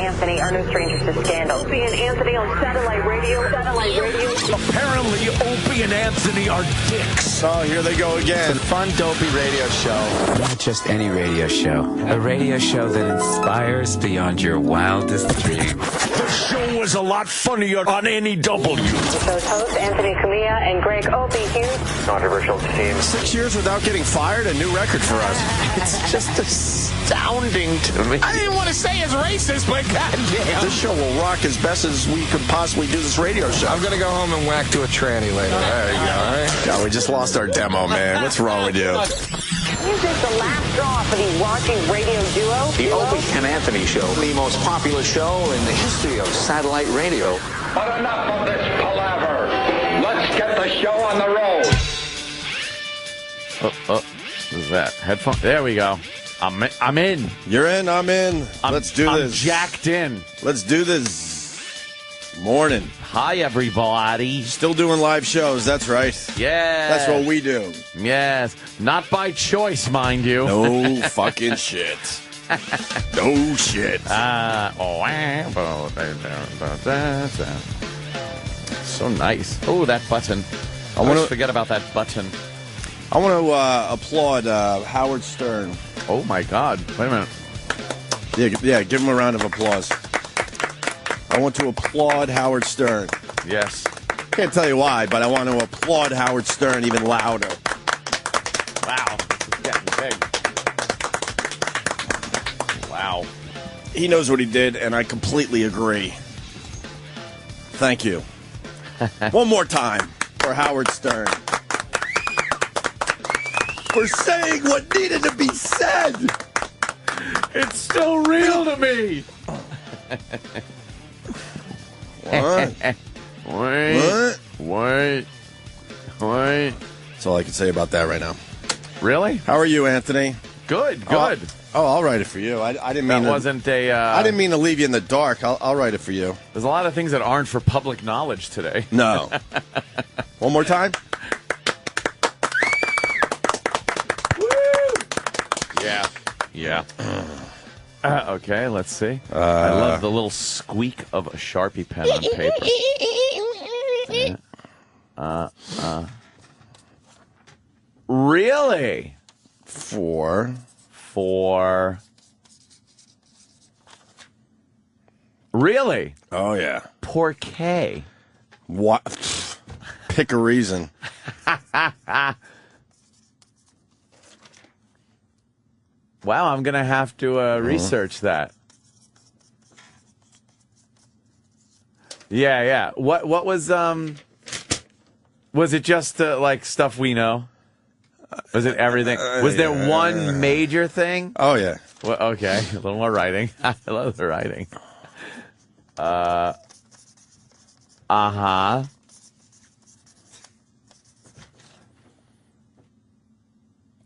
Anthony are no strangers to scandal. Opie and Anthony on satellite radio. Apparently, Opie and Anthony are dicks. Oh, here they go again. It's a fun, dopey radio show. Not just any radio show. A radio show that inspires beyond your wildest dreams. The show was a lot funnier on NEW. The show's hosts, Anthony Camilla and Greg Opie Hughes. Controversial team. 6 years without getting fired, a new record for us. It's just astounding to me. I didn't want to say it's racist, but goddamn. This show will rock as best as we could possibly do this radio show. I'm going to go home and whack to a tranny later. There you go, all right? God, we just lost our demo, man. What's wrong with you? Is this the last straw for the raunchy radio duo? The Opie and Anthony Show, the most popular show in the history of satellite radio. But enough of this palaver. Let's get the show on the road. What is that? Headphone? There we go. I'm in. You're in, I'm in. Let's do this. I'm jacked in. Let's do this. Morning. Hi, everybody. Still doing live shows, that's right. Yeah. That's what we do. Yes. Not by choice, mind you. No fucking shit. No shit. So nice. Oh, that button. I always forget about that button. I want to applaud Howard Stern. Oh, my God. Wait a minute. Yeah, give him a round of applause. I want to applaud Howard Stern. Yes. Can't tell you why, but I want to applaud Howard Stern even louder. Wow. It's getting big. Wow. He knows what he did, and I completely agree. Thank you. One more time for Howard Stern. For saying what needed to be said. It's still real to me. What? Wait. That's all I can say about that right now. Really? How are you, Anthony? Good. Oh, I'll write it for you. I didn't mean That wasn't a... I didn't mean to leave you in the dark. I'll write it for you. There's a lot of things that aren't for public knowledge today. No. One more time? Yeah. Okay, let's see. I love the little squeak of a Sharpie pen on paper. Really? For Really? Oh, yeah. Porqué. What? Pick a reason. Wow, I'm going to have to research that. Yeah. What was it just like stuff we know? Was it everything? Was there one major thing? Oh, yeah. Well, okay, a little more writing. I love the writing.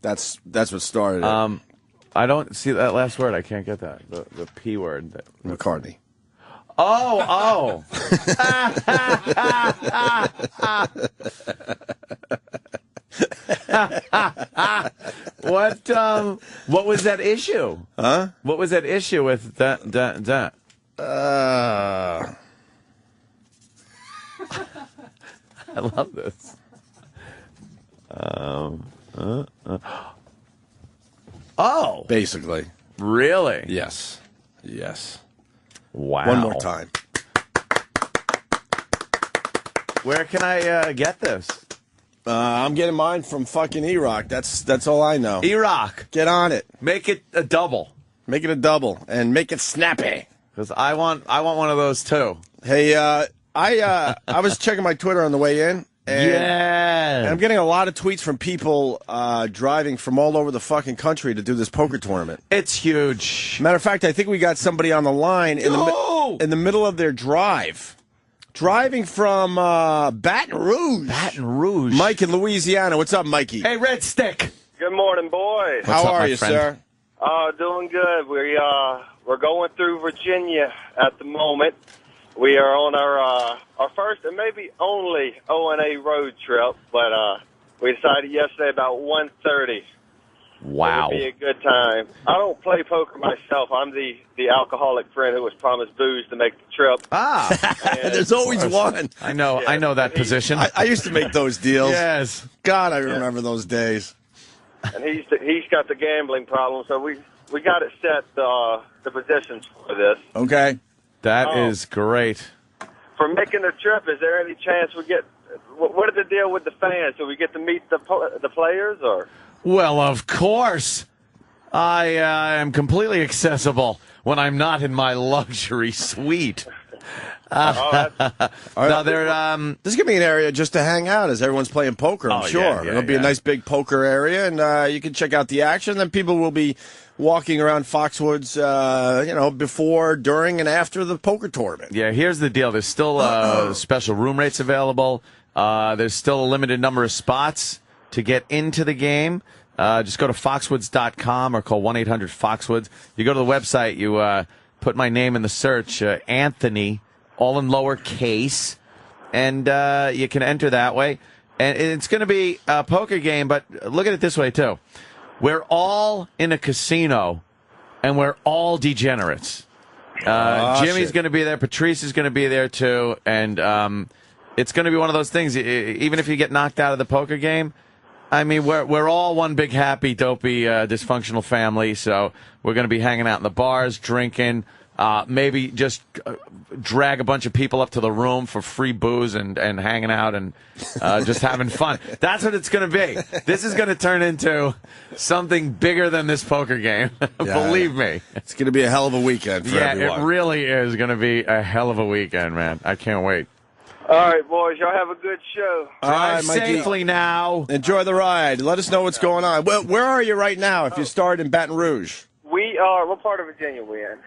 That's what started it. I don't see that last word. I can't get that. The P word. McCartney. Oh. What was that issue? Huh? What was that issue with that? I love this. Oh. Basically. Really? Yes. Wow. One more time. Where can I get this? I'm getting mine from fucking E-Rock. That's all I know. E-Rock. Get on it. Make it a double. Make it a double and make it snappy. Because I want one of those too. Hey, I was checking my Twitter on the way in. And I'm getting a lot of tweets from people driving from all over the fucking country to do this poker tournament. It's huge. Matter of fact, I think we got somebody on the line in the middle of their drive. Driving from Baton Rouge. Mike in Louisiana. What's up, Mikey? Hey, Red Stick. Good morning, boys. How are you, sir? Doing good. We're going through Virginia at the moment. We are on our first and maybe only O&A road trip, but we decided yesterday about 1:30 Wow. It would be a good time. I don't play poker myself. I'm the alcoholic friend who was promised booze to make the trip. There's always one. I know that position. I used to make those deals. Yes. God, I remember those days. And he's got the gambling problem, so we got it set, the positions for this. Okay. That is great. For making the trip, is there any chance we get... What is the deal with the fans? Do we get to meet the players, or... Well, of course. I am completely accessible when I'm not in my luxury suite. Now, this is going to be an area just to hang out as everyone's playing poker, I'm sure. It'll be a nice big poker area, and you can check out the action. Then people will be walking around Foxwoods, before, during, and after the poker tournament. Yeah, here's the deal. There's still special room rates available. There's still a limited number of spots to get into the game. Just go to foxwoods.com or call 1-800-FOXWOODS. You go to the website, you put my name in the search, Anthony, all in lowercase, and you can enter that way. And it's going to be a poker game, but look at it this way, too. We're all in a casino, and we're all degenerates. Jimmy's going to be there. Patrice is going to be there, too. And it's going to be one of those things, even if you get knocked out of the poker game, I mean, we're all one big happy, dopey, dysfunctional family, so we're going to be hanging out in the bars, drinking, maybe just drag a bunch of people up to the room for free booze and hanging out and just having fun. That's what it's going to be. This is going to turn into something bigger than this poker game. Believe me. It's going to be a hell of a weekend for everyone. Yeah, it really is going to be a hell of a weekend, man. I can't wait. All right, boys. Y'all have a good show. Drive safely now. Enjoy the ride. Let us know what's going on. Well, where are you right now if you start in Baton Rouge? We are. What part of Virginia we in?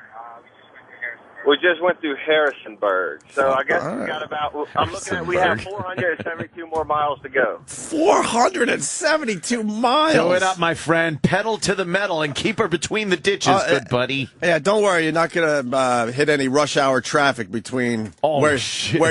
We just went through Harrisonburg. So I guess we got about, I'm looking at, we have 472 more miles to go. 472 miles? Do it up, my friend. Pedal to the metal and keep her between the ditches, good buddy. Yeah, don't worry. You're not going to hit any rush hour traffic between where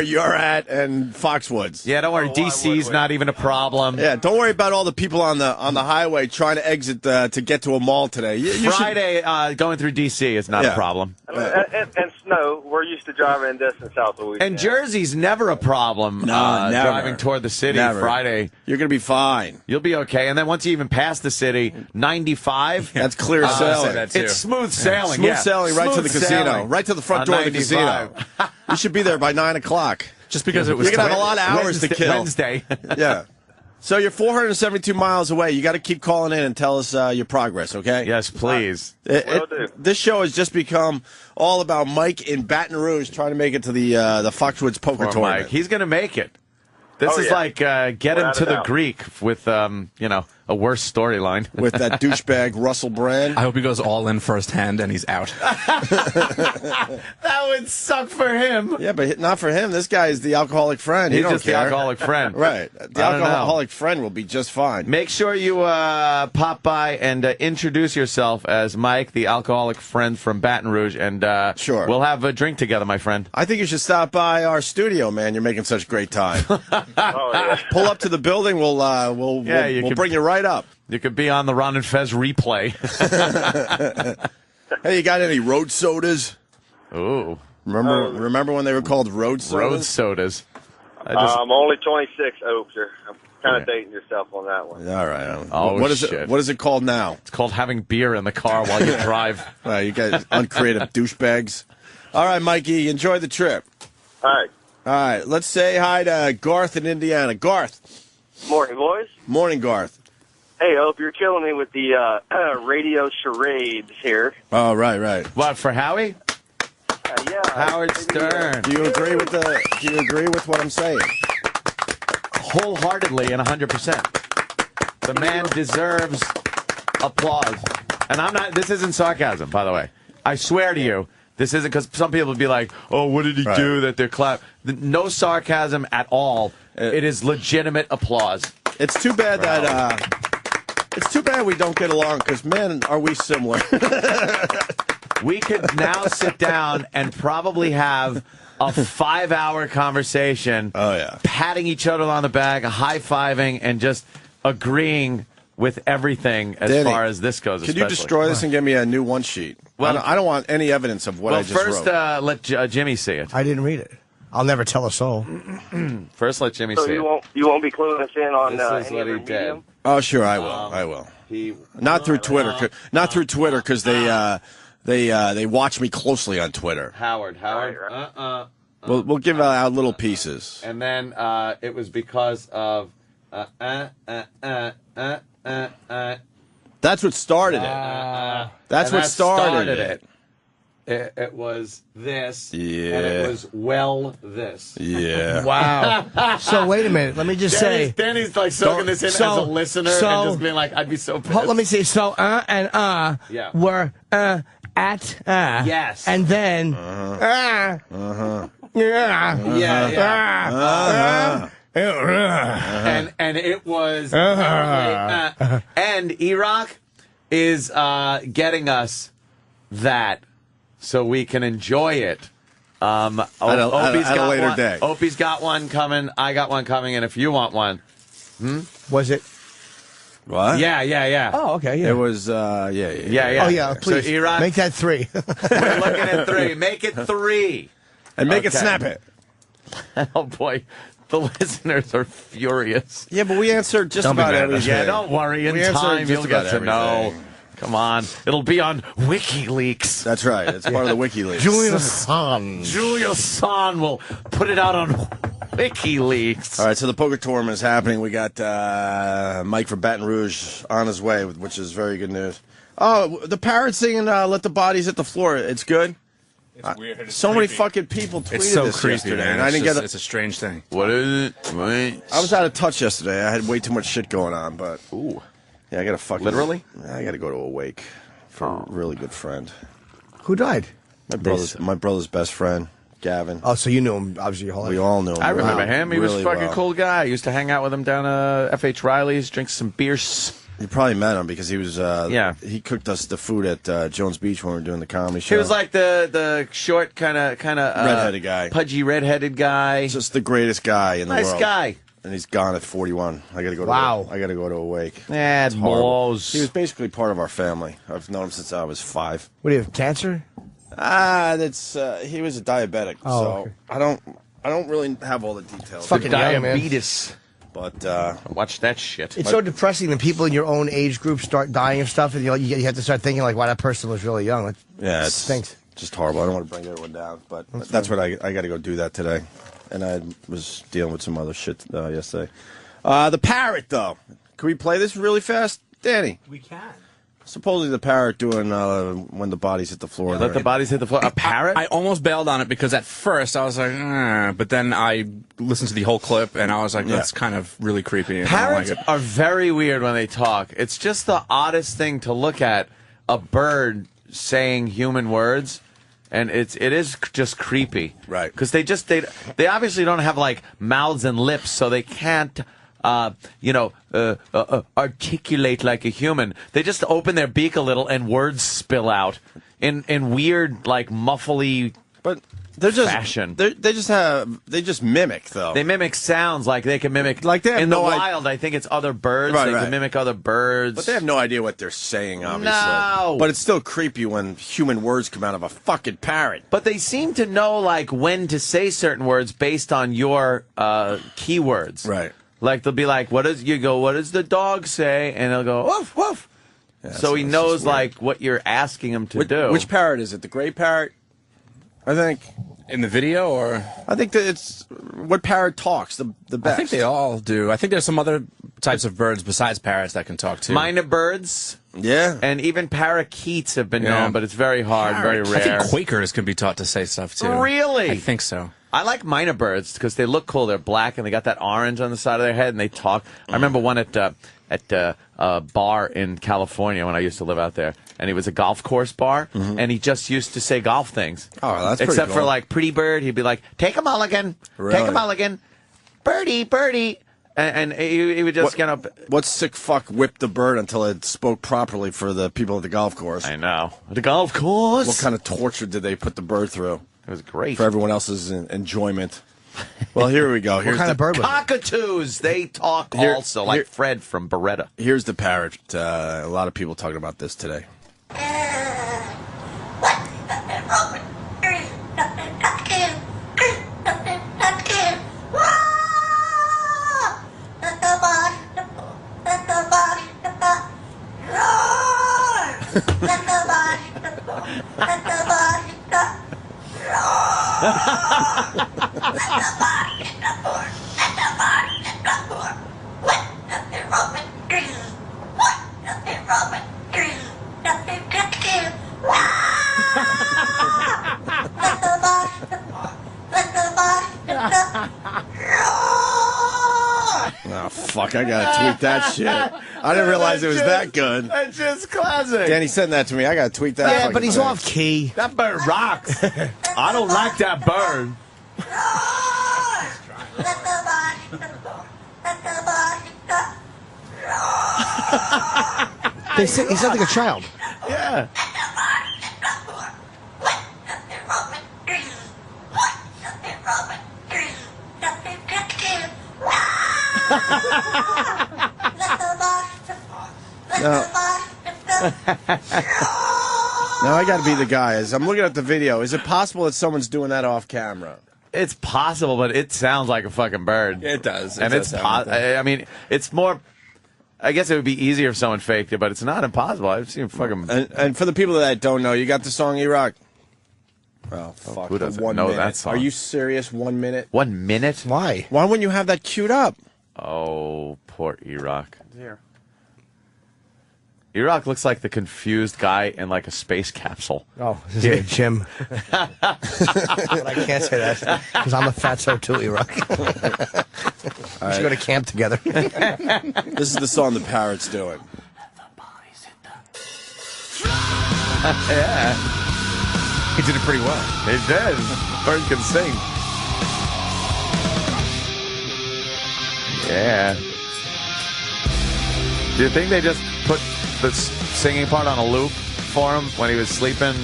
you're at and Foxwoods. Yeah, don't worry. DC's not even a problem. Yeah, don't worry about all the people on the highway trying to exit to get to a mall today. Friday, going through DC is not a problem. And snow. We're used to driving in distance south of Louisiana. And Jersey's never a problem never. driving toward the city Friday. You're going to be fine. You'll be okay. And then once you even pass the city, 95. That's clear sailing. It's smooth sailing. Smooth sailing right to the casino. Right to the front door of the casino. You should be there by 9 o'clock. Just because it was you're going to have a lot of hours to kill. Wednesday. Yeah. So you're 472 miles away. You got to keep calling in and tell us your progress, okay? Yes, please. This show has just become all about Mike in Baton Rouge trying to make it to the Foxwoods Poker Tournament. Mike, he's going to make it. This is like get him to the Greek with a worse storyline with that douchebag Russell Brand. I hope he goes all in firsthand and he's out. That would suck for him. Yeah, but not for him. This guy is the alcoholic friend. He's just the alcoholic friend. Right. The alcoholic friend will be just fine. Make sure you pop by and introduce yourself as Mike, the alcoholic friend from Baton Rouge, and sure, we'll have a drink together, my friend. I think you should stop by our studio, man. You're making such great time. Pull up to the building. We'll bring you right up. You could be on the Ron and Fez replay. Hey, you got any road sodas? Ooh. Remember when they were called road sodas? Road sodas. I'm only 26, Oaks. I'm kind of dating yourself on that one. All right. What is it called now? It's called having beer in the car while you drive. You guys uncreative douchebags. All right, Mikey, enjoy the trip. All right. Let's say hi to Garth in Indiana. Garth. Morning, boys. Morning, Garth. Hey, Hope, you're killing me with the radio charades here. Oh, right. What, for Howie? Yeah. Howard Stern. Do you agree with what I'm saying? Wholeheartedly and 100%. The man deserves applause. And this isn't sarcasm, by the way. I swear to you, this isn't, because some people would be like, oh, what did he do that they're No sarcasm at all. It is legitimate applause. It's too bad it's too bad we don't get along, because, man, are we similar. We could now sit down and probably have a 5-hour conversation. Oh, yeah. Patting each other on the back, high-fiving, and just agreeing with everything as Danny, far as this goes. Could you destroy this and give me a new one sheet? Well, I don't want any evidence of what I just first, wrote. let Jimmy see it. I didn't read it. I'll never tell a soul. First, let Jimmy So see it. you won't be cluing us in on This is any what other he did. medium? Oh, sure, I will. I will. Not through Twitter. Not through Twitter because they watch me closely on Twitter. Howard. We'll give out little pieces. And then it was because of That's what started it. That's what started it. It was this, Yeah. and it was this. Yeah. Wow. So wait a minute. Let me just say. Danny's like soaking this in as a listener and just being like, I'd be so pissed. Let me see. So and yeah. were at yes, and then yeah. And it was and Iraq is getting us that so we can enjoy it. At a later day. Opie's got one coming. I got one coming. And if you want one, was it? What? Yeah. Oh, okay. Yeah. It was. Yeah. Oh yeah. Please So Iraq, make that 3. we're looking at 3. Make it 3. And make it Okay. snap it. Oh boy, the listeners are furious. Yeah, but we answered just Don't be about mad. everything. Yeah, don't worry. In We answered time, just you'll get about to know. everything. Come on, it'll be on WikiLeaks. That's right. It's part of the WikiLeaks. Julius Assange. Julius Assange will put it out on WikiLeaks. All right, so the poker tournament is happening. We got Mike from Baton Rouge on his way, which is very good news. Oh, the Parrot singing "Let the Bodies Hit the Floor." It's good. It's weird. It's so many creepy. fucking people tweeted It's so this creepy, yesterday, man. and I didn't get it. It's a strange thing. What is it? Wait. I was out of touch yesterday. I had way too much shit going on, but Ooh. yeah, I got to fucking Literally? I got to go to a wake for a really good friend. Who died? My brother's best friend, Gavin. Oh, so you knew him obviously your whole life. We all knew him. I remember Wow. him. He was Really a fucking well. cool guy. I used to hang out with him down F.H. Riley's, drink some beers. You probably met him because he was. Yeah. He cooked us the food at Jones Beach when we were doing the comedy show. He was like the short, kind of redheaded guy, pudgy redheaded guy. Just the greatest guy in the world. Nice guy. And he's gone at 41. I got to go. Wow. I got to go to a wake. Yeah, It's horrible. balls. He was basically part of our family. I've known him since I was 5. What do you have? Cancer? That's he was a diabetic. Oh, so okay. I don't really have all the details. Fucking young, man. Diabetes. But Watch that shit. It's so depressing when people in your own age group start dying of stuff, and you have to start thinking like, "Wow, that person was really young." It yeah, it's stinks. just horrible. I don't want to bring everyone down, but that's what I got to go do that today. And I was dealing with some other shit yesterday. The Parrot, though. Can we play this really fast, Danny? We can. Supposedly the Parrot doing when the bodies hit the floor. Let the bodies hit the floor. A parrot? I almost bailed on it because at first I was like, but then I listened to the whole clip and I was like, that's kind of really creepy. And Parrots I don't like are very weird when they talk. It's just the oddest thing to look at, a bird saying human words, and it is just creepy. Right. Because they obviously don't have like mouths and lips, so they can't articulate like a human. They just open their beak a little and words spill out in weird, like, muffly But they're just fashion. They just mimic though. They mimic sounds like they can mimic. Like they have in the no wild, I think it's other birds. Right, they right. can mimic other birds. But they have no idea what they're saying, obviously. No. But it's still creepy when human words come out of a fucking parrot. But they seem to know like when to say certain words based on your keywords. Right. Like they'll be like, what does the dog say? And they'll go, woof, woof. Yeah, So he it's knows just weird. like what you're asking him to do. Which parrot is it? The gray parrot? I think. In the video, or I think that it's what parrot talks the best. I think they all do. I think there's some other types of birds besides parrots that can talk too. Minor birds. Yeah. And even parakeets have been known, but it's very hard, very rare. I think Quakers can be taught to say stuff too. Really? I think so. I like minor birds because they look cool. They're black and they got that orange on the side of their head and they talk. I remember one at a bar in California when I used to live out there, and it was a golf course bar, and he just used to say golf things. Oh, that's pretty Except cool. for like pretty bird, he'd be like, "Take a mulligan, Really? take a mulligan, birdie, birdie," and he would just What sick fuck whipped the bird until it spoke properly for the people at the golf course? I know the golf course. What kind of torture did they put the bird through? It was great For everyone else's enjoyment. Well, here we go. What kind of bird was it? Cockatoos. They talk also, like Fred from Beretta. Here's the parrot. A lot of people talking about this today. Oh, fuck, I gotta tweet that shit. I didn't realize it was that good. That's just classic. Danny sent that to me. I gotta tweet that. Yeah, but he's thing. off key. That bird rocks. I don't like that bird. He sounds like a child. Yeah. Now I got to be the guy. As I'm looking at the video, is it possible that someone's doing that off camera? It's possible, but it sounds like a fucking bird. It does. And it's I mean, it's more. I guess it would be easier if someone faked it, but it's not impossible. I've seen fucking. And for the people that don't know, you got the song E-Rock? Oh, fuck. Who doesn't 1 know minute. that song? Are you serious? 1 minute? 1 minute? Why? Why wouldn't you have that queued up? Oh, poor E-Rock. Here. E-Rock looks like the confused guy in like a space capsule. Oh, this is Jim. But I can't say that because I'm a fatso too, E-Rock. We should go to camp together. This is the song the Parrot's doing. Yeah. He did it pretty well. He did. Bird can sing. Yeah. Do you think they just put the singing part on a loop for him when he was sleeping,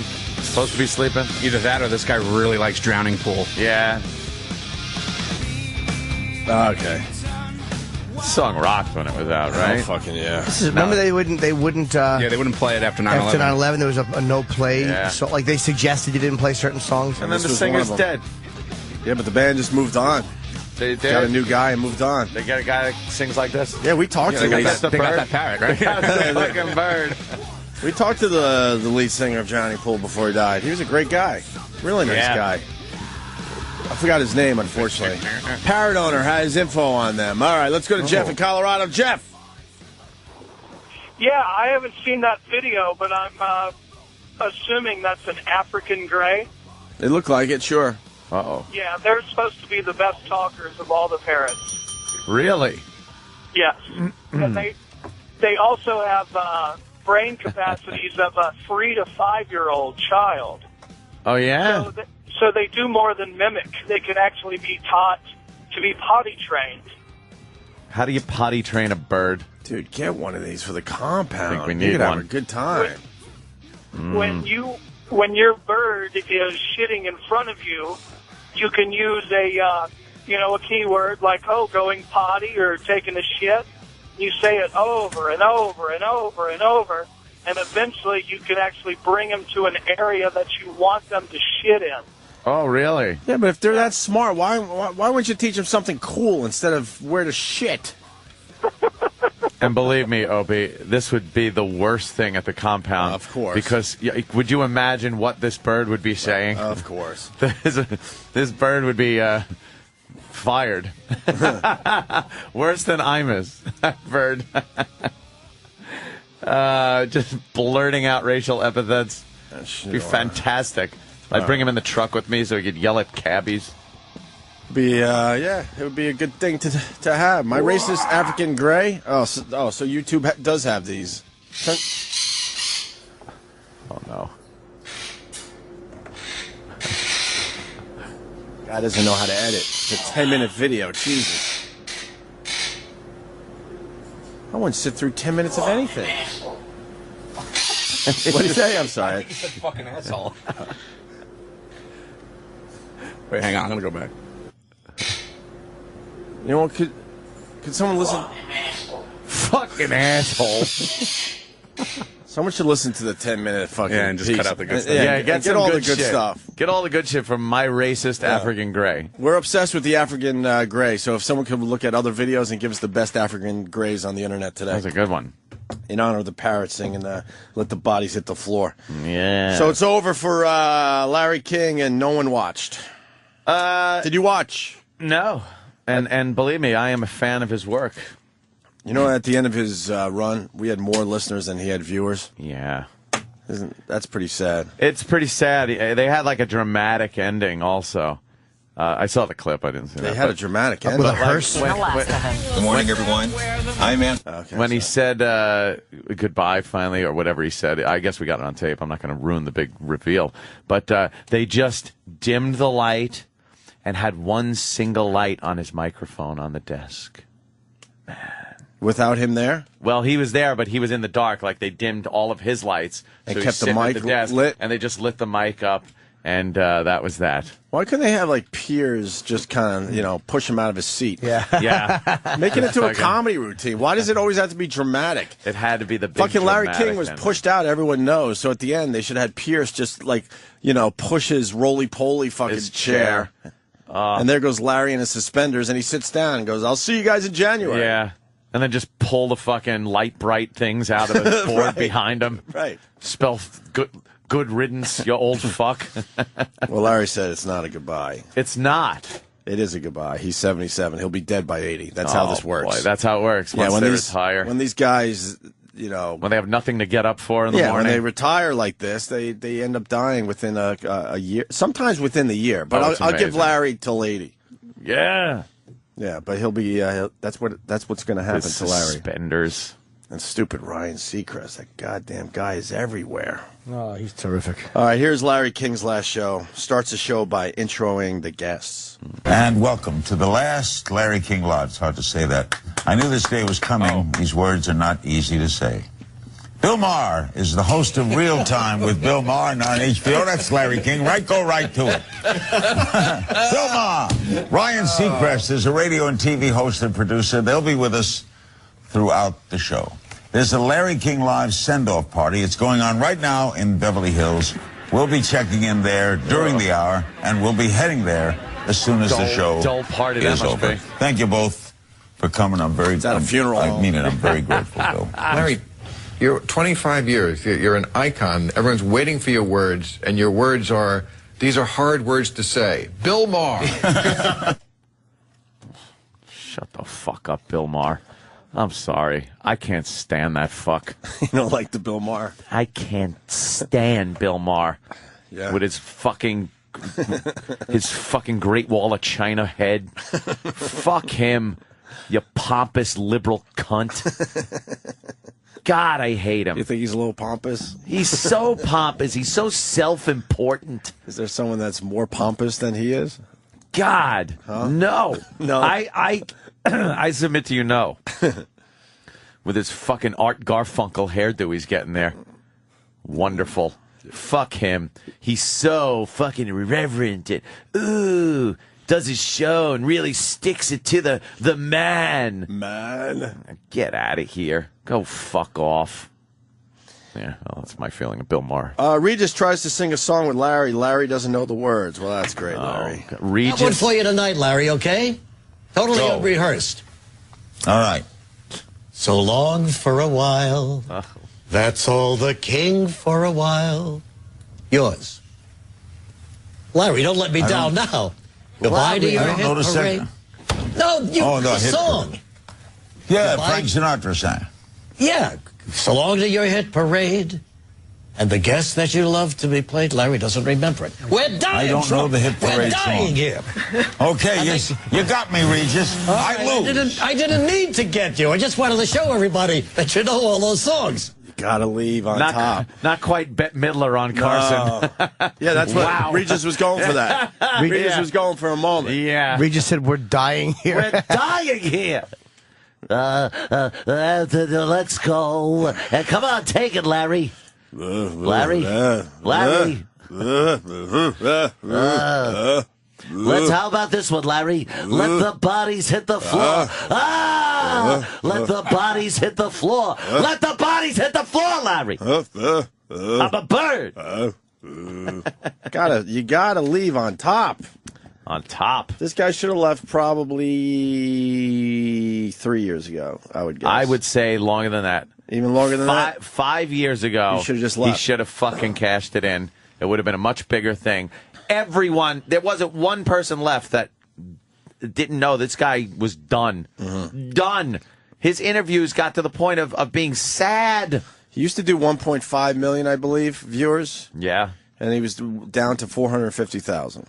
supposed to be sleeping? Either that or this guy really likes drowning pool. Yeah. Okay. This song rocked when it was out, right? Oh, fucking yeah. Remember they wouldn't. Yeah, they wouldn't play it after 9/11. After 9/11, there was a no play. Yeah. So like they suggested you didn't play certain songs. And then the was singer's one of dead. Yeah, but the band just moved on. They did. Got a new guy and moved on. They got a guy that sings like this. Yeah, we talked to They the got that parrot, right? They got the fucking bird. We talked to the lead singer of Johnny Pool before he died. He was a great guy. Really nice guy. I forgot his name, unfortunately. Parrot owner has info on them. All right, let's go to Jeff in Colorado. Jeff. Yeah, I haven't seen that video, but I'm assuming that's an African gray. They look like it, sure. Uh-oh. Yeah, they're supposed to be the best talkers of all the parrots. Really? Yes. And they also have brain capacities of a 3 to 5 year old child. Oh, yeah? So they do more than mimic. They can actually be taught to be potty trained. How do you potty train a bird? Dude, get one of these for the compound. I think we You need could one. have a good time. When your bird is shitting in front of you, you can use a keyword like, going potty or taking a shit. You say it over and over and over and over, and eventually you can actually bring them to an area that you want them to shit in. Oh, really? Yeah, but if they're that smart, why wouldn't you teach them something cool instead of where to shit? And believe me, Opie, this would be the worst thing at the compound. Of course. Because would you imagine what this bird would be saying? Of course. This bird would be fired. Worse than Imus, that bird. Just blurting out racial epithets. It'd be fantastic. I'd bring him in the truck with me so he could yell at cabbies. It would be a good thing to have. My racist African gray. So YouTube does have these. Oh no! Guy doesn't know how to edit. It's a 10-minute video. Jesus. I wouldn't sit through 10 minutes of anything. What did you say? I'm sorry. You said fucking asshole. Wait, hang on. I'm gonna go back. You know what? Could someone listen? Fucking asshole. Someone should listen to the 10-minute fucking and just piece. cut out the good stuff. Yeah, get all the good shit. stuff. Get all the good shit from my racist African Gray. We're obsessed with the African Gray, so if someone could look at other videos and give us the best African Grays on the internet today. That's a good one. In honor of the Parrot singing Let the Bodies Hit the Floor. Yeah. So it's over for Larry King, and no one watched. Did you watch? No. And believe me, I am a fan of his work. You know, at the end of his run, we had more listeners than he had viewers. Yeah. That's pretty sad. It's pretty sad. They had like a dramatic ending also. I saw the clip. I didn't see that. They had a dramatic ending. With a hearse? Good morning, everyone. I'm Anthony. Okay, when he said goodbye finally, or whatever he said, I guess we got it on tape. I'm not going to ruin the big reveal. But they just dimmed the light and had one single light on his microphone on the desk. Man. Without him there? Well, he was there, but he was in the dark. Like, they dimmed all of his lights. And so kept the mic lit? And they just lit the mic up, and that was that. Why couldn't they have, like, Piers just kind of, push him out of his seat? Yeah. Yeah. Make it into a comedy routine. Why does it always have to be dramatic? It had to be the big fucking Larry dramatic King was ending. pushed out, everyone knows. So at the end, they should have had Pierce just, push his roly-poly fucking His chair. And there goes Larry in his suspenders, and he sits down and goes, I'll see you guys in January. Yeah. And then just pull the fucking light bright things out of the board Right. behind him. Right. Spell good riddance, you old fuck. Well, Larry said it's not a goodbye. It's not. It is a goodbye. He's 77. He'll be dead by 80. That's how this works. Boy, that's how it works. Once they retire. When these guys, when they have nothing to get up for in the morning. when they retire like this, they end up dying within a year. Sometimes within the year. But I'll give Larry till 80. Yeah. Yeah, but he'll be. That's what's going to happen to Larry. Suspenders. And stupid Ryan Seacrest. That goddamn guy is everywhere. Oh, he's terrific. All right, here's Larry King's last show. Starts the show by introing the guests. And welcome to the last Larry King Live. It's hard to say that. I knew this day was coming. These words are not easy to say. Bill Maher is the host of Real Time with Bill Maher on HBO. That's Larry King. Go right to it. Bill Maher. Ryan Seacrest is a radio and TV host and producer. They'll be with us throughout the show. There's a Larry King Live send-off party. It's going on right now in Beverly Hills. We'll be checking in there during the hour, and we'll be heading there as soon as the show is over. Thank you both for coming. I'm very. It's at a funeral. I mean it. I'm very grateful, Bill. Larry, you're 25 years. You're an icon. Everyone's waiting for your words, and your words are, these are hard words to say. Bill Maher. Shut the fuck up, Bill Maher. I'm sorry. I can't stand that fuck. You don't like the Bill Maher? I can't stand Bill Maher. Yeah. With his fucking Great Wall of China head. Fuck him, you pompous liberal cunt. God, I hate him. You think he's a little pompous? He's so pompous. He's so self-important. Is there someone that's more pompous than he is? God, no. I submit to you, no. With his fucking Art Garfunkel hairdo he's getting there. Wonderful. Fuck him. He's so fucking irreverent and, does his show and really sticks it to the man. Man. Get out of here. Go fuck off. Yeah, well, that's my feeling of Bill Maher. Regis tries to sing a song with Larry. Larry doesn't know the words. Well, that's great, Larry. Regis. Got one for you tonight, Larry, okay? Totally unrehearsed. All right. So long for a while. That's all the king for a while. Yours. Larry, don't let me down now. Goodbye to your hit parade. No, the song. Yeah, Goodbye. Frank Sinatra sang. Yeah. So long to your hit parade. And the guest that you love to be played, Larry doesn't remember it. We're dying. I don't know the hit parade We're dying song. here. Okay, you got me, Regis. I lose. I didn't need to get you. I just wanted to show everybody that you know all those songs. Gotta leave on top. Not quite Bette Midler on Carson. Yeah, that's what Regis was going for that. Regis was going for a moment. Yeah. Regis said, we're dying here. We're dying here. Let's go. Come on, take it, Larry. Larry. How about this one, Larry? Let the bodies hit the floor. Let the bodies hit the floor. Let the bodies hit the floor, Larry. I'm a bird. You gotta leave on top. On top. This guy should have left probably 3 years ago, I would guess. I would say longer than that. Even longer than that? 5 years ago. He should have just left. He should have fucking cashed it in. It would have been a much bigger thing. Everyone, there wasn't one person left that didn't know this guy was done. Done. His interviews got to the point of being sad. He used to do 1.5 million, I believe, viewers. Yeah. And he was down to 450,000.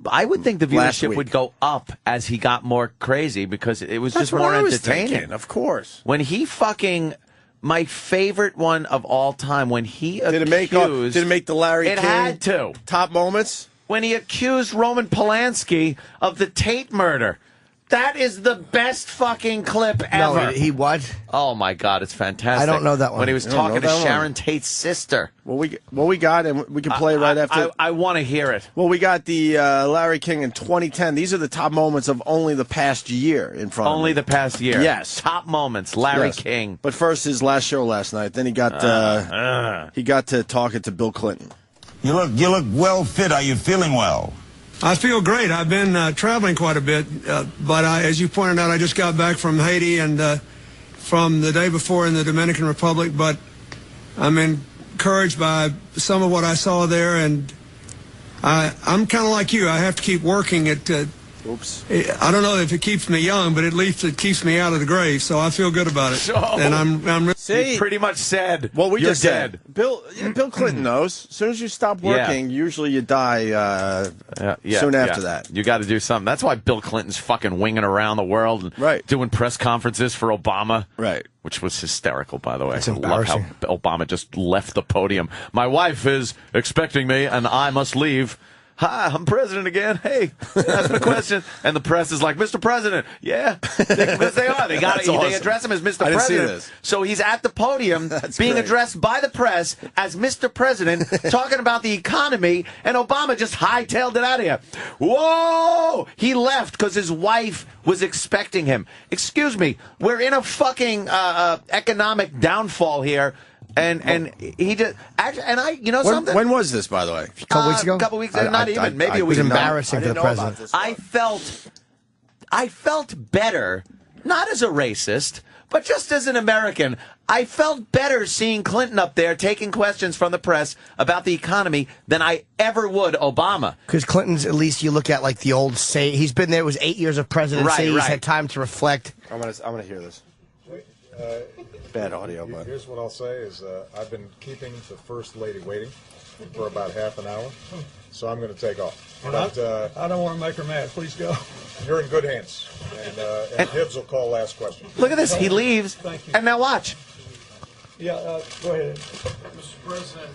I would think the viewership would go up as he got more crazy because it was just more entertaining. Of course. When he fucking, my favorite one of all time, when he did it make the Larry King? It had to. Top moments? When he accused Roman Polanski of the Tate murder. That is the best fucking clip ever. No, he what? Oh my God, it's fantastic. I don't know that one. When he was talking to Sharon Tate's sister. Well, we got, and we can play right after. I want to hear it. Well, we got the Larry King in 2010. These are the top moments of only the past year in front of me. Only the past year. Yes. Top moments, Larry King. But first, his last show last night. Then he got to talking to Bill Clinton. You look well fit. Are you feeling well? I feel great. I've been traveling quite a bit, but as you pointed out, I just got back from Haiti and from the day before in the Dominican Republic, but I'm encouraged by some of what I saw there, and I'm kind of like you. I have to keep working at Oops. I don't know if it keeps me young, but at least it keeps me out of the grave, so I feel good about it. And I'm See, pretty much said, well, we you're just dead. Said. Bill Clinton knows. As soon as you stop working, usually you die soon after that. You got to do something. That's why Bill Clinton's fucking winging around the world and doing press conferences for Obama. Right. Which was hysterical, by the way. It's I love how Obama just left the podium. My wife is expecting me, and I must leave. Hi, I'm president again. Hey, ask me a question. And the press is like, Mr. President. Yeah, they are. They got it. Awesome. They address him as Mr. I didn't President. see this. So he's at the podium being great. addressed by the press as Mr. President, talking about the economy, and Obama just hightailed it out of here. Whoa! He left because his wife was expecting him. Excuse me, we're in a fucking economic downfall here. And he just actually, and something. When was this, by the way? A couple weeks ago. A couple weeks ago, maybe a week. It was embarrassing for the president. I felt better, not as a racist, but just as an American. I felt better seeing Clinton up there taking questions from the press about the economy than I ever would Obama. Because Clinton's, at least you look at like the old say, he's been there. It was 8 years of presidency. He's had time to reflect. I'm gonna hear this. Bad audio, but here's what I'll say is I've been keeping the First Lady waiting for about half an hour, so I'm going to take off. But, I don't want to make her mad. Please go. You're in good hands, and Hibbs will call last question. Look at this. He leaves, Thank you. and now watch. Yeah, go ahead. Mr. President.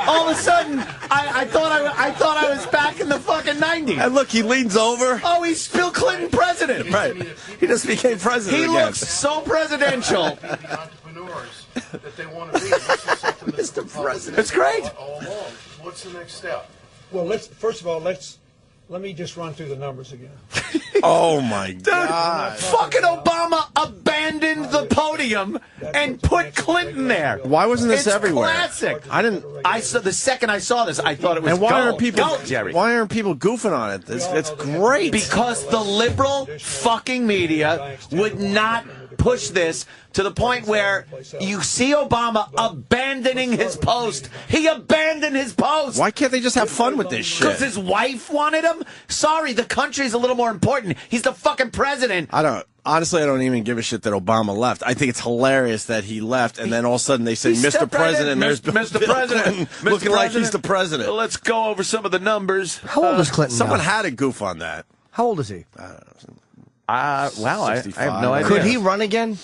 All of a sudden, I thought I was back in the fucking 90s. And look, he leans over. Oh, he's Bill Clinton president. Right. He just became president He again. looks so presidential. The entrepreneurs that they want to be. This is something that Mr. President. It's great. all along. What's the next step? Well, first of all, let me just run through the numbers again. Oh my God! Fucking Obama abandoned the podium and put Clinton there. Why wasn't this It's everywhere? Classic. I didn't. I saw the second I saw this, I thought it was And why gold. aren't people? Gold, Jerry. Why aren't people goofing on it? It's great. Because the liberal fucking media would not push this to the point where you see Obama abandoning his post. He abandoned his post. Why can't they just have fun with this shit? Because his wife wanted him? Sorry, the country's a little more important. He's the fucking president. Honestly, I don't even give a shit that Obama left. I think it's hilarious that he left, and then all of a sudden they say, He Mr. stepped right President, in. there's Mr. Bill President. Clinton Mr. looking like he's President. the president. Let's go over some of the numbers. How old is Clinton Someone now? had a goof on that. How old is he? Wow, I have no idea. Could he run again?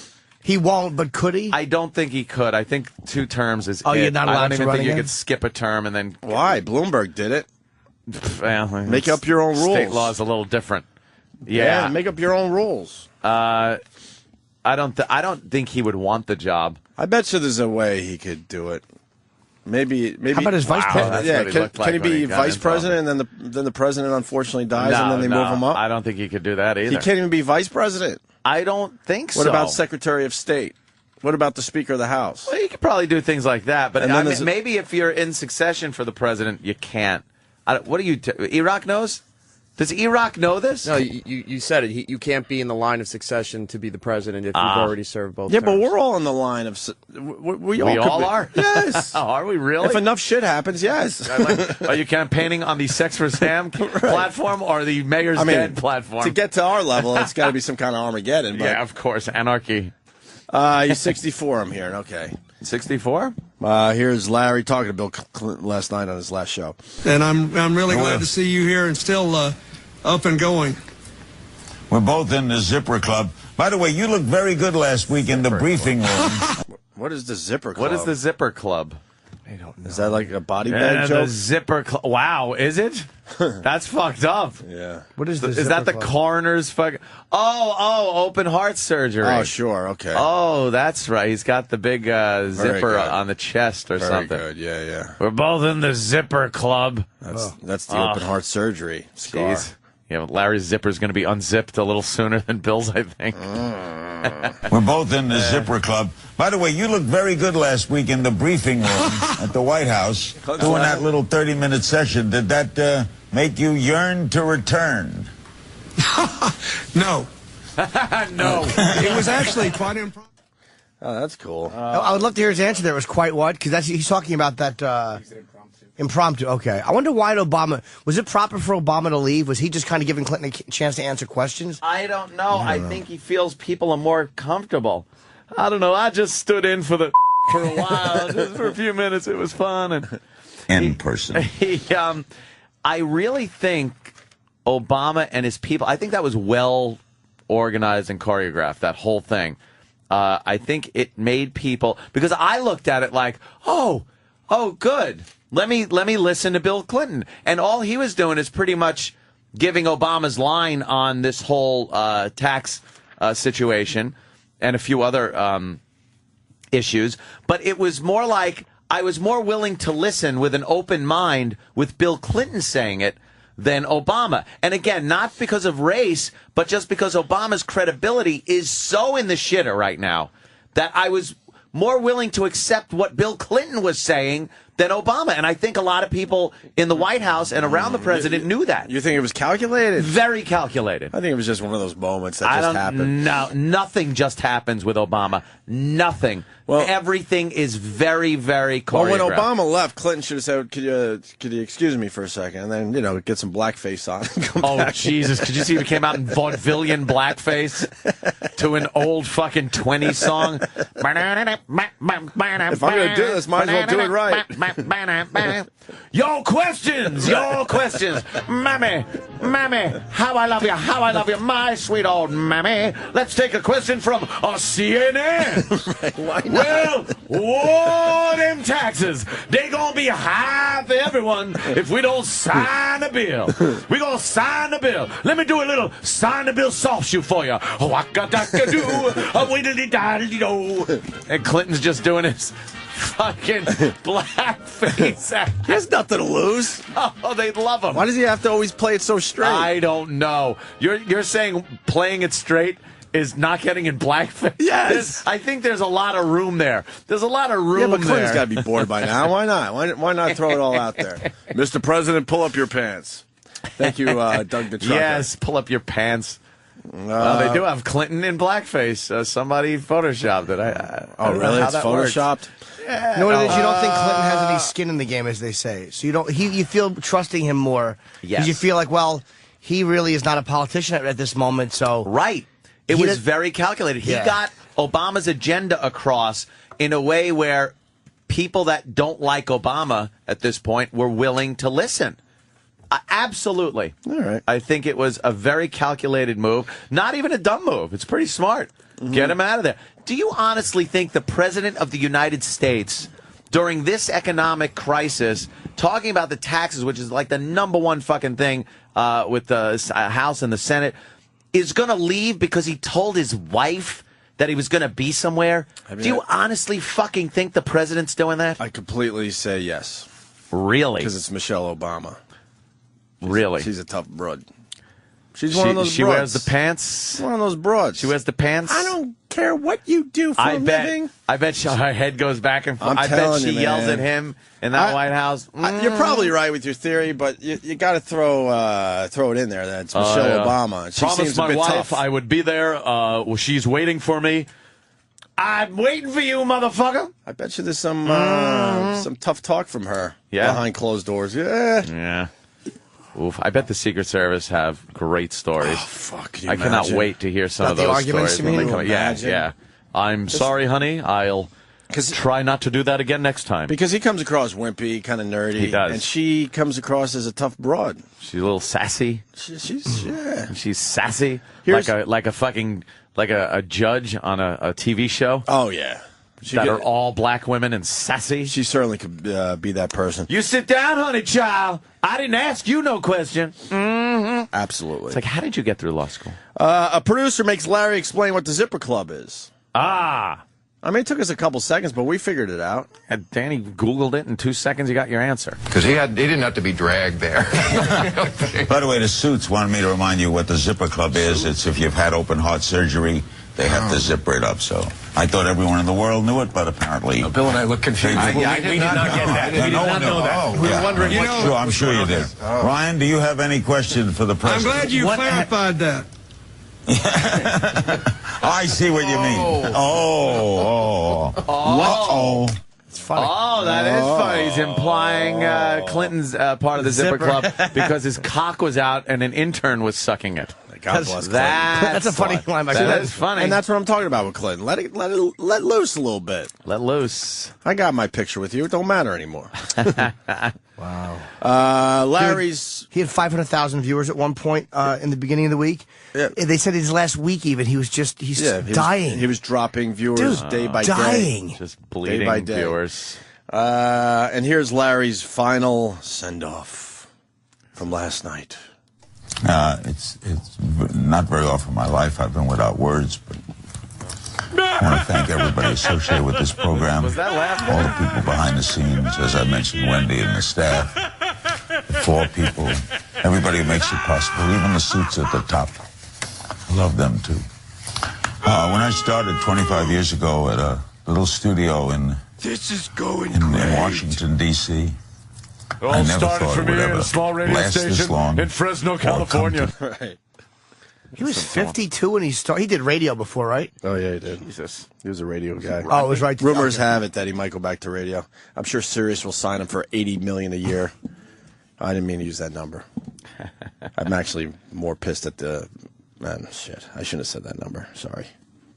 He won't, but could he? I don't think he could. I think 2 terms is Oh, it. you're not I allowed don't to even run think again? you could skip a term and then... Why? Bloomberg did it. Well, Make up your own rules. State law is a little different. Yeah, make up your own rules. I don't think he would want the job. I bet you there's a way he could do it. Maybe. How about his vice president? Yeah, can he be vice president, and then the president unfortunately dies, and then they move him up? I don't think he could do that either. He can't even be vice president. I don't think so. What about Secretary of State? What about the Speaker of the House? Well, you could probably do things like that, but maybe if you're in succession for the president, you can't. What do you? Iraq knows? Does Iraq know this? No, you said it. You can't be in the line of succession to be the president if you've already served both terms. But we're all in the line of... We all are? Yes. Are we really? If enough shit happens, yes. Are you campaigning on the Sex for Sam platform or the Mayor's Dead platform? To get to our level, it's got to be some kind of Armageddon. But... Yeah, of course. Anarchy. He's 64, I'm hearing. Okay. 64? Here's Larry talking to Bill Clinton last night on his last show. And I'm really glad to see you here and still up and going. We're both in the Zipper Club. By the way, you looked very good last week in the briefing room. What is the Zipper Club? What is the Zipper Club? I don't know. Is that like a body bag joke? The Zipper Club. Wow, is it? That's fucked up. Yeah. What is the Is that the Club? coroner's fucking... open heart surgery. Oh, sure, okay. Oh, that's right. He's got the big zipper on the chest or something. Very good, yeah. We're both in the Zipper Club. That's the open heart surgery scar. Jeez. Yeah, Larry's zipper's going to be unzipped a little sooner than Bill's, I think. We're both in the Zipper Club. By the way, you looked very good last week in the briefing room at the White House, doing that little 30-minute session. Did that make you yearn to return? No. No. It was actually quite impressive. Oh, that's cool. I would love to hear his answer there. It was quite what? Because he's talking about that... Impromptu, okay. I wonder why Obama... Was it proper for Obama to leave? Was he just kind of giving Clinton a chance to answer questions? I don't know. I think he feels people are more comfortable. I don't know. I just stood in for a while. Just for a few minutes. It was fun. And in person. I really think Obama and his people... I think that was well organized and choreographed, that whole thing. I think it made people... Because I looked at it like, oh, good. Let me listen to Bill Clinton. And all he was doing is pretty much giving Obama's line on this whole tax situation and a few other issues. But it was more like I was more willing to listen with an open mind with Bill Clinton saying it than Obama. And again, not because of race, but just because Obama's credibility is so in the shitter right now that I was more willing to accept what Bill Clinton was saying than Obama. And I think a lot of people in the White House and around the president knew that. You think it was calculated? Very calculated. I think it was just one of those moments that just happened. No, nothing just happens with Obama. Nothing. Well, everything is very, very choreographed. Well, when Obama left, Clinton should have said, could you excuse me for a second? And then, get some blackface on. And come back. Jesus. Could you see if he came out in vaudevillian blackface to an old fucking 20 song? If I'm going to do this, might as well do it right. Your questions. Mammy, how I love you, my sweet old mammy. Let's take a question from CNN. Right, why not? Well, them taxes, they gonna be high for everyone if we don't sign a bill. We gonna sign the bill. Let me do a little sign the bill soft shoe for you. Waka-daka-doo, a-widdly-diddly-do. And Clinton's just doing his fucking blackface act. He has nothing to lose. Oh, they love him. Why does he have to always play it so straight? I don't know. You're saying playing it straight is not getting in blackface? Yes. I think there's a lot of room there. There's a lot of room there. Yeah, but Clinton's got to be bored by now. Why not? Why not throw it all out there? Mr. President, pull up your pants. Thank you, Doug the Trucker. Yes, pull up your pants. They do have Clinton in blackface. Somebody photoshopped it. I don't really? know how It's that photoshopped? Works. Yeah. You know what it is? You don't think Clinton has any skin in the game, as they say. So you feel trusting him more. Yes. Because you feel like, well, he really is not a politician at this moment, so... Right. It was very calculated. He got Obama's agenda across in a way where people that don't like Obama at this point were willing to listen. Absolutely. All right. I think it was a very calculated move. Not even a dumb move. It's pretty smart. Mm-hmm. Get him out of there. Do you honestly think the President of the United States, during this economic crisis, talking about the taxes, which is like the number one fucking thing with the House and the Senate, is going to leave because he told his wife that he was going to be somewhere? Do you honestly fucking think the president's doing that? I completely say yes. Really? Because it's Michelle Obama. Really? She's a tough broad. She's one of those She broads. wears the pants? One of those broads. She wears the pants? I don't care what you do for a living. I bet her head goes back and forth. I'm I bet telling she you, yells man. at him in that White House. You're probably right with your theory, but you got to throw it in there that it's Michelle Obama. She Promised seems a my bit wife tough. I would be there. She's waiting for me. I'm waiting for you, motherfucker. I bet you there's some tough talk from her Yeah. behind closed doors. Yeah. Yeah. Oof. I bet the Secret Service have great stories. Oh, fuck, can you I cannot imagine? wait to hear some About of the those arguments, stories. you when mean? they come. Yeah, Imagine. yeah. I'm sorry, honey. I'll try not to do that again next time. Because he comes across wimpy, kind of nerdy. He does. And she comes across as a tough broad. She's a little sassy. She's sassy. Here's- Like a judge on a TV show. Oh, yeah. That are all black women and sassy. She certainly could be that person. You sit down, honey child. I didn't ask you no question. Mm-hmm. Absolutely. It's like, how did you get through law school? A producer makes Larry explain what the Zipper Club is. Ah. I mean, it took us a couple seconds, but we figured it out. And Danny Googled it in 2 seconds. You got your answer. Because he didn't have to be dragged there. By the way, the Suits wanted me to remind you what the Zipper Club is. It's if you've had open heart surgery, they have to zipper it up. So I thought everyone in the world knew it, but apparently... Bill and I look confused. We did not get that. We did not know that. We were wondering I'm sure you did. Ryan, do you have any question for the I'm president? glad you clarified that. I see what you mean. Uh-oh. It's funny. Oh, that is funny. He's implying Clinton's part of the Zipper Club because his cock was out and an intern was sucking it. God bless Clinton. That's a funny line. That is funny. And that's what I'm talking about with Clinton. Let loose a little bit. Let loose. I got my picture with you. It don't matter anymore. Wow. Larry's... He had 500,000 viewers at one point in the beginning of the week. Yeah. They said his last week even, he's dying. He was dropping viewers day by dying. day. Just bleeding day by day. viewers. And here's Larry's final send-off from last night. It's not very often in my life I've been without words, but I want to thank everybody associated with this program. Was that laughter? All the people behind the scenes, as I mentioned, Wendy and the staff, the 4 people, everybody who makes it possible, even the Suits at the top. I love them too. When I started 25 years ago at a little studio in Washington, D.C., It all I never started thought for it me would in ever a small radio last this station long in Fresno, or come California. Right. He was 52 when he started. He did radio before, right? Oh, yeah, he did. Jesus. He was a radio guy. Oh, it was right. Rumors have it that he might go back to radio. I'm sure Sirius will sign him for $80 million a year. I didn't mean to use that number. I'm actually more pissed at the... Man, shit. I shouldn't have said that number. Sorry.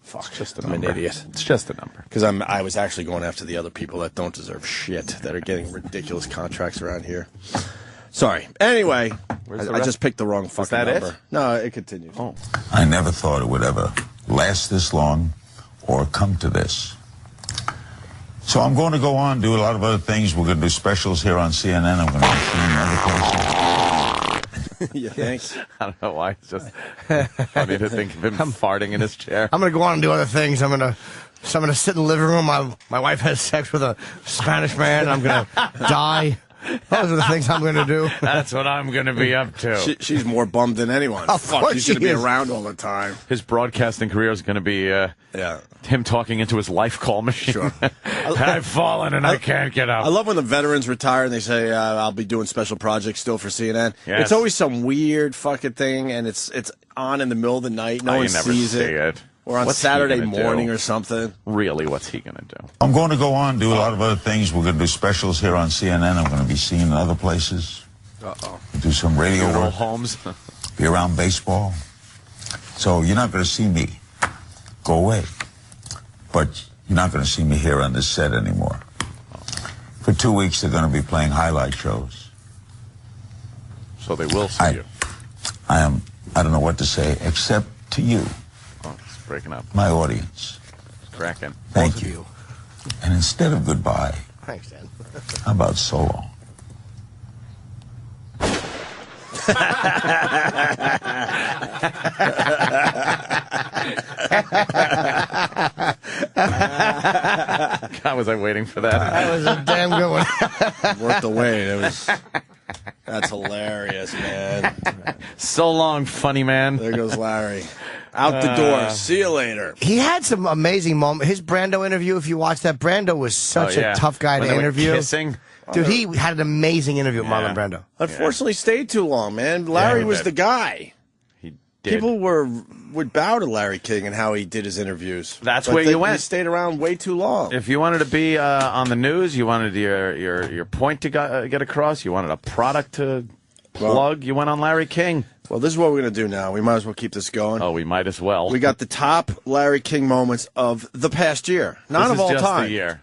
Fuck. I'm an idiot. It's just a number. Because I was actually going after the other people that don't deserve shit, that are getting ridiculous contracts around here. Sorry. Anyway, I just picked the wrong fucking that number. it? No, it continues. Oh. I never thought it would ever last this long or come to this. So I'm going to go on, do a lot of other things. We're going to do specials here on CNN. I'm going to be seeing other places. Yeah, thanks. I don't know why. It's just funny to think of him farting in his chair. I'm going to go on and do other things. I'm going to sit in the living room. My wife has sex with a Spanish man. And I'm going to die. Those are the things I'm going to do. That's what I'm going to be up to. She's more bummed than anyone. Of course he's going to be she is. around all the time. His broadcasting career is going to be him talking into his life call machine. Sure. I've fallen and I can't get up. I love when the veterans retire and they say, I'll be doing special projects still for CNN. Yes. It's always some weird fucking thing, and it's on in the middle of the night. No one you never sees see it. Or on What's he Saturday gonna morning do? or something. Really, what's he going to do? I'm going to go on, do a lot of other things. We're going to do specials here on CNN. I'm going to be seen in other places. Uh-oh. Do some radio Funeral work. homes. Be around baseball. So you're not going to see me go away. But you're not going to see me here on this set anymore. For 2 weeks, they're going to be playing highlight shows. So they will see you. I don't know what to say except to you, Oh, it's breaking up. my audience. It's cracking. Thank you. And instead of goodbye, Thanks, Dan. how about so long? God, was I waiting for that? That was a damn good one. Worked away. That's hilarious, man. So long, funny man. There goes Larry. Out the door. See you later. He had some amazing moments. His Brando interview, if you watch that, Brando was such a tough guy to interview. Kissing. Dude, he had an amazing interview with Marlon Brando. Unfortunately, stayed too long, man. Larry was the guy. He did. People would bow to Larry King and how he did his interviews. That's where you went. He stayed around way too long. If you wanted to be on the news, you wanted your point to get across, you wanted a product to plug, you went on Larry King. Well, this is what we're going to do now. We might as well keep this going. Oh, we might as well. We got the top Larry King moments of the past year. Not of all time. This is just the year.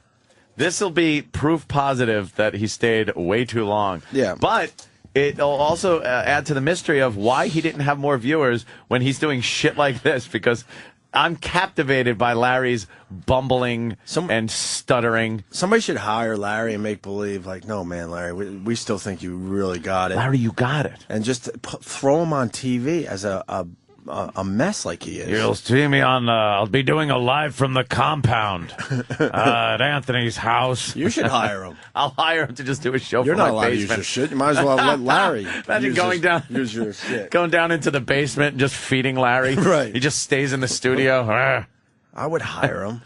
This will be proof positive that he stayed way too long. Yeah. But it'll also add to the mystery of why he didn't have more viewers when he's doing shit like this, because I'm captivated by Larry's bumbling and stuttering. Somebody should hire Larry and make believe, like, no, man, Larry, we still think you really got it. Larry, you got it. And just throw him on TV as a mess like he is. You'll see me on, I'll be doing a live from the compound at Anthony's house. You should hire him. I'll hire him to just do a show You're from not my allowed basement. to use your shit. You might as well let Larry Imagine use your shit. Going down into the basement and just feeding Larry. Right. He just stays in the studio. I would hire him.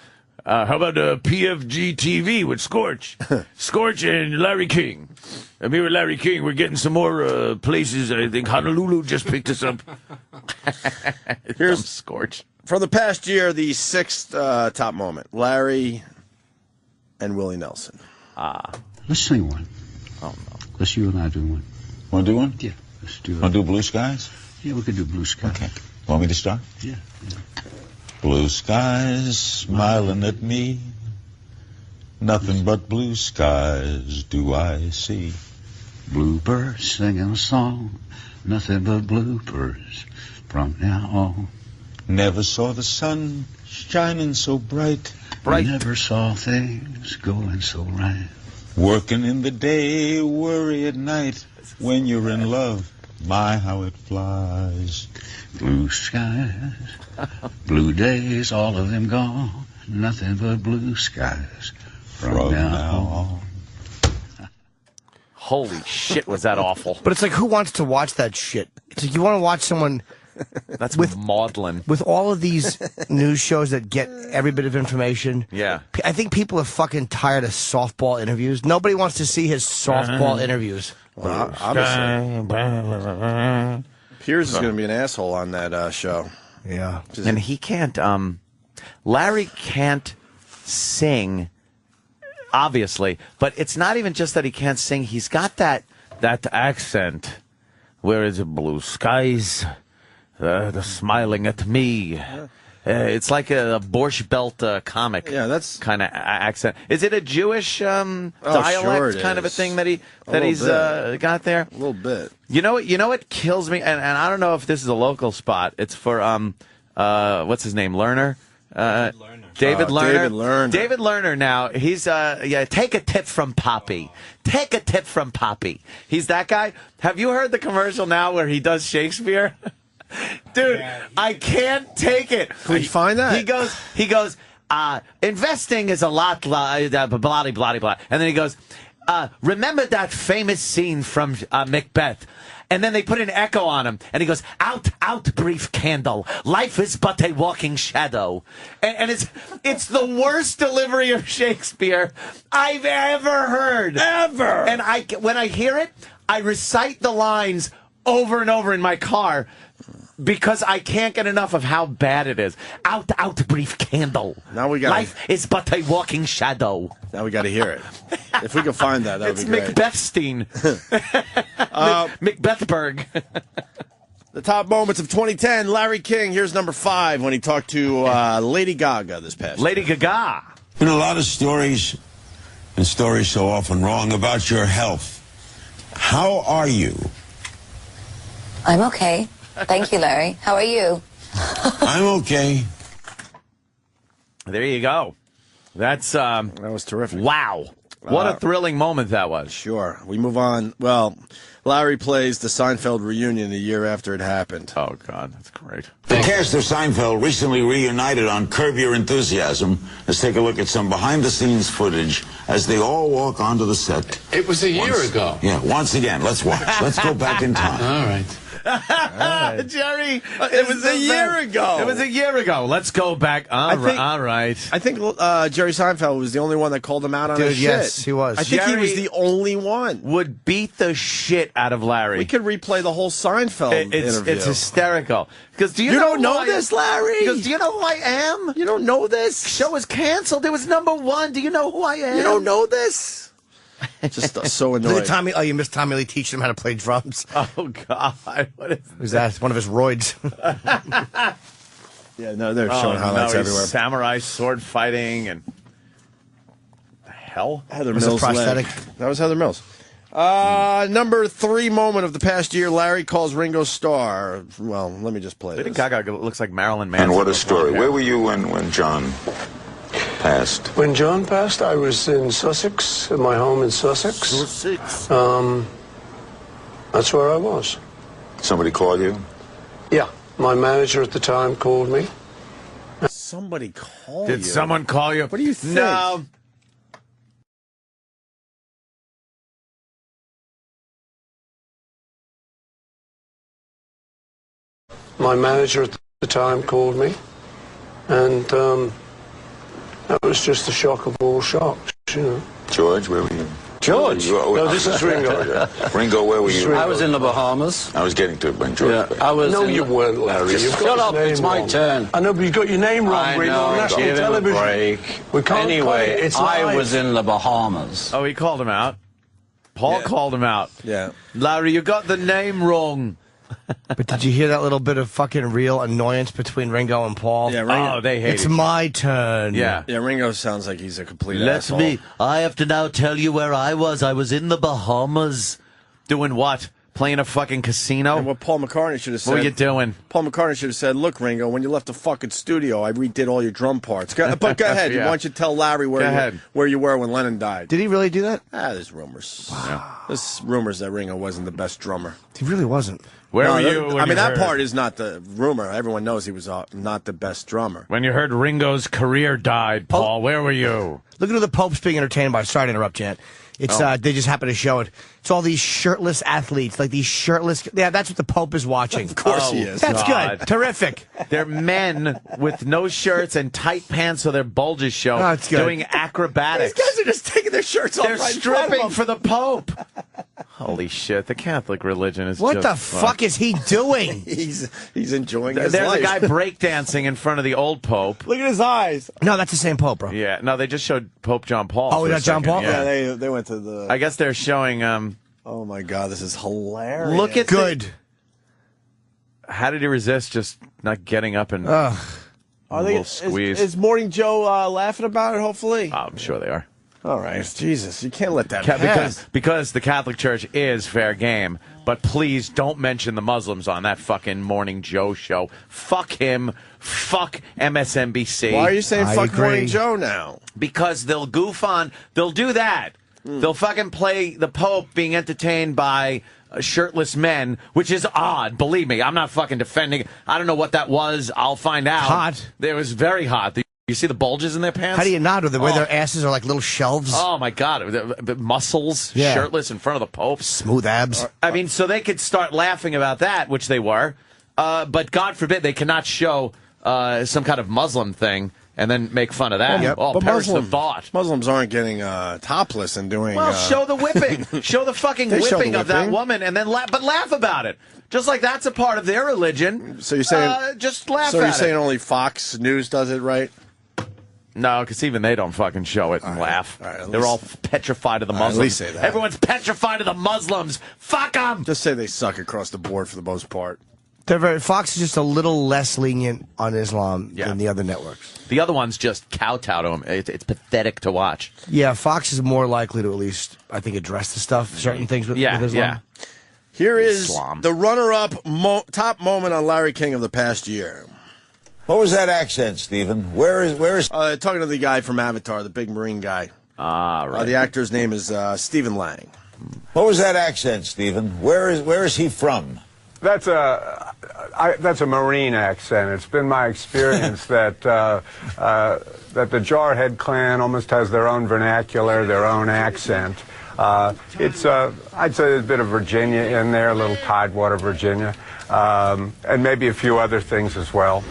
How about PFG TV with Scorch? Scorch and Larry King. I'm here with Larry King. We're getting some more places. I think Honolulu just picked us up. Here's Scorch. From the past year, the sixth top moment. Larry and Willie Nelson. Let's sing one. Oh, no. Let's you and I do one. Want to do one? Yeah, let's do it. Want to do Blue Skies? Yeah, we could do Blue Skies. Okay. Want me to start? Yeah. Blue skies smiling at me. Nothing but blue skies do I see. Bluebirds singing a song. Nothing but bluebirds from now on. Never saw the sun shining so bright. Never saw things going so right. Working in the day, worry at night. When you're in love, my how it flies. Blue skies, blue days, all of them gone. Nothing but blue skies from now on. Holy shit, was that awful. But it's like, who wants to watch that shit? It's like you want to watch someone... That's maudlin. With all of these news shows that get every bit of information. Yeah. I think people are fucking tired of softball interviews. Nobody wants to see his softball interviews. Well, obviously. Piers is going to be an asshole on that show. Yeah. And he can't, Larry can't sing, obviously, but it's not even just that he can't sing. He's got that accent. Where is it? Blue skies, the smiling at me. It's like a Borscht Belt comic. Yeah, that's kind of accent. Is it a Jewish dialect sure kind of a thing that he's got there? A little bit. You know what kills me, and I don't know if this is a local spot. It's for what's his name, Lerner. David Lerner. David Lerner. Now he's take a tip from Poppy. Take a tip from Poppy. He's that guy. Have you heard the commercial now where he does Shakespeare? Dude, I can't take it. Can we find that? He goes, investing is a lot, blah, blah, blah, blah. And then he goes, remember that famous scene from Macbeth? And then they put an echo on him, and he goes, out, brief candle. Life is but a walking shadow. And it's the worst delivery of Shakespeare I've ever heard. Ever. And when I hear it, I recite the lines over and over in my car, because I can't get enough of how bad it is. Out, brief candle. Now we got Life is but a walking shadow. Now we got to hear it. If we can find that would be great. It's Macbethstein. Macbethburg. The top moments of 2010. Larry King. Here's number 5 when he talked to Lady Gaga this past Lady year. Gaga. Been a lot of stories, and stories so often wrong, about your health. How are you? I'm okay. Thank you, Larry. How are you? I'm okay. There you go. That was terrific. Wow. What a thrilling moment that was. Sure. We move on. Well, Larry plays the Seinfeld reunion a year after it happened. Oh, God, that's great. The cast of Seinfeld recently reunited on Curb Your Enthusiasm. Let's take a look at some behind-the-scenes footage as they all walk onto the set. It was a year ago. Yeah, once again, let's watch. Let's go back in time. All right. Jerry, it was a year ago. It was a year ago. Let's go back. All right. I think Jerry Seinfeld was the only one that called him out on his shit. Yes, he was. I think he was Jerry the only one. Would beat the shit out of Larry. We could replay the whole Seinfeld interview. It's hysterical. Because do you don't know this, Larry? Because do you know who I am? You don't know this? Show was canceled. It was #1. Do you know who I am? You don't know this? Just so annoying. Look at Tommy. Oh, you missed Tommy Lee teaching him how to play drums. Oh, God. What is Who's that? One of his roids. Yeah, no, they're showing highlights everywhere. Samurai sword fighting and the hell? Heather Was it Mills' prosthetic? leg. That was Heather Mills. Number 3 moment of the past year, Larry calls Ringo Starr. Well, let me just play Lady this. Gaga looks like Marilyn Manson. And what a story. Where were you when John passed? When John passed, I was in Sussex, at my home in Sussex. That's where I was. Somebody called you? Yeah, my manager at the time called me. Somebody called you? Did someone call you? What do you think? No. My manager at the time called me, and that was just the shock of all shocks, you know. George, where were you? George? No, this is Ringo. Ringo, where were you? I was in the Bahamas. I was getting to it when George passed. I was. No, you weren't, Larry. You've got Shut his up, name it's my wrong. turn. I know, but you got your name wrong, I Ringo, on know, national give him a television. break. We can't Anyway, play it. It's I live. was in the Bahamas. Oh, he called him out. Paul called him out. Yeah. Larry, you got the name wrong. But did you hear that little bit of fucking real annoyance between Ringo and Paul? Yeah, Ringo. Oh, they hate It's it. my turn. Yeah. Yeah, Ringo sounds like he's a complete Let asshole. me. I have to now tell you where I was. I was in the Bahamas. Doing what? Playing a fucking casino? And what Paul McCartney should have said. What were you doing? Paul McCartney should have said, "Look, Ringo, when you left the fucking studio, I redid all your drum parts." But go ahead. Yeah. Why don't you tell Larry where you were when Lennon died? Did he really do that? There's rumors. Wow. There's rumors that Ringo wasn't the best drummer. He really wasn't. Where were you? I mean, that part is not the rumor. Everyone knows he was not the best drummer. When you heard Ringo's career died, Paul, where were you? Look at who the Pope's being entertained by. Sorry to interrupt, Jan. It's they just happen to show it. It's all these shirtless athletes, like these shirtless. Yeah, that's what the Pope is watching. Of course he is. That's God. good. Terrific. They're men with no shirts and tight pants so their bulges show, that's good. doing acrobatics. These guys are just taking their shirts off. They're right in front of stripping them. for the Pope. Holy shit, the Catholic religion is What just the fuck is he doing? He's enjoying his There's life. a guy breakdancing in front of the old Pope. Look at his eyes. No, that's the same Pope, bro. Yeah, no, they just showed Pope John Paul. Oh, for we a got John second. Paul? Yeah, they went to the. I guess they're showing. Oh my God, this is hilarious. Look at Good. how did he resist just not getting up and Are a they? little squeeze? Is Morning Joe laughing about it? Hopefully. I'm sure they are. All right, Jesus, you can't let that pass. Because the Catholic Church is fair game, but please don't mention the Muslims on that fucking Morning Joe show. Fuck him. Fuck MSNBC. Why are you saying I fuck agree. Morning Joe now? Because they'll goof on. They'll do that. They'll fucking play the Pope being entertained by shirtless men, which is odd. Believe me, I'm not fucking defending. I don't know what that was. I'll find out. Hot. It was very hot. You see the bulges in their pants? How do you not? With the way their asses are like little shelves? Oh, my God. The muscles, Yeah. shirtless in front of the Pope. Smooth abs. I mean, so they could start laughing about that, which they were. But God forbid they cannot show some kind of Muslim thing and then make fun of that. Yep. Oh, But perish the thought. Muslims aren't getting topless and doing. Well, show the whipping. Show the fucking They show the whipping of that whipping. woman and then but laugh about it. Just like that's a part of their religion. So you're saying just laugh So at you're it. saying only Fox News does it, right? No, because even they don't fucking show it and laugh. They're all petrified of the Muslims. At least say that. Everyone's petrified of the Muslims. Fuck them. Just say they suck across the board for the most part. Fox is just a little less lenient on Islam than the other networks. The other ones just kowtow to him. It's pathetic to watch. Yeah, Fox is more likely to at least, I think, address the stuff, certain things with Islam. Yeah. Here is Islam. the runner-up top moment on Larry King of the past year. What was that accent, Stephen? Where is? Talking to the guy from Avatar, the big Marine guy. Right. The actor's name is Stephen Lang. What was that accent, Stephen? Where is he from? That's a Marine accent. It's been my experience that the Jarhead clan almost has their own vernacular, their own accent. I'd say there's a bit of Virginia in there, a little Tidewater, Virginia, and maybe a few other things as well.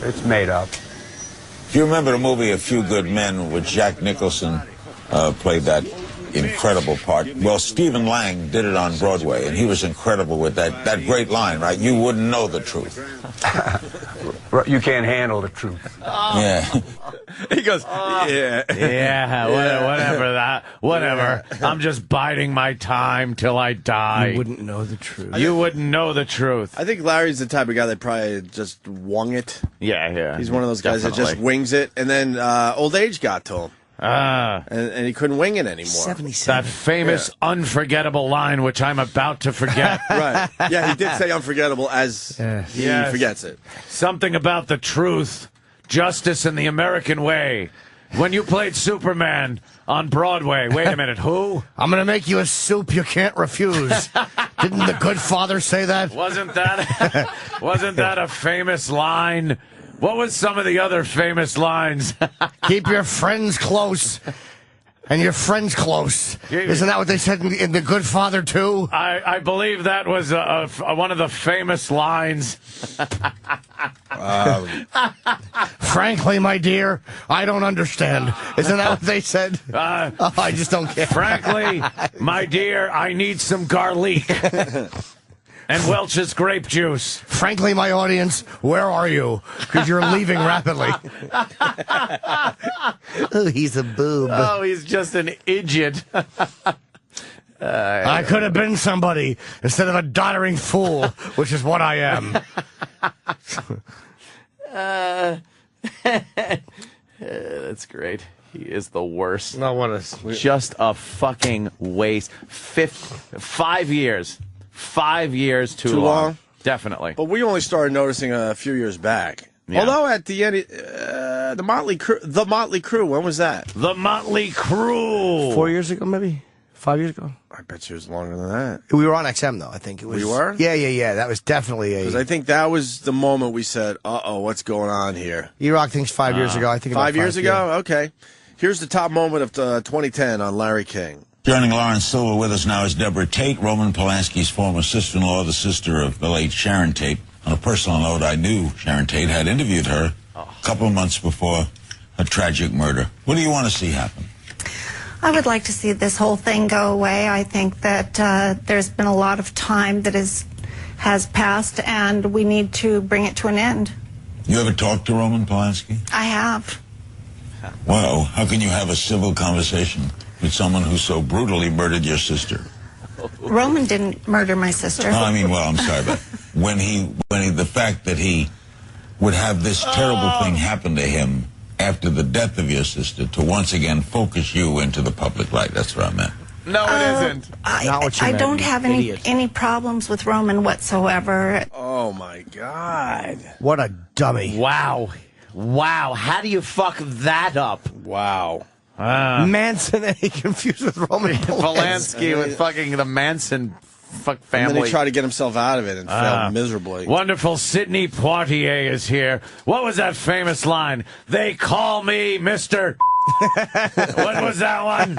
It's made up. Do you remember the movie A Few Good Men, with Jack Nicholson played that incredible part? Well, Stephen Lang did it on Broadway, and he was incredible with that great line, right? You wouldn't know the truth. You can't handle the truth. Yeah. He goes, yeah. Yeah, whatever. I'm just biding my time till I die. You wouldn't know the truth. You wouldn't know the truth. I think Larry's the type of guy that probably just wung it. Yeah. He's one of those guys that just wings it, and then old age got to him. And he couldn't wing it anymore. 77. That famous, unforgettable line, which I'm about to forget. Right. Yeah, he did say unforgettable as he forgets it. Something about the truth, justice, and the American way. When you played Superman on Broadway, wait a minute, who? I'm going to make you a soup you can't refuse. Didn't the good father say that? Wasn't that a famous line? What was some of the other famous lines? Keep your friends close. And your friends close. Isn't that what they said in The Good Father, too? I believe that was one of the famous lines. Frankly, my dear, I don't understand. Isn't that what they said? I just don't care. Frankly, my dear, I need some garlic. And Welch's grape juice. Frankly, my audience, where are you? Because you're leaving rapidly. Oh, he's a boob. Oh, he's just an idiot. I could have been somebody instead of a doddering fool, which is what I am. That's great. He is the worst. No, what is just a fucking waste. 5 years. 5 years too long. Definitely. But we only started noticing a few years back. Yeah. Although at the end, the Motley Crue, when was that? The Motley Crue. 4 years ago, maybe? 5 years ago? I bet you it was longer than that. We were on XM, though, I think. It was. We were? Yeah. That was definitely Because I think that was the moment we said, uh-oh, what's going on here? E-Rock thinks 5 years ago. I think 5 years ago? Okay. Here's the top moment of 2010 on Larry King. Joining Lawrence Silver with us now is Deborah Tate, Roman Polanski's former sister-in-law, the sister of the late Sharon Tate. On a personal note, I knew Sharon Tate, had interviewed her a couple of months before a tragic murder. What do you want to see happen? I would like to see this whole thing go away. I think that there's been a lot of time that has passed, and we need to bring it to an end. You ever talked to Roman Polanski? I have. Well, how can you have a civil conversation with someone who so brutally murdered your sister? Roman didn't murder my sister. No, I mean, well, I'm sorry, but the fact that he would have this terrible thing happen to him after the death of your sister to once again focus you into the public light. That's what I meant. No, it isn't. I don't have any problems with Roman whatsoever. Oh, my God. What a dummy. Wow. How do you fuck that up? Wow. Manson, and he confused with Roman Polanski with fucking the Manson family. And then he tried to get himself out of it and failed miserably. Wonderful Sidney Poitier is here. What was that famous line? They call me Mr. What was that one?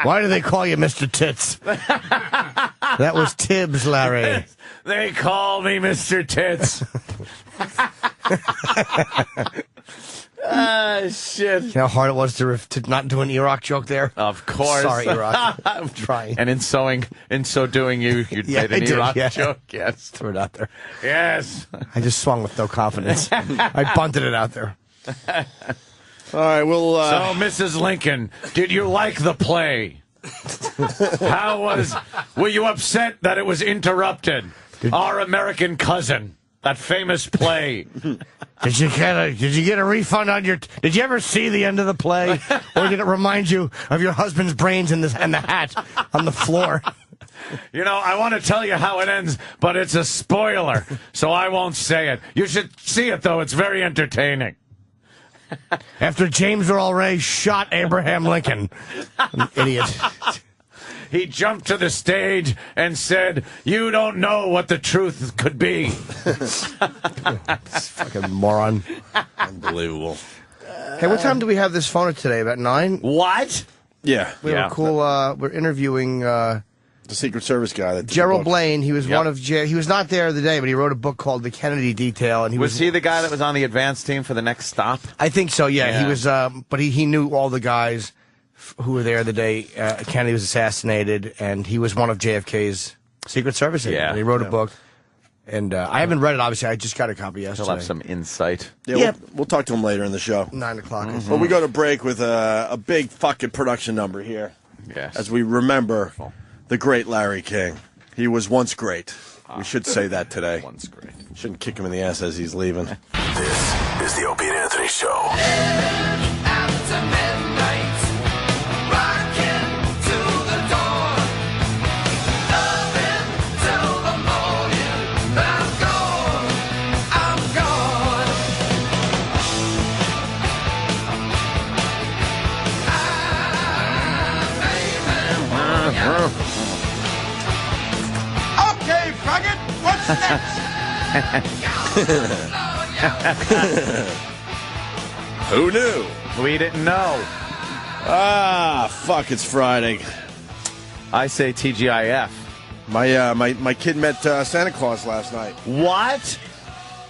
Why do they call you Mr. Tits? That was Tibbs, Larry. They call me Mr. Tits. Shit. You know how hard it was to not do an E-Rock joke there? Of course. Sorry, E-Rock. I'm trying. And in so doing, you made an E-Rock joke. Yes. Threw it out there. Yes. I just swung with no confidence. I bunted it out there. All right, well... So, Mrs. Lincoln, did you like the play? Were you upset that it was interrupted? Our American Cousin, that famous play. Did you get a refund on your... Did you ever see the end of the play? Or did it remind you of your husband's brains and the hat on the floor? You know, I want to tell you how it ends, but it's a spoiler, so I won't say it. You should see it, though. It's very entertaining. After James Earl Ray shot Abraham Lincoln. An idiot. He jumped to the stage and said, "You don't know what the truth could be." Fucking moron. Unbelievable. Hey, what time do we have this phone at today? About 9? What? Yeah. We have a cool, we're interviewing, the Secret Service guy. That Gerald Blaine. He was he was not there the day, but he wrote a book called The Kennedy Detail. And Was he the guy that was on the advance team for the next stop? I think so, yeah. He was, but he knew all the guys who were there the day Kennedy was assassinated, and he was one of JFK's Secret Service agents. Yeah. And he wrote a book. And I haven't read it, obviously. I just got a copy yesterday. He'll have some insight. Yeah, we'll talk to him later in the show. 9 o'clock. But we go to break with a big fucking production number here. Yes. As we remember the great Larry King. He was once great. We should say that today. Once great. Shouldn't kick him in the ass as he's leaving. This is the Opie and Anthony Show. Okay, faggot, what's next? Who knew? We didn't know. Fuck, it's Friday. I say TGIF. My kid met Santa Claus last night. What?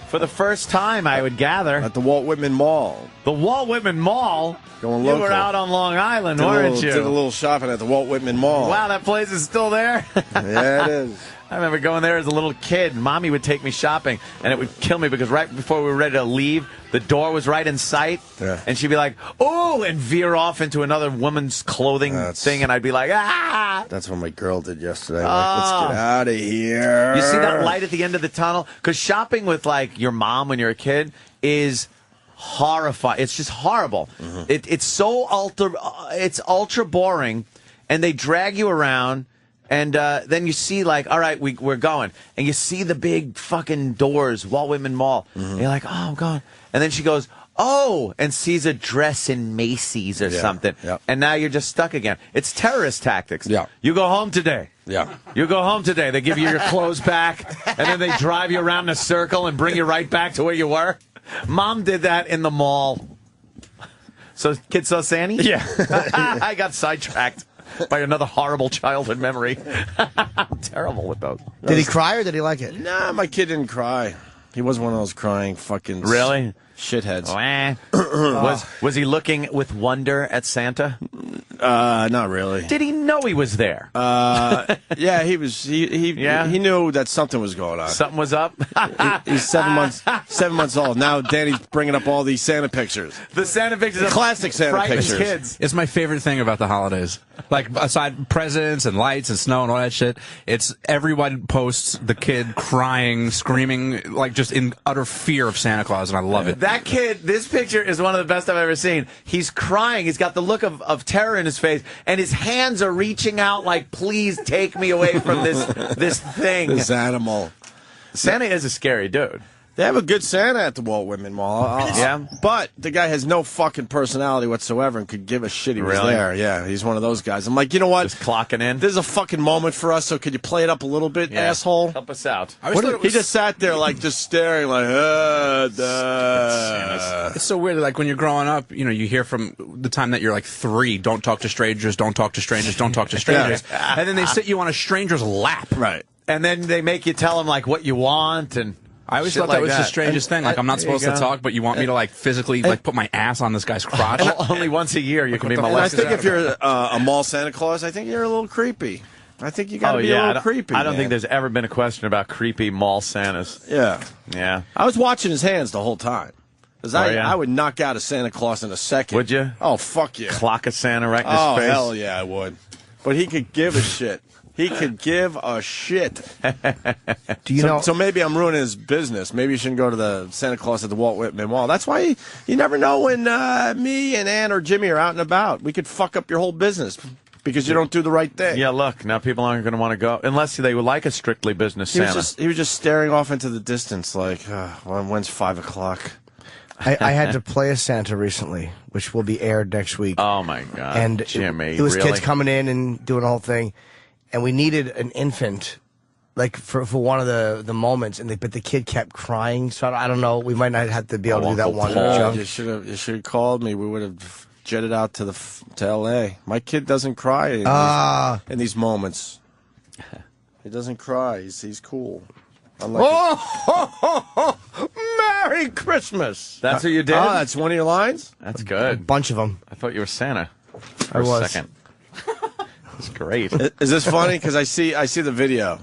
For the first time, I would gather. At the Walt Whitman Mall. The Walt Whitman Mall? Going You local. were out on Long Island, weren't you? Did a little shopping at the Walt Whitman Mall. Wow, that place is still there? Yeah, it is. I remember going there as a little kid. Mommy would take me shopping, and it would kill me because right before we were ready to leave, the door was right in sight, and she'd be like, "Oh," and veer off into another woman's clothing thing, and I'd be like, "Ah!" That's what my girl did yesterday. Like, let's get out of here. You see that light at the end of the tunnel? Because shopping with like your mom when you're a kid is horrifying. It's just horrible. It's so ultra boring, and they drag you around. And then you see, like, all right, we're going. And you see the big fucking doors, Walt Whitman Mall. And you're like, oh, I'm going. And then she goes, oh, and sees a dress in Macy's or something. Yep. And now you're just stuck again. It's terrorist tactics. Yeah. You go home today. Yeah. You go home today. They give you your clothes back, and then they drive you around in a circle and bring you right back to where you were. Mom did that in the mall. So, kids saw Sandy? Yeah. I got sidetracked by another horrible childhood memory. I'm terrible with those. Did he cry or did he like it? Nah, my kid didn't cry. He wasn't one of those crying fucking Really? shitheads. Was he looking with wonder at Santa? Not really. Did he know he was there? Yeah, he was. He knew that something was going on. Something was up. He's 7 months old now. Danny's bringing up all these Santa pictures. The Santa pictures, the classic Santa frightens pictures. Kids. It's my favorite thing about the holidays. Like, aside presents and lights and snow and all that shit, it's everyone posts the kid crying, screaming, like just in utter fear of Santa Claus, and I love it. That kid, this picture is one of the best I've ever seen. He's crying. He's got the look of terror in his face, and his hands are reaching out like, please take me away from this thing. This animal. Santa is a scary dude. They have a good Santa at the Walt Whitman Mall. Yeah. But the guy has no fucking personality whatsoever and could give a shit he was Really? there. Yeah, he's one of those guys. I'm like, you know what? Just clocking in. There's a fucking moment for us, so could you play it up a little bit, asshole? Help us out. He just sat there, like, just staring, like, It's so weird. Like, when you're growing up, you know, you hear from the time that you're like 3, don't talk to strangers, don't talk to strangers, don't talk to strangers. And then they sit you on a stranger's lap. Right. And then they make you tell them, like, what you want and... I always shit thought that like was the strangest thing. Like, I'm not supposed to talk, but you want me to, like, physically, like, put my ass on this guy's crotch. Only once a year you can be And I molested. think if you're a mall Santa Claus, I think you're a little creepy. I think you got to be a little creepy. I don't think man. there's ever been a question about creepy mall Santas. Yeah. Yeah. I was watching his hands the whole time. Because yeah? I would knock out a Santa Claus in a second. Would you? Oh, fuck yeah. Clock a Santa right in his Oh, face? hell yeah, I would. But he could give a shit. He could give a shit. Do you know? So maybe I'm ruining his business. Maybe you shouldn't go to the Santa Claus at the Walt Whitman Mall. That's why you never know when me and Ann or Jimmy are out and about. We could fuck up your whole business because you don't do the right thing. Yeah, look, now people aren't going to want to go unless they would like a strictly business Santa. He was just staring off into the distance like, when's 5 o'clock? I had to play a Santa recently, which will be aired next week. Oh my God, and Jimmy! It was really? kids coming in and doing the whole thing, and we needed an infant, like for one of the moments, but the kid kept crying. So I don't know. We might not have to be able to do that one. You should have called me. We would have jetted out to L.A. My kid doesn't cry in these moments. He doesn't cry. He's cool. Merry Christmas! That's what you did? Oh, that's one of your lines? That's good. A bunch of them. I thought you were Santa. I was. A second. That's great. Is this funny? Because I see the video.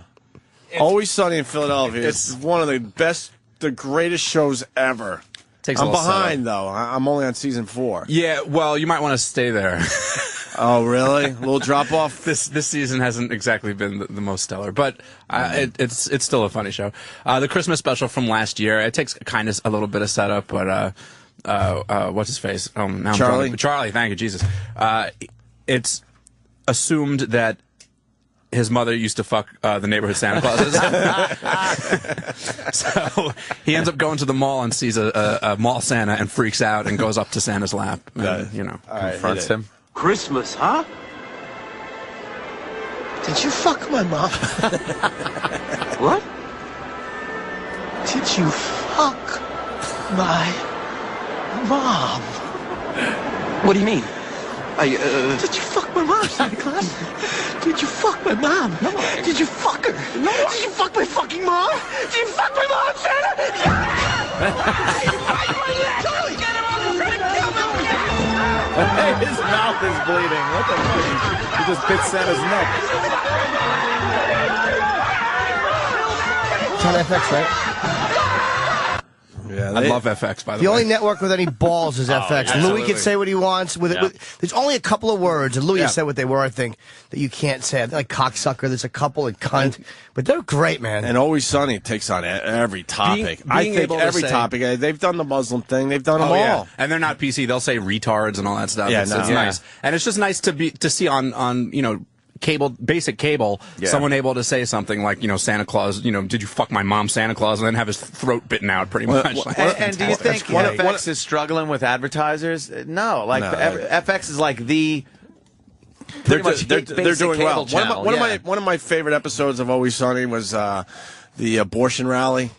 Always Sunny in Philadelphia. It's one of the greatest shows ever. I'm behind, though. I'm only on season 4. Yeah, well, you might want to stay there. Oh, really? A little drop off? This season hasn't exactly been the most stellar, but it's still a funny show. The Christmas special from last year, it takes kind of a little bit of setup, but what's his face? Now Charlie? Charlie, thank you, Jesus. It's assumed that his mother used to fuck the neighborhood Santa Clauses. So he ends up going to the mall and sees a mall Santa and freaks out and goes up to Santa's lap and, confronts him. Christmas, huh? Did you fuck my mom? What? Did you fuck my mom? What do you mean? Did you fuck my mom, Santa Claus? Did you fuck my mom? No. Did you fuck her? No. Did you fuck my fucking mom? Did you fuck my mom, Santa? Did you fuck my leg? Charlie, get him on the train! Kill him! His mouth is bleeding. What the fuck? He just bit Santa's neck. It's on FX, right? Yeah, I love FX, by the way. The only network with any balls is FX. Louis can say what he wants. There's only a couple of words, and Louis has said what they were, I think, that you can't say. Like cocksucker, there's a couple, and cunt. But they're great, man. And Always Sunny takes on every topic. I think every topic. They've done the Muslim thing. They've done them all. Yeah. And they're not PC. They'll say retards and all that stuff. Yeah, it's nice. And it's just nice to see on basic cable, someone able to say something like, Santa Claus, did you fuck my mom, Santa Claus, and then have his throat bitten out pretty much. And do you think FX is struggling with advertisers? No. FX is like they're doing well. One of my favorite episodes of Always Sunny was the abortion rally.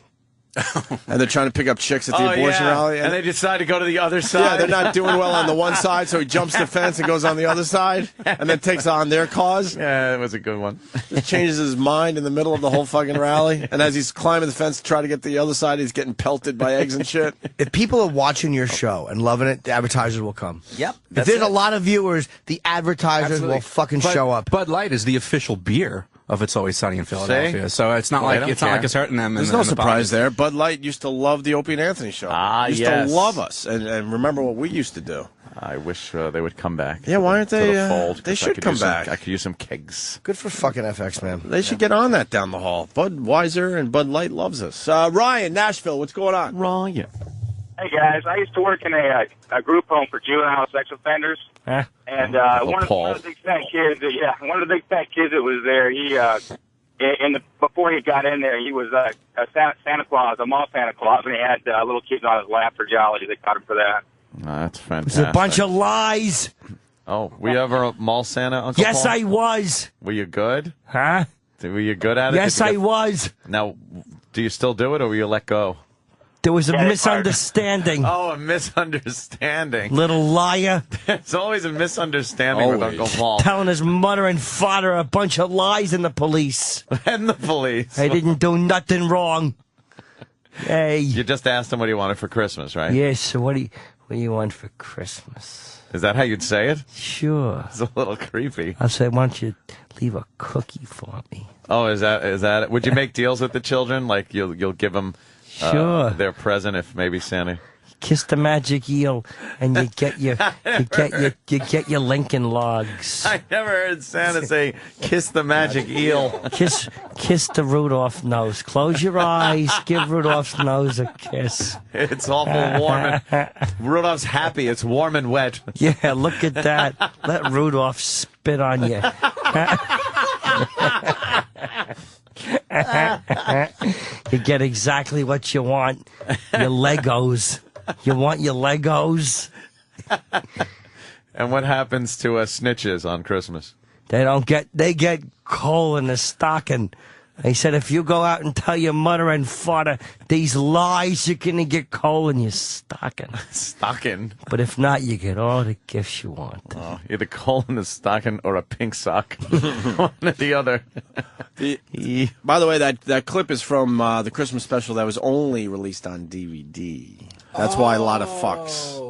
And they're trying to pick up chicks at the abortion rally. And they decide to go to the other side. Yeah, they're not doing well on the one side, so he jumps the fence and goes on the other side, and then takes on their cause. Yeah, that was a good one. Just changes his mind in the middle of the whole fucking rally. And as he's climbing the fence to try to get to the other side, he's getting pelted by eggs and shit. If people are watching your show and loving it, the advertisers will come. Yep. If there's a lot of viewers, the advertisers will fucking show up. Bud Light is the official beer of It's Always Sunny in Philadelphia. So it's not like it's hurting them. There's no surprise there. Bud Light used to love the Opie and Anthony show. Used to love us and remember what we used to do. I wish they would come back. Yeah, why aren't they? To the fold, they should come back. I could use some kegs. Good for fucking FX, man. They should get on that down the hall. Budweiser and Bud Light loves us. Ryan, Nashville, what's going on? Ryan. Hey, guys. I used to work in a group home for juvenile sex offenders. And one of the big fat kids, one of the big fat kids that was there, he, before he got in there, he was a Santa Claus, a mall Santa Claus, and he had little kids on his lap for jolly. They caught him for that. That's fantastic. It's a bunch of lies. Oh, were you ever a mall Santa, Uncle Yes, Paul? I was. Were you good? Huh? Were you good at it? Yes, I was. Now, do you still do it, or will you let go? There was a misunderstanding. Oh, a misunderstanding. Little liar. It's always a misunderstanding with Uncle Paul. Telling his mother and father a bunch of lies and the police. And the police. I didn't do nothing wrong. Hey. You just asked him what he wanted for Christmas, right? Yes, so what do you want for Christmas? Is that how you'd say it? Sure. It's a little creepy. I'll say, why don't you leave a cookie for me? Oh, is that it? Would you make deals with the children? Like you'll give them their present if maybe Santa kiss the magic eel and you get your Lincoln Logs. I never heard Santa say kiss the magic eel. Kiss the Rudolph nose. Close your eyes. Give Rudolph's nose a kiss. It's awful warm. Rudolph's happy. It's warm and wet. Yeah, look at that. Let Rudolph spit on you. You get exactly what you want. Your Legos. You want your Legos? And what happens to snitches on Christmas? They get coal in the stocking. He said, if you go out and tell your mother and father these lies, you're going to get coal in your stocking. Stocking? But if not, you get all the gifts you want. Oh, either coal in the stocking or a pink sock. One or the other. By the way, that clip is from the Christmas special that was only released on DVD. That's why a lot of fucks.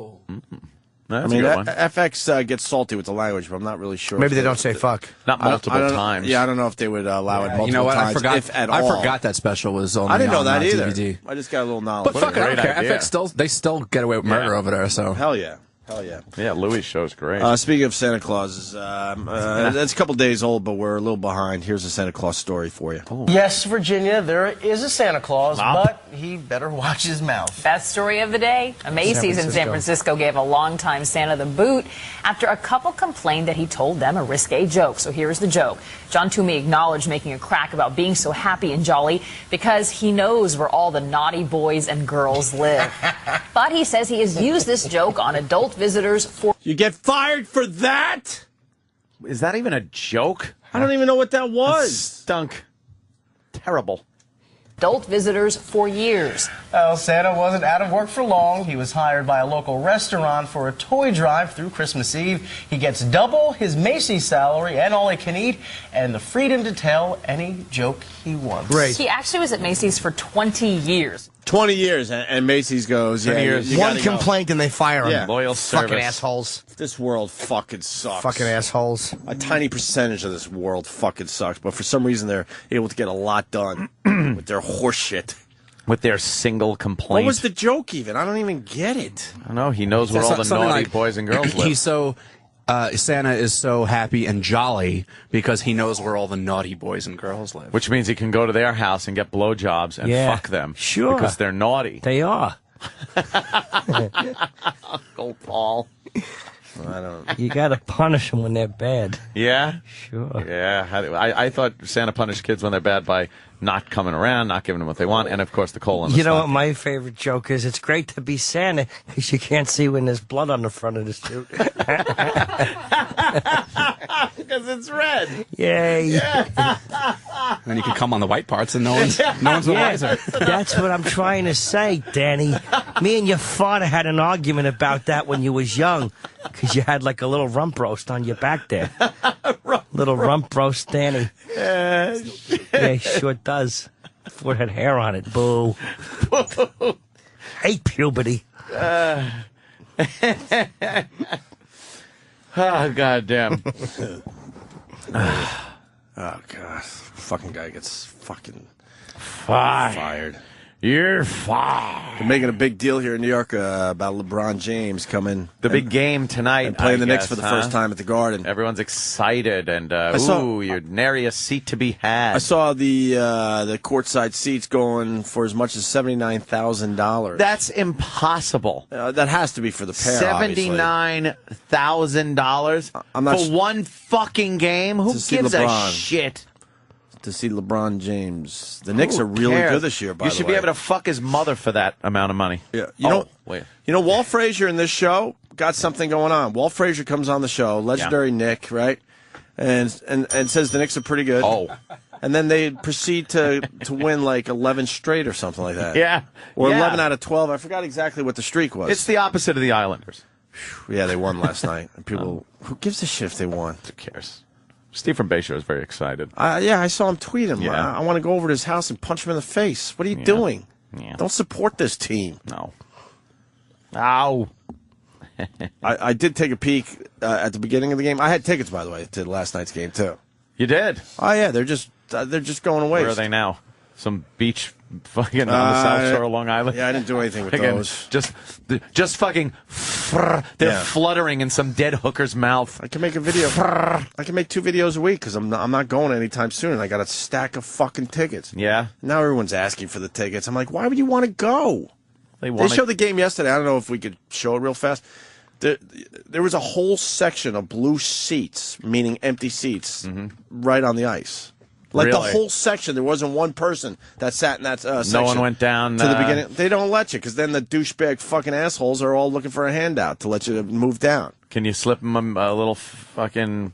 That's a good one. FX gets salty with the language, but I'm not really sure. Maybe they don't say fuck. Not multiple times. Yeah, I don't know if they would allow it multiple You know what? times, I forgot that special was only I didn't know on, that either. DVD. I just got a little knowledge. But fuck it, I don't care. idea. FX they still get away with murder over there. So Hell yeah. Hell yeah. Yeah, Louis' show's great. Speaking of Santa Clauses, it's a couple days old, but we're a little behind. Here's a Santa Claus story for you. Yes, Virginia, there is a Santa Claus, but he better watch his mouth. Best story of the day, a Macy's in San Francisco gave a longtime Santa the boot after a couple complained that he told them a risque joke. So here is the joke. John Toomey acknowledged making a crack about being so happy and jolly because he knows where all the naughty boys and girls live. But he says he has used this joke on adult visitors for... You get fired for that? Is that even a joke? I don't even know what that was. Stunk. Terrible. Adult visitors for years. Well, Santa wasn't out of work for long. He was hired by a local restaurant for a toy drive through Christmas Eve. He gets double his Macy's salary and all he can eat, and the freedom to tell any joke he wants. Great. He actually was at Macy's for 20 years. 20 years, and Macy's goes, yeah, 20 years. you One gotta go. complaint and they fire him. Yeah. Loyal Fucking service. assholes. This world fucking sucks. Fucking assholes. A tiny percentage of this world fucking sucks, but for some reason they're able to get a lot done with their horse shit. With their single complaint. What was the joke even? I don't even get it. I don't know. He knows where all the Something naughty like, boys and girls live. He's so Santa is so happy and jolly because he knows where all the naughty boys and girls live. Which means he can go to their house and get blowjobs and Yeah. fuck them. Sure. Because they're naughty. They are. Uncle Paul. I don't. You got to punish them when they're bad. Yeah? Sure. Yeah. I thought Santa punished kids when they're bad by not coming around, not giving them what they want, and, of course, the coal in the You know what stocking. my favorite joke is? It's great to be Santa because you can't see when there's blood on the front of the suit. Because it's red. Yay. And then you can come on the white parts and no one's the wiser. That's what I'm trying to say, Danny. Me and your father had an argument about that when you was young because you had like a little rump roast on your back there. Little rump roast, Danny. Yeah, he sure does. Before it had hair on it. Boo. Hate puberty. Oh, goddamn. Oh, God. Fucking guy gets fucking Fired. You're fired. They're making a big deal here in New York about LeBron James coming. The big game tonight. And playing I the Knicks guess, for the huh? first time at the Garden. Everyone's excited, and saw- you're nary a seat to be had. I saw the courtside seats going for as much as $79,000. That's impossible. That has to be for the pair. $79,000 for one fucking game. Who To see gives a LeBron. shit? To see LeBron James. The Knicks are really cares? good this year, by You the should way. be able to fuck his mother for that amount of money. Yeah, you know, wait. You know, Walt Frazier in this show got something going on. Walt Frazier comes on the show, legendary Nick, right? And says the Knicks are pretty good. Oh. And then they proceed to win like 11 straight or something like that. Yeah. Or Yeah. 11 out of 12. I forgot exactly what the streak was. It's the opposite of the Islanders. Yeah, they won last night. And people, who gives a shit if they won? Who cares? Steve from Bay Show is very excited. Yeah, I saw him tweet him. Yeah. I want to go over to his house and punch him in the face. What are you doing? Yeah. Don't support this team. No. Ow. I did take a peek at the beginning of the game. I had tickets, by the way, to last night's game too. You did? Oh yeah, they're just going away. Where are they now? Some beach fucking on the South Shore of Long Island? Yeah, I didn't do anything with Again, those. Just fucking. They're Yeah. fluttering in some dead hooker's mouth. I can make a video. I can make 2 videos a week because I'm not going anytime soon. And I got a stack of fucking tickets. Yeah. Now everyone's asking for the tickets. I'm like, why would you want to go? They wanna- showed the game yesterday. I don't know if we could show it real fast. There was a whole section of blue seats, meaning empty seats, right on the ice. Like the Really? whole section, there wasn't one person that sat in that section. No one went down to the beginning. They don't let you because then the douchebag fucking assholes are all looking for a handout to let you move down. Can you slip them a little fucking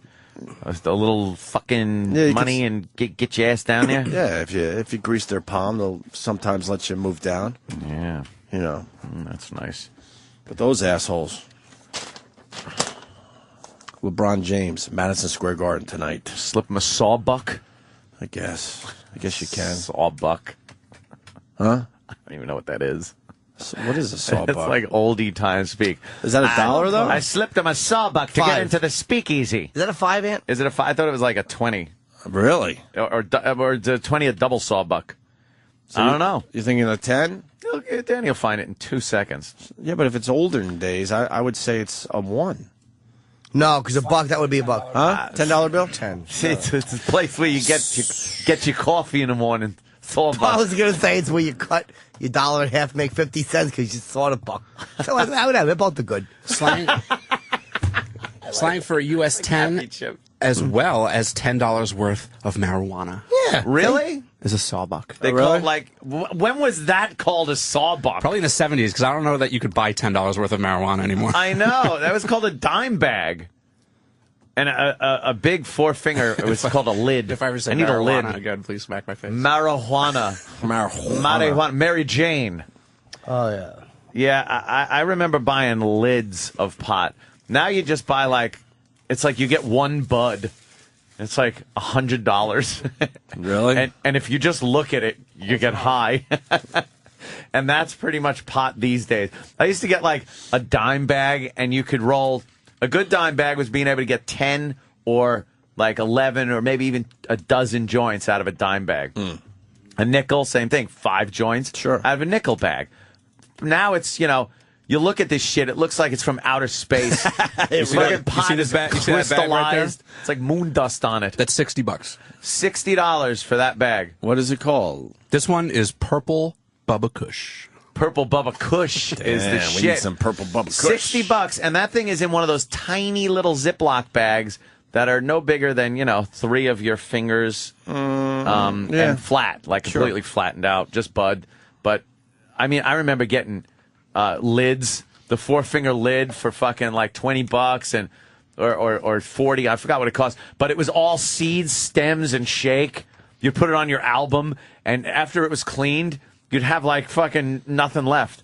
money and get your ass down there? Yeah, if you grease their palm, they'll sometimes let you move down. Yeah, you know, that's nice. But those assholes. LeBron James, Madison Square Garden tonight. Slip him a sawbuck. I guess you can. Sawbuck. Huh? I don't even know what that is. So what is a sawbuck? It's like oldie time speak. Is that $1 though? I slipped him a sawbuck to get into the speakeasy. Is that a 5, Ant? Is it a 5? I thought it was like a 20. Really? Or the 20 a double sawbuck. So I don't know. You thinking a 10? Danny will find it in 2 seconds. Yeah, but if it's olden days, I would say it's a 1. No, because $1, that would be $1. Huh? $10 bill? 10. It's a place where you get your coffee in the morning. Sawbuck. I was going to say it's where you cut your $1.50, make 50 cents because you sawed $1. So whatever, they're both the good. Slang for a US 10 as well as $10 worth of marijuana. Yeah. Really? Is a sawbuck. They call it like, when was that called a sawbuck? Probably in the 70s, because I don't know that you could buy $10 worth of marijuana anymore. I know. That was called a dime bag. And a big four-finger, it was called a lid. If I ever say I need a lid. again, please smack my face. Marijuana. Mary Jane. Oh, yeah. Yeah, I remember buying lids of pot. Now you just buy it's like you get one bud. It's like $100. Really? And if you just look at it, you get high. And that's pretty much pot these days. I used to get like a dime bag, and you could roll. A good dime bag was being able to get 10 or like 11 or maybe even a dozen joints out of a dime bag. A nickel, same thing, 5 joints out of a nickel bag. Now it's, you look at this shit, it looks like it's from outer space. You see that bag right there? It's like moon dust on it. That's $60. $60 for that bag. What is it called? This one is Purple Bubba Kush. Purple Bubba Kush is the shit. We need some Purple Bubba Kush. $60, and that thing is in one of those tiny little Ziploc bags that are no bigger than 3 of your fingers, and flat, like completely flattened out, just bud. But I mean, I remember getting lids, the 4-finger lid for fucking like $20 and or 40. I forgot what it cost, but it was all seeds, stems, and shake. You'd put it on your album, and after it was cleaned, you'd have like fucking nothing left.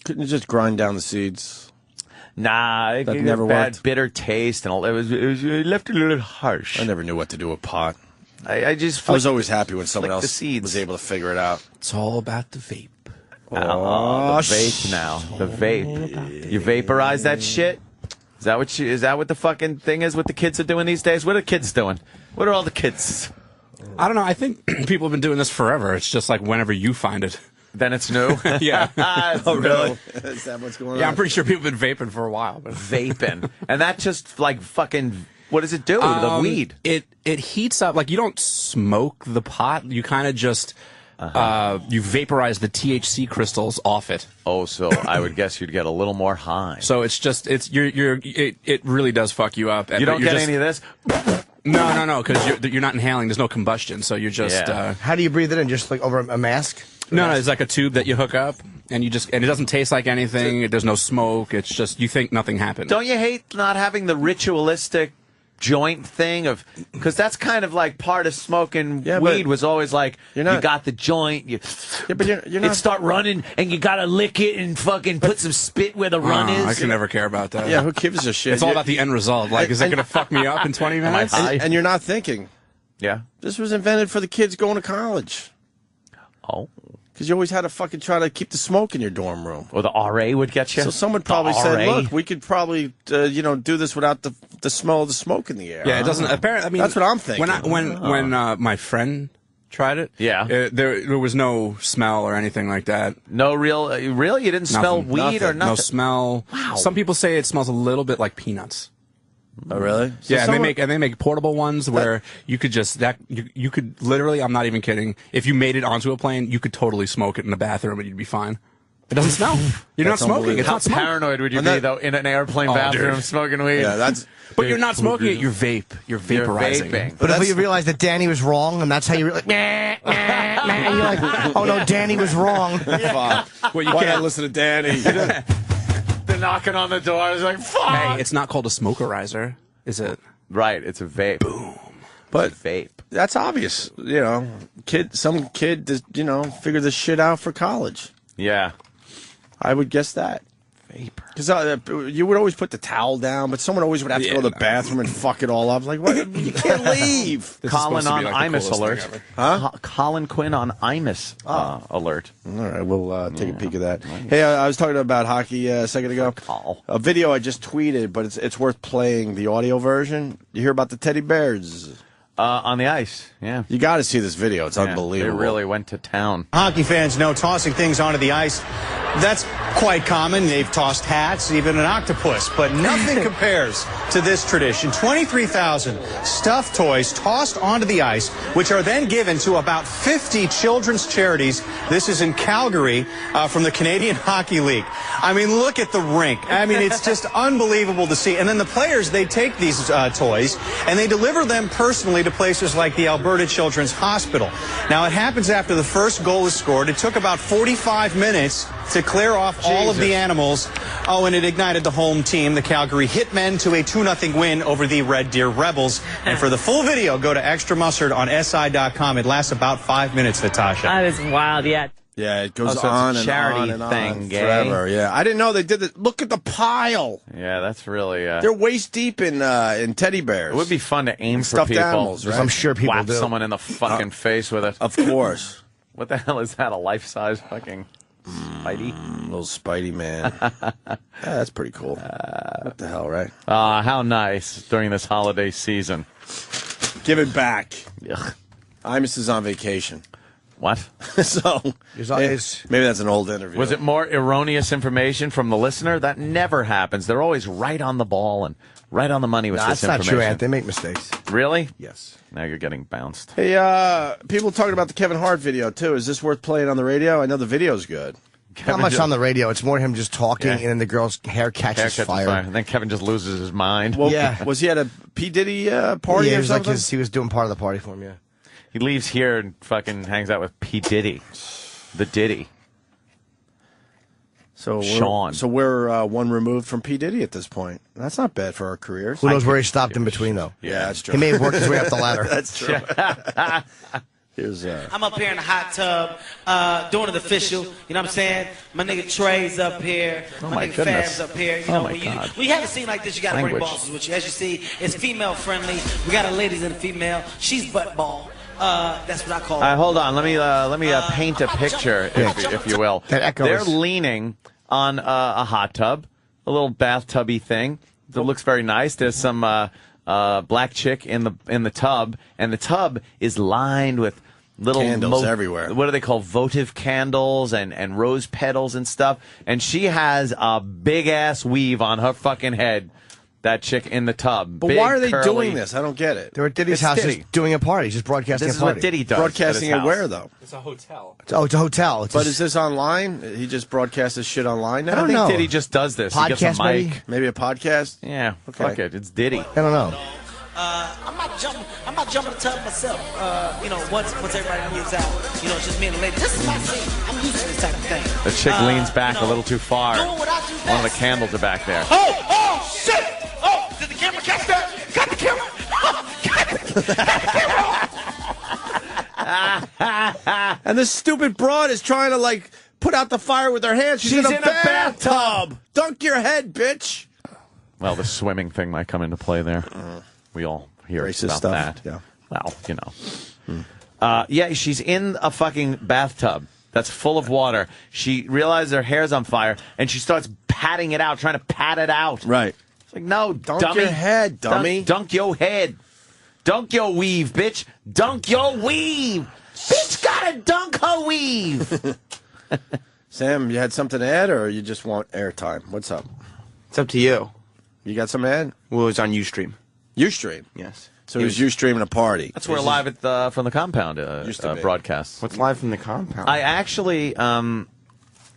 Couldn't you just grind down the seeds? Nah, it never bad, worked. bitter taste, and all. It left it a little harsh. I never knew what to do with pot. I was always happy when someone else the was able to figure it out. It's all about the vape. Oh, the vape now. The vape. You vaporize that shit? Is that what the fucking thing is? What the kids are doing these days? What are kids doing? What are all the kids? I don't know. I think people have been doing this forever. It's just like whenever you find it. Then it's new? Yeah. Oh, really? Is that what's going on? Yeah, I'm pretty sure people have been vaping for a while. But. Vaping. And that just like fucking, what does it do to the weed? It heats up. Like you don't smoke the pot. You kind of just, you vaporize the THC crystals off it. Oh, so I would guess you'd get a little more high. So it's just, it really does fuck you up. You don't get any of this? No, because you're not inhaling. There's no combustion, so you're just. How do you breathe it in? Just like over a mask? No, it's like a tube that you hook up, and it doesn't taste like anything. There's no smoke. It's just you think nothing happened. Don't you hate not having the ritualistic joint thing of, because that's kind of like part of smoking weed was always like you got the joint, but you're not. It start running and you gotta lick it and fucking put some spit where the run is. I can never care about that. Yeah, who gives a shit? It's all about the end result. Like, is it gonna fuck me up in 20 minutes? And you're not thinking. Yeah, this was invented for the kids going to college. Oh. Because you always had to fucking try to keep the smoke in your dorm room. Or the RA would get you? So someone probably said, look, we could probably, do this without the smell of the smoke in the air. Yeah, it doesn't, apparently, I mean. That's what I'm thinking. When my friend tried it, there was no smell or anything like that. No really? You didn't smell weed or nothing? No smell. Wow. Some people say it smells a little bit like peanuts. Oh, really? So yeah, and they make portable ones where you could just you could literally, I'm not even kidding, if you made it onto a plane, you could totally smoke it in the bathroom and you'd be fine. It doesn't smell. You're not smoking. It's How not smoke. paranoid would you be, though, in an airplane bathroom smoking weed? Yeah, that's. But you're not smoking it. You're vape. You're vaporizing. vaping. But if you realize that Danny was wrong, and that's how you're like, and you're like, oh no, Danny was wrong. Fuck. Well, you can't listen to Danny. They're knocking on the door. It's like, fuck. Hey, it's not called a smokerizer, is it? Right. It's a vape. Boom. But vape. That's obvious. Some kid, figured this shit out for college. Yeah. I would guess that. Vapor. Because you would always put the towel down, but someone always would have to go to the bathroom and fuck it all up. Like, what? You can't leave. Colin on Imus alert. Huh? Colin Quinn on Imus alert. All right, we'll take a peek of that. Hey, I was talking about hockey a second ago. A video I just tweeted, but it's worth playing the audio version. You hear about the teddy bears? On the ice, yeah. You got to see this video. It's unbelievable. They really went to town. Hockey fans know tossing things onto the ice, that's quite common. They've tossed hats, even an octopus, but nothing compares to this tradition. 23,000 stuffed toys tossed onto the ice, which are then given to about 50 children's charities. This is in Calgary from the Canadian Hockey League. I mean, look at the rink. I mean, it's just unbelievable to see. And then the players, they take these toys and they deliver them personally to places like the Alberta Children's Hospital. Now, it happens after the first goal is scored. It took about 45 minutes to clear off all of the animals. Oh, and it ignited the home team, the Calgary Hitmen, to a 2-0 win over the Red Deer Rebels. And for the full video, go to Extra Mustard on SI.com. It lasts about 5 minutes, Natasha. That is wild, yeah. Yeah, it goes so on it's a and charity on and thing, on gay. forever. Yeah, I didn't know they did it. Look at the pile. Yeah, that's really. They're waist deep in teddy bears. It would be fun to aim for Stuffed people. animals, right? I'm sure people Whap do. someone in the fucking face with it. Of course. What the hell is that? A life-size fucking Spidey? Little Spidey man. Yeah, that's pretty cool. What the hell, right? How nice during this holiday season. Give it back. Ugh. Imus is on vacation. What? So maybe that's an old interview. Was it more erroneous information from the listener? That never happens. They're always right on the ball and right on the money with this information. That's not true, Ant. They make mistakes. Really? Yes. Now you're getting bounced. Hey, people talking about the Kevin Hart video, too. Is this worth playing on the radio? I know the video's good. Not much on the radio. It's more him just talking, and then the girl's hair catches fire. And then Kevin just loses his mind. Well, yeah. Was he at a P. Diddy party or something? He was doing part of the party for him, yeah. He leaves here and fucking hangs out with P. Diddy. The Diddy. So Sean. So we're one removed from P. Diddy at this point. That's not bad for our careers. Who knows where he stopped in between, though? Yeah, that's true. He may have worked his way up the ladder. That's true. Here's I'm up here in the hot tub doing it official. You know what I'm saying? My nigga Trey's up here. My nigga Fab's up here. You know, when you have a scene like this, you got to bring bosses with you. As you see, it's female friendly. We got a ladies and a female. She's butt ball. That's what I call it. Hold on. Let me paint a picture, if you will. That echoes. They're leaning on a hot tub, a little bathtubby thing that looks very nice. There's some black chick in the tub, and the tub is lined with little candles everywhere. What do they call votive candles and rose petals and stuff? And she has a big ass weave on her fucking head. That chick in the tub. But why are they doing this? I don't get it. They were at Diddy's house just doing a party, just broadcasting this a party. This is what Diddy does. Broadcasting it where, though? It's a hotel. It's a hotel. But is this online? He just broadcasts this shit online now? I don't think Diddy just does this. Podcast, he gets a mic. Maybe a podcast? Yeah. Okay. Fuck it. It's Diddy. I don't know. I'm not jumping the tub myself. You know, once everybody moves out, you know, it's just me and the lady. This is my scene. I'm used to this type of thing. The chick leans back a little too far. One of the candles are back there. Oh, shit! Oh, did the camera catch that? Got the camera! And this stupid broad is trying to, like, put out the fire with her hands. She's in a bathtub. Dunk your head, bitch. Well, the swimming thing might come into play there. We all hear Racist about stuff. that. Yeah. Well, you know. Yeah, she's in a fucking bathtub that's full of water. She realizes her hair's on fire, and she starts patting it out, trying to pat it out. Right. It's like, no, Dunk dummy. your head, dummy. Dunk your head. Dunk your weave, bitch. Dunk your weave. Bitch gotta dunk her weave. Sam, you had something to add, or you just want airtime? What's up? It's up to you. You got something to add? Well, it was on Ustream. Ustream? Yes. So it was Ustream a party. That's where Live at from the Compound broadcasts. What's Live from the Compound? I actually,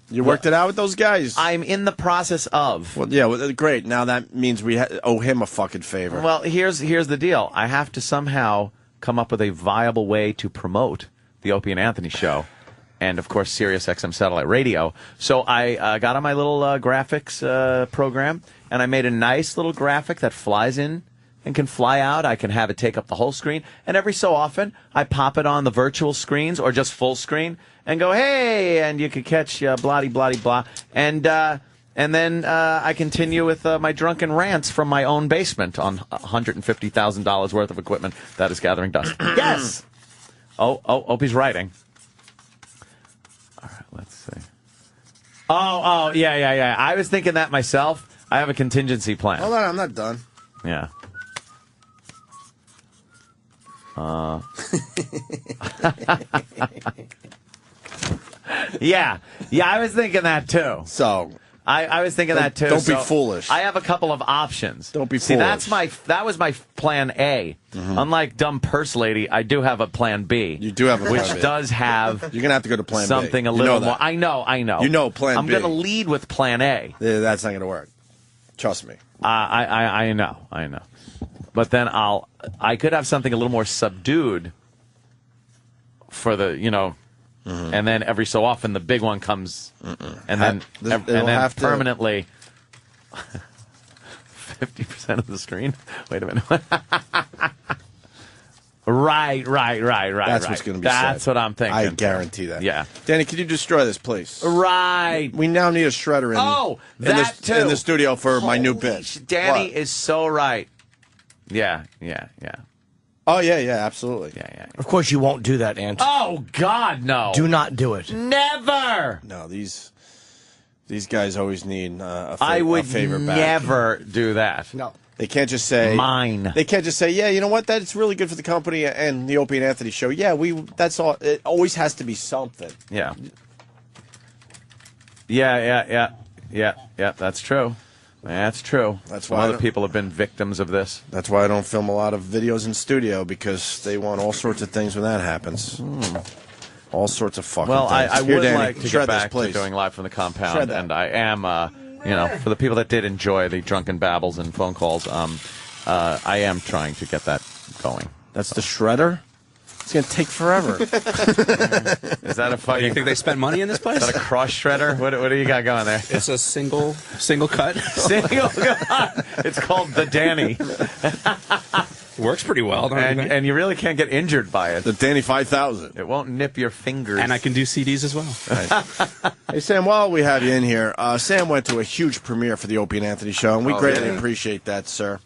You worked it out with those guys? I'm in the process of. Well, yeah, well, great. Now that means we owe him a fucking favor. Well, here's the deal. I have to somehow come up with a viable way to promote the Opie and Anthony show, and of course SiriusXM satellite radio. So I got on my little graphics program, and I made a nice little graphic that flies in and can fly out. I can have it take up the whole screen, and every so often I pop it on the virtual screens or just full screen and go, hey, and you can catch blah-de, blah-de, blah. And then I continue with my drunken rants from my own basement on $150,000 worth of equipment that is gathering dust. Yes! Oh, Opie's writing. All right, let's see. Oh, yeah. I was thinking that myself. I have a contingency plan. Hold on, I'm not done. Yeah. Yeah, I was thinking that too. So I was thinking that too. Don't be foolish. I have a couple of options. Don't be foolish. foolish. That was my plan A. Mm-hmm. Unlike dumb purse lady, I do have a plan B. You do have a plan which B. does have You're gonna have to go to plan B. something a little more. I know. You know plan I'm B. going to lead with plan A. Yeah, that's not gonna work. Trust me. I know. But then I could have something a little more subdued for the, Mm-hmm. and then every so often the big one comes, and then permanently 50% of the screen. Wait a minute. Right. That's what's going to be That's said. what I'm thinking. I guarantee that. Yeah. Danny, can you destroy this, please? Right. We now need a shredder in the studio for my new bit. Danny is so right. Yeah. Oh, yeah, absolutely. Yeah. Of course you won't do that, Ant. Oh, God, no. Do not do it. Never. No, these guys always need a I would favor back. never do that. No. They can't just say mine. They can't just say, yeah, you know what? That's really good for the company and the Opie and Anthony show. Yeah, that's all. It always has to be something. Yeah. That's true. That's true. That's Some why other people have been victims of this. That's why I don't film a lot of videos in studio, because they want all sorts of things when that happens. All sorts of fucking Well, things. I would like to shred get back this, to doing live from the compound, Shred that. and I am, for the people that did enjoy the drunken babbles and phone calls, I am trying to get that going. That's the shredder? It's going to take forever. Is that a fucking... You think they spent money in this place? Is that a cross shredder? What do you got going there? It's a single cut. Single cut. It's called the Danny. Works pretty well, don't you think? And you really can't get injured by it. The Danny 5000. It won't nip your fingers. And I can do CDs as well. Hey, Sam, while we have you in here, Sam went to a huge premiere for the Opie and Anthony show, and we greatly appreciate that, sir.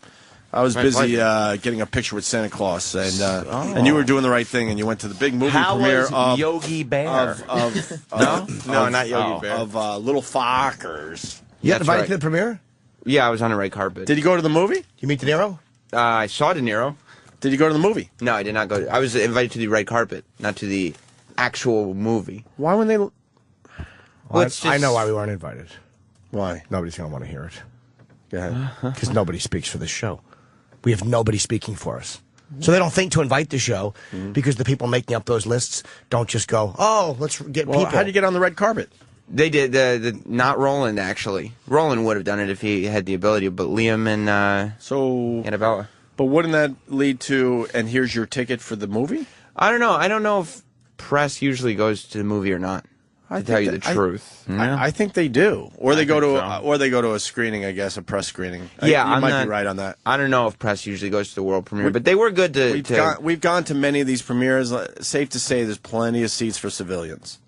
I was busy getting a picture with Santa Claus, and you were doing the right thing, and you went to the big movie premiere was Yogi Bear? No, not Yogi Bear. Of Little Fockers. You got invited to the premiere? Yeah, I was on the red carpet. Did you go to the movie? You meet De Niro? I saw De Niro. Did you go to the movie? No, I did not go. I was invited to the red carpet, not to the actual movie. Why when they... Well, I know why we weren't invited. Why? Nobody's going to want to hear it. Go ahead. Because nobody speaks for this show. We have nobody speaking for us. So they don't think to invite the show because the people making up those lists don't just go, oh, let's get people. How'd you get on the red carpet? They did. Not Roland, actually. Roland would have done it if he had the ability, but Liam and Annabella. But wouldn't that lead to, and here's your ticket for the movie? I don't know. I don't know if press usually goes to the movie or not. To tell you the truth. I think they do, or they go to a screening. I guess a press screening. Yeah, you might be right on that. I don't know if press usually goes to the world premiere, but they were good to. We've gone to many of these premieres. Safe to say, there's plenty of seats for civilians.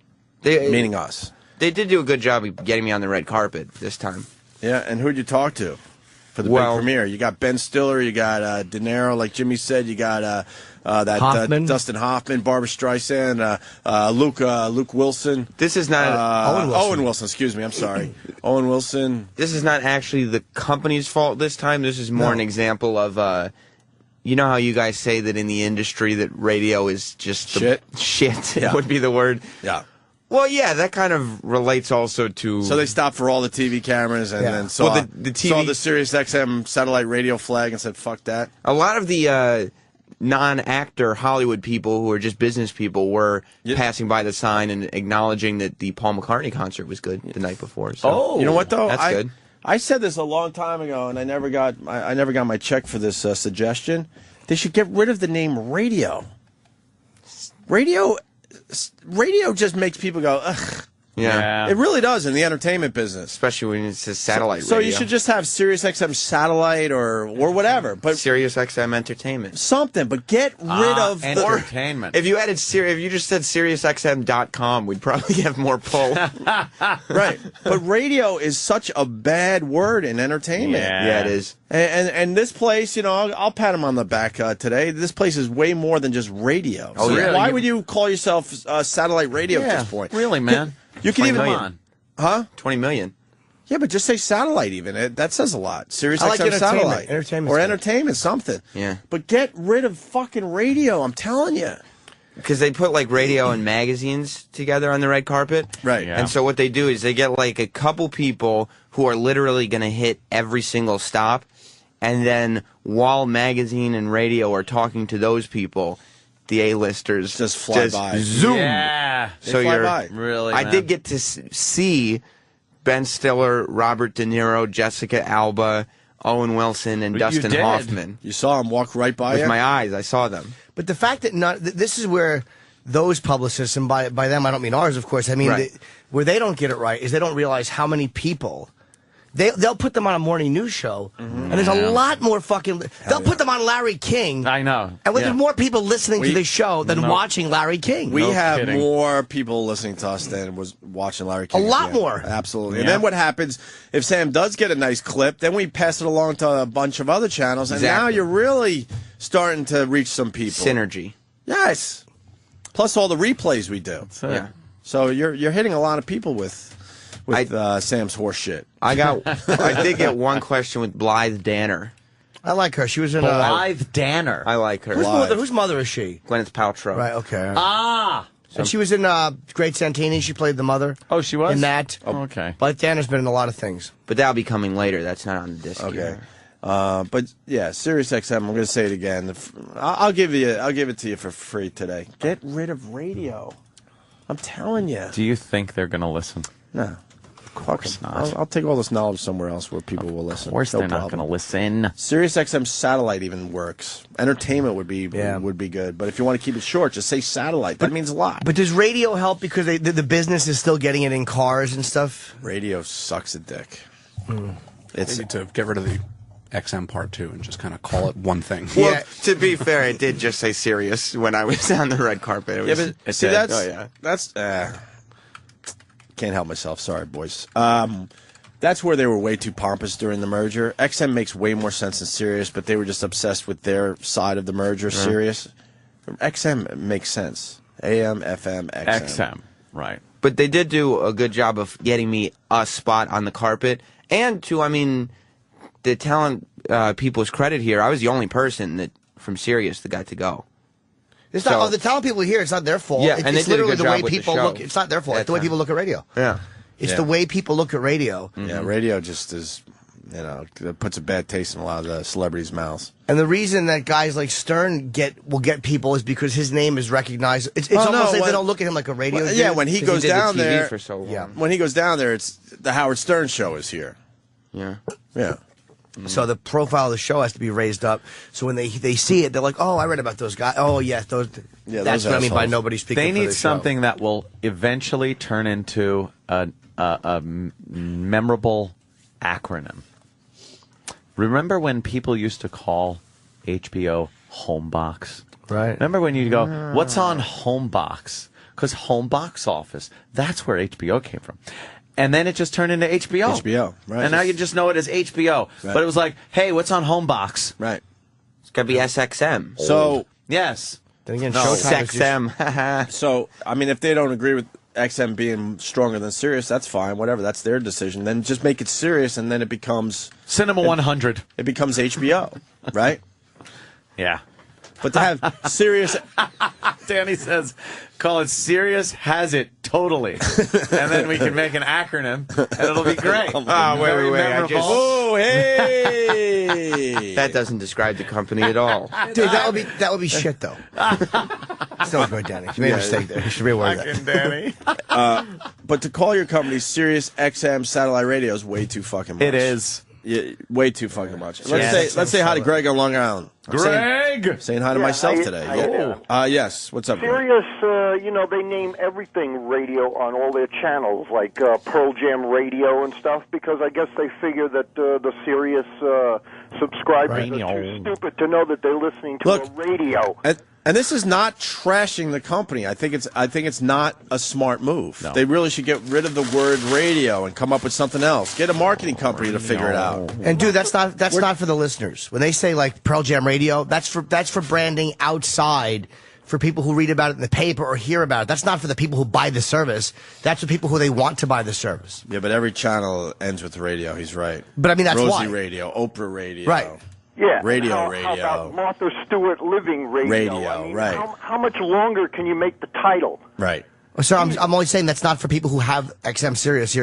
Meaning us. They did do a good job of getting me on the red carpet this time. Yeah, and who'd you talk to for the big premiere? You got Ben Stiller, you got De Niro, like Jimmy said. You got Dustin Hoffman, Barbara Streisand, Luke Wilson. This is not Owen Wilson. Excuse me, I'm sorry, Owen Wilson. This is not actually the company's fault this time. This is more an example of, you know how you guys say that in the industry that radio is just shit Yeah. would be the word. Yeah. Well, yeah, that kind of relates also to. So they stopped for all the TV cameras and then saw the TV... saw the SiriusXM satellite radio flag and said, "Fuck that." A lot of the non-actor Hollywood people who are just business people were passing by the sign and acknowledging that the Paul McCartney concert was good the night before. So you know what though? That's good. I said this a long time ago, and I never got my check for this suggestion. They should get rid of the name radio. Radio just makes people go, ugh. Yeah. It really does in the entertainment business. Especially when it's a satellite so radio. you should just have SiriusXM satellite or whatever. But SiriusXM entertainment. Something, but get rid of entertainment. If you just said SiriusXM.com, we'd probably have more pull. Right. But radio is such a bad word in entertainment. Yeah, it is. And this place, you know, I'll pat him on the back today. This place is way more than just radio. Oh, so really? why would you call yourself satellite radio at this point? Really, man. You can even million. Huh? 20 million. Yeah, but just say satellite even. That says a lot. SiriusXM I like satellite. Entertainment. Or entertainment, something. Yeah. But get rid of fucking radio, I'm telling you. Because they put like radio and magazines together on the red carpet. Right. And so what they do is they get like a couple people who are literally going to hit every single stop. And then while magazine and radio are talking to those people, the A-listers just fly by. Zoom. Yeah. So fly you're by. Really, I man. did get to see Ben Stiller, Robert De Niro, Jessica Alba, Owen Wilson, and Dustin did. Hoffman. You saw him walk right by With you? my eyes, I saw them. But the fact that this is where those publicists, and by them I don't mean ours, of course, I mean Right. where they don't get it right is they don't realize how many people. They'll put them on a morning news show, and there's a lot more fucking. They'll put them on Larry King, I know. and there's more people listening to this show than No. watching Larry King. We have kidding. more people listening to us than was watching Larry King. A lot at the end. more. Absolutely. And Yeah. then what happens if Sam does get a nice clip, then we pass it along to a bunch of other channels, and now Exactly. you're really starting to reach some people. Synergy. Yes. Plus all the replays we do. Yeah. So you're hitting a lot of people with Sam's horse shit. I did get one question with Blythe Danner. I like her. She was in Blythe Danner. I like her. Whose mother is she? Gwyneth Paltrow. Right. Okay. Ah. And she was in Great Santini. She played the mother. Oh, she was? In that. Oh, okay. But Danner's been in a lot of things. But that'll be coming later. That's not on the disc. Okay. Here. But yeah, SiriusXM. I'm going to say it again. I'll give it to you for free today. Get rid of radio. I'm telling you. Do you think they're going to listen? No. Of course not. I'll take all this knowledge somewhere else where people will listen. Of course No they're not problem. going to listen. SiriusXM satellite even works. Entertainment would be good, but if you want to keep it short, just say satellite. That means a lot. But does radio help because the business is still getting it in cars and stuff? Radio sucks a dick. It's need to get rid of the XM part too and just kind of call it one thing. Well, to be fair, it did just say Sirius when I was on the red carpet. It was, Yeah, but it see, said, that's can't help myself. Sorry, boys. That's where they were way too pompous during the merger. XM makes way more sense than Sirius, but they were just obsessed with their side of the merger. Sirius, XM makes sense. AM, FM, XM. XM, right. But they did do a good job of getting me a spot on the carpet. And the talent people's credit here, I was the only person from Sirius that got to go. It's not the talent people here. It's not their fault. Yeah, it's and they it's did a literally good the way job with the people show look. It's not their fault. at It's the way that people look at radio. Yeah. It's the way people look at radio. Yeah, radio just is, it puts a bad taste in a lot of the celebrities' mouths. And the reason that guys like Stern will get people is because his name is recognized. It's almost like they don't look at him like a radio dude. Yeah, when he goes down there, for so long. Yeah. when he goes down there, it's the Howard Stern show is here. Yeah. Yeah. So the profile of the show has to be raised up. So when they see it, they're like, "Oh, I read about those guys. Oh, yeah, those." Yeah, that's those what I mean by assholes. nobody speaking. They for need the show. something that will eventually turn into a memorable acronym. Remember when people used to call HBO Homebox? Right. Remember when you go, what's on Homebox? Because Home Box Office, that's where HBO came from. And then it just turned into HBO. HBO, right. And now you just know it as HBO. Right. But it was like, hey, what's on Homebox? Right. It's got to be SXM. So, Yes. Then again, No, Showtime is just- SXM. so I mean, if they don't agree with XM being stronger than Sirius, that's fine. Whatever, that's their decision. Then just make it Sirius, and then it becomes Cinema 100. It becomes HBO, right? Yeah. But to have Sirius, Danny says, Call it Sirius Has It Totally. And then we can make an acronym, and it'll be great. Wait. Oh, hey! That doesn't describe the company at all. Dude, that would be shit, though. Still good, Danny. You made a mistake there. You should be aware of that. Danny. But to call your company SiriusXM Satellite Radio is way too fucking much. It is. Yeah, way too fucking much. Let's say hi to Greg on Long Island. Saying hi to myself today. Yes. What's up, Greg? Sirius, they name everything radio on all their channels, like Pearl Jam Radio and stuff, because I guess they figure that the Sirius subscribers are too stupid to know that they're listening to a radio. And this is not trashing the company. I think it's not a smart move. No. They really should get rid of the word radio and come up with something else. Get a marketing company to figure it out. And dude, that's not for the listeners. When they say like Pearl Jam Radio, that's for branding outside for people who read about it in the paper or hear about it. That's not for the people who buy the service. That's for people who they want to buy the service. Yeah, but every channel ends with radio. He's right. But I mean, that's Rosie why. Radio, Oprah Radio. Right. Yeah. Radio. How about Martha Stewart Living Radio? I mean, right. How much longer can you make the title? Right. So I'm only saying that's not for people who have XM Sirius.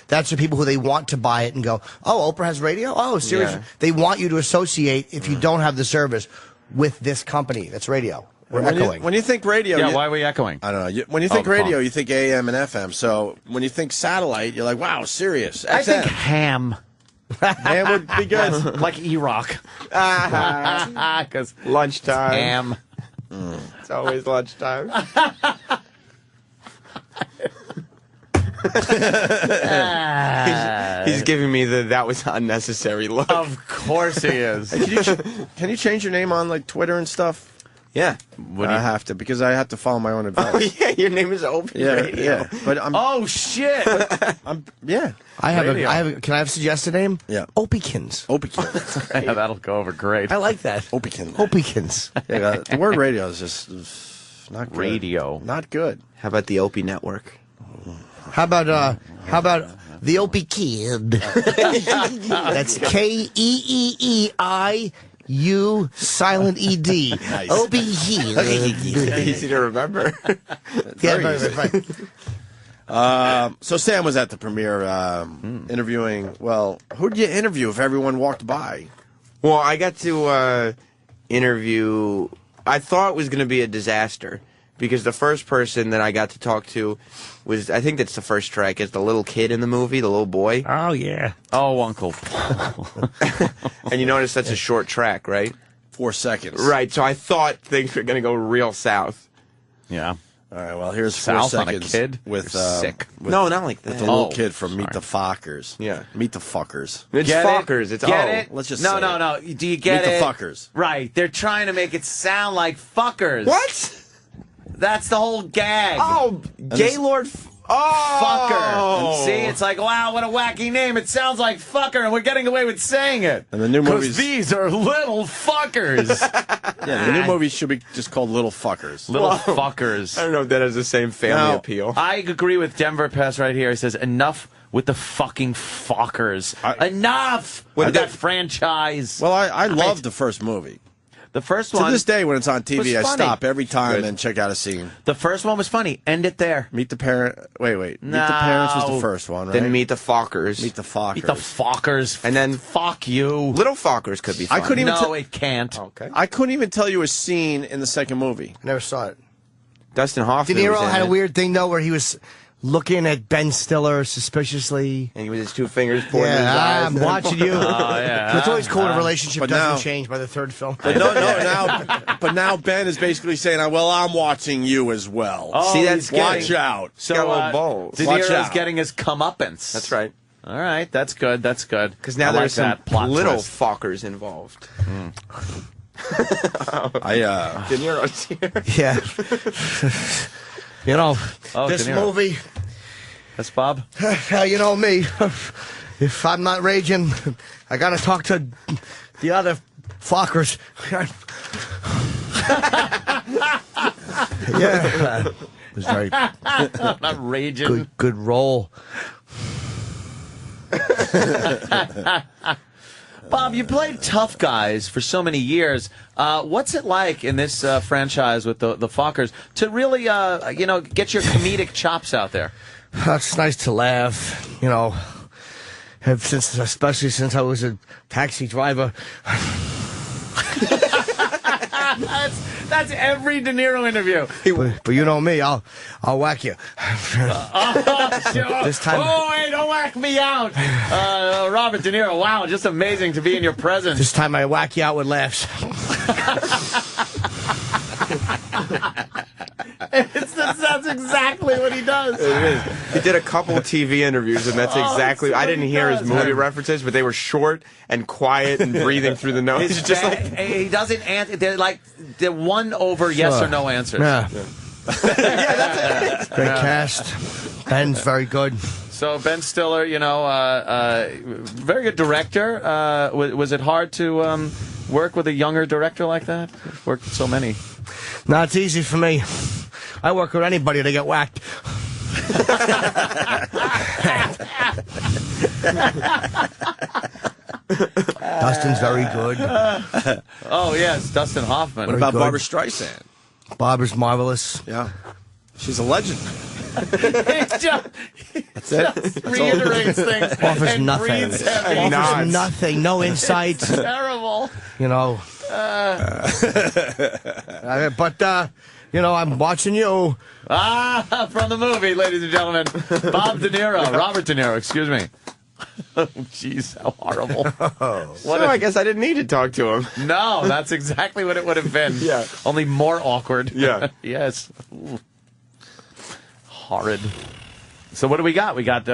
That's for people who they want to buy it and go, oh, Oprah has radio? Oh, Sirius. Yeah. They want you to associate, if you don't have the service, with this company that's radio. We're echoing. When you think radio... Yeah, why are we echoing? I don't know. When you think radio, you think AM and FM. So when you think satellite, you're like, wow, Sirius. XM. I think ham. Ham would be good. Like E-Rock. Because lunchtime. Ham. It's always lunchtime. He's giving me that was unnecessary look. Of course he is. Hey, can you change your name on like Twitter and stuff? Yeah. I have to, because I have to follow my own advice. Oh, yeah, your name is Opie Radio. Yeah. But oh, shit. I have. Can I have a suggested name? Yeah. Opiekins. Opiekins. Yeah, that'll go over great. I like that. Opiekins. Opiekins. Yeah, the word radio is just not good. Radio. Not good. How about the Opie Network? How about the Opie Kid? That's KEEEI. U silent ED. Nice. Opie. Easy to remember. Right. So Sam was at the premiere interviewing. Well, who did you interview if everyone walked by? Well, I got to interview. I thought it was going to be a disaster because the first person that I got to talk to was, I think that's the first track, is the little kid in the movie, the little boy. Oh, yeah. Oh, Uncle Paul. And you notice that's a short track, right? 4 seconds. Right, so I thought things were going to go real south. Yeah. All right, well, here's South 4 on a seconds kid? with sick. No, not like that. With the little kid from Meet the Fockers. Yeah. Meet the Fuckers. It's Get Fockers. It's Get it? Let's just no. say Do you get Meet it? the Fuckers. Right. They're trying to make it sound like fuckers. What? That's the whole gag. Oh, Gaylord. Fucker. See, it's like, wow, what a wacky name. It sounds like fucker, and we're getting away with saying it. And the new movies. These are little fuckers. Yeah, the new movie should be just called Little Fuckers. Little fuckers. I don't know if that has the same family appeal. I agree with Denver Pass right here. He says, enough with the fucking fuckers. Enough with that franchise. Well, I loved the first movie. The first one. To this day, when it's on TV, I funny. stop every time and check out a scene. The first one was funny. End it there. Meet the Parent. Wait. Meet the Parents was the first one, right? Then Meet the Fockers. Meet the Fockers. Meet the Fockers. And then fuck you. Little Fockers could be fun. I couldn't even No, it can't. Okay. I couldn't even tell you a scene in the second movie. I never saw it. Dustin Hoffman. De Niro was in had a it. weird thing, though, where he was looking at Ben Stiller suspiciously. And he with his 2 fingers pointing in his eyes. I'm watching you. Yeah. It's always cool when a relationship But doesn't now- change by the third film. But now Ben is basically saying, well, I'm watching you as well. Oh, See, that's Watch out. So, got little balls. De Watch Niro's out. getting his comeuppance. That's right. All right, that's good. That's good. Because now I there's like some that plot little twist. Fockers involved. I De Niro's here. Yeah. You know, this De Niro. movie, That's Bob. you know me. If I'm not raging, I got to talk to the other fuckers. Yeah. It was very Not raging. good role. Bob, you played tough guys for so many years. What's it like in this franchise with the Fockers to really, get your comedic chops out there? It's nice to laugh, especially since I was a taxi driver. That's every De Niro interview. But you know me, I'll whack you. This time. Oh, hey, don't whack me out. Robert De Niro, wow, just amazing to be in your presence. This time I whack you out with laughs. That's exactly what he does. It is. He did a couple TV interviews, and that's exactly. I didn't hear his movie references, but they were short and quiet and breathing through the nose. It's just like he doesn't answer. They're one over yes or no answers. Yeah. That's it. Great cast. Ben's very good. So Ben Stiller, very good director. Was it hard to work with a younger director like that? Worked with so many. No, it's easy for me. I work with anybody to get whacked. Dustin's very good. Oh, yes, Dustin Hoffman. What about Barbara Streisand? Barbara's marvelous. Yeah. She's a legend. That's it. Reiterates things. Offers nothing. Offers nothing. No insight. Terrible. But I'm watching you. From the movie, ladies and gentlemen. Bob De Niro. Robert De Niro, excuse me. Oh, jeez, how horrible. I guess I didn't need to talk to him. No, that's exactly what it would have been. Yeah. Only more awkward. Yeah. Yes. Ooh. Horrid. So what do we got? We got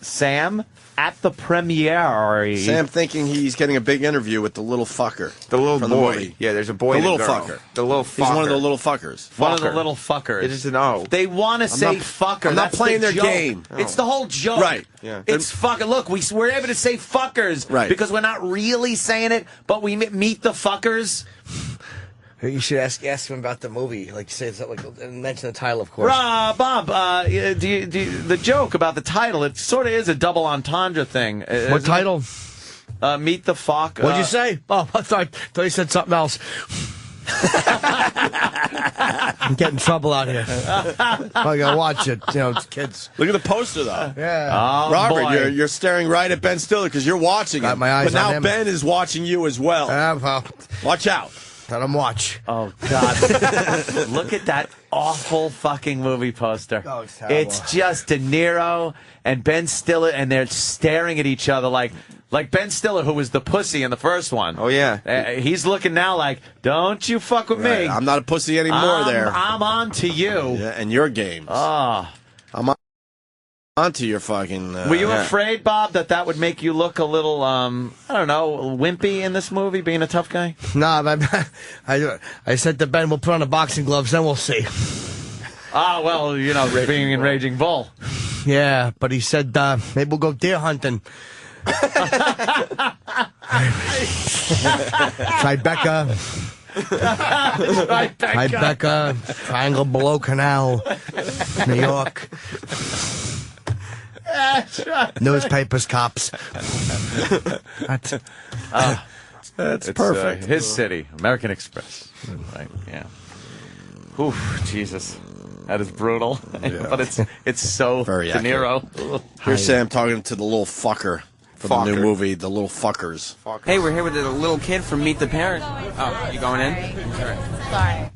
Sam at the premiere. Sam thinking he's getting a big interview with the little fucker. The little boy. The Yeah, there's a boy the and a little girl. fucker. The little fucker. He's one of the little fuckers. One of the little fuckers. It is an O. They want to say fucker. I'm not That's playing the their joke. game. It's the whole joke. Right. Yeah. It's fucker. Look, we're able to say fuckers because we're not really saying it, but we meet the fuckers. You should ask him about the movie. Like, say something, and mention the title, of course. Bob, the joke about the title, it sort of is a double entendre thing. What title? Meet the Fock. What'd you say? Oh, I thought you said something else. I'm getting in trouble out here. I gotta watch it. It's kids. Look at the poster, though. Yeah. Oh, Robert, you're staring right at Ben Stiller because you're watching Got him. my eyes but now on him. Ben is watching you as well. Well, watch out. Let him watch. Oh, God. Look at that awful fucking movie poster. Oh, it's terrible. It's just De Niro and Ben Stiller, and they're staring at each other like Ben Stiller, who was the pussy in the first one. Oh, yeah. He's looking now like, don't you fuck with me. I'm not a pussy anymore there. I'm on to you. Yeah, and your games. Oh. I'm onto your fucking... Were you afraid, Bob, that would make you look a little, wimpy in this movie, being a tough guy? Nah, I said to Ben, we'll put on the boxing gloves, then we'll see. Well, being in Raging Bull. Yeah, but he said, maybe we'll go deer hunting. Tribeca. Tribeca. Triangle Below Canal. New York. Newspapers, cops. That's perfect. His city, American Express. Right? Yeah. Oof, Jesus. That is brutal. Yeah. But it's so very De Niro. Here's Sam talking to the little fucker for the new movie, The Little Fuckers. Hey, we're here with the little kid from Meet the Parrot. Oh, you going in? Sorry.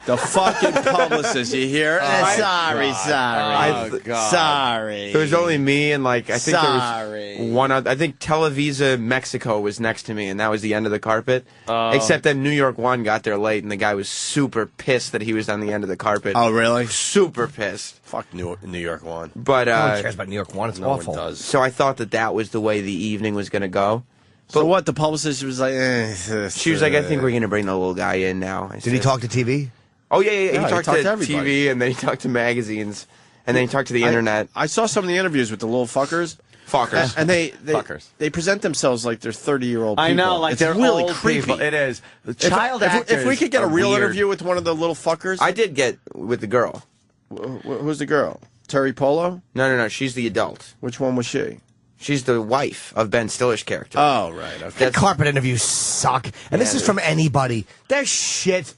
The fucking publicist, you hear? Sorry. Oh, God. Sorry. There was only me and I think there Sorry. was one other. I think Televisa Mexico was next to me, and that was the end of the carpet. Except that New York 1 got there late, and the guy was super pissed that he was on the end of the carpet. Oh, really? Super pissed. Fuck New York 1. But No one cares about New York 1. It's awful. One does. So I thought that was the way the evening was going to go. So what? The publicist was like, She was like, I think we're going to bring the little guy in now. Did he talk to TV? Oh, yeah. He talked to everybody. TV, and then he talked to magazines, and then he talked to the internet. I saw some of the interviews with the little fuckers. Fuckers. And they Fuckers. They present themselves like they're 30-year-old people. I know, like it's they're really old creepy. people. It is. If Actors we could get a are real weird. interview with one of the little fuckers. I did get with the girl. Who's the girl? Terry Polo? No. She's the adult. Which one was she? She's the wife of Ben Stiller's character. Oh, right. Okay. Red carpet interviews suck. And this is from anybody. They're shit.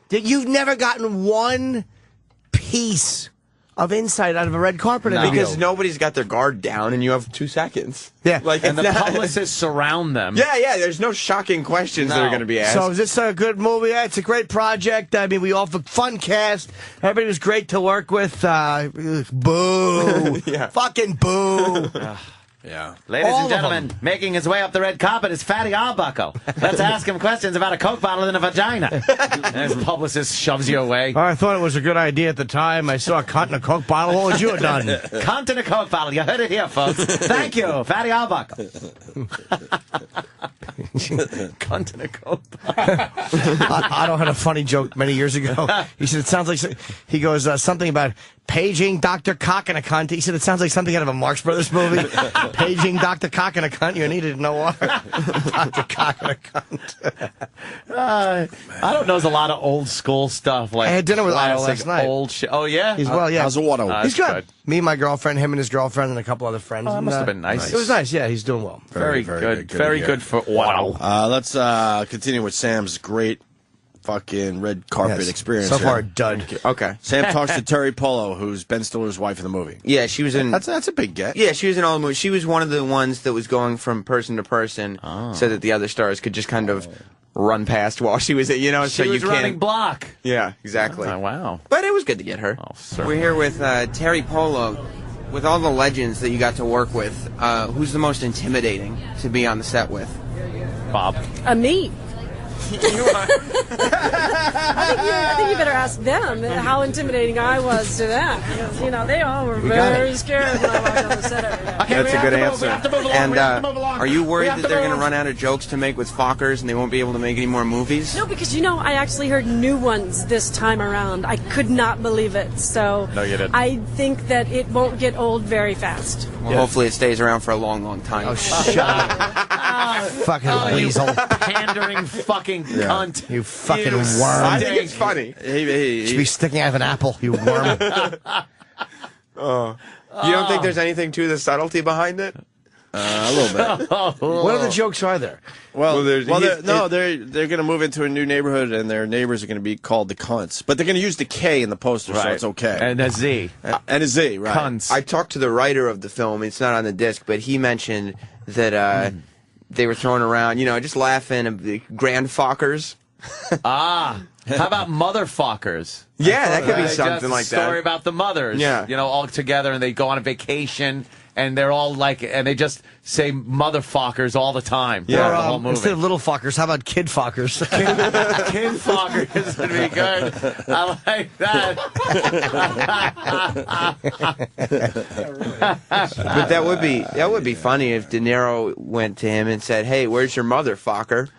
You've never gotten one piece of insight out of a red carpet interview. Because nobody's got their guard down and you have 2 seconds. Yeah. And the publicists surround them. Yeah, there's no shocking questions that are going to be asked. So is this a good movie? Yeah, it's a great project. I mean, we all fun cast. Everybody was great to work with. Boo. Fucking boo. Yeah. Ladies All and of gentlemen, making his way up the red carpet is Fatty Arbuckle. Let's ask him questions about a Coke bottle in a vagina. And his publicist shoves you away. I thought it was a good idea at the time. I saw a cunt in a Coke bottle. What would you have done? Cunt in a Coke bottle. You heard it here, folks. Thank you, Fatty Arbuckle. Cunt in a Coke bottle. Otto had a funny joke many years ago. He said, it sounds like, he goes, something about paging Dr. Cock and a cunt. He said, it sounds like something out of a Marx Brothers movie. Paging Dr. Cock and a cunt. You needed to know what. Dr. Cock and a cunt. I don't know. There's a lot of old school stuff. Like I had dinner with Otto classic last night. Old shit. Oh, yeah? He's well, yeah. How's Otto? He's good. Me and my girlfriend, him and his girlfriend, and a couple other friends. Oh, that must have been nice. It was nice, yeah. He's doing well. Very good. Very good for Otto. Let's continue with Sam's great fucking red carpet experience. So here. far, a dud. Okay. Sam talks to Terry Polo, who's Ben Stiller's wife in the movie. Yeah, she was in... That's a big get. Yeah, she was in all the movies. She was one of the ones that was going from person to person so that the other stars could just kind of run past while she was, so She you was can't... running block. Yeah, exactly. Oh, wow. But it was good to get her. We're here with Terry Polo. With all the legends that you got to work with, who's the most intimidating to be on the set with? Bob. Me. I think you better ask them how intimidating I was to them. Because, they all were very scared when I walked on the set every day. That's a good answer. And are you worried that they're going to run out of jokes to make with Fockers and they won't be able to make any more movies? No, because, I actually heard new ones this time around. I could not believe it. So no, you didn't. I think that it won't get old very fast. Well, hopefully it stays around for a long, long time. Oh, shut up. Fucking weasel. You pandering fucking cunt. You fucking You worm. I think it's funny. You should be sticking out of an apple, you worm. You don't think there's anything to the subtlety behind it? A little bit. What other jokes are there? They're going to move into a new neighborhood, and their neighbors are going to be called the cunts. But they're going to use the K in the poster, so it's okay. And a Z. And a Z, right. Cunts. I talked to the writer of the film. It's not on the disc, but he mentioned that they were throwing around, just laughing at the Grand Fockers. How about motherfuckers? Yeah, that could be something just like a story that. about the mothers. Yeah. All together, and they go on a vacation, and they're all and they just say motherfuckers all the time. Yeah. The whole movie. Instead of little fuckers, how about kid fuckers? Kid fuckers would be good. I like that. But that would be funny if De Niro went to him and said, "Hey, where's your motherfucker?"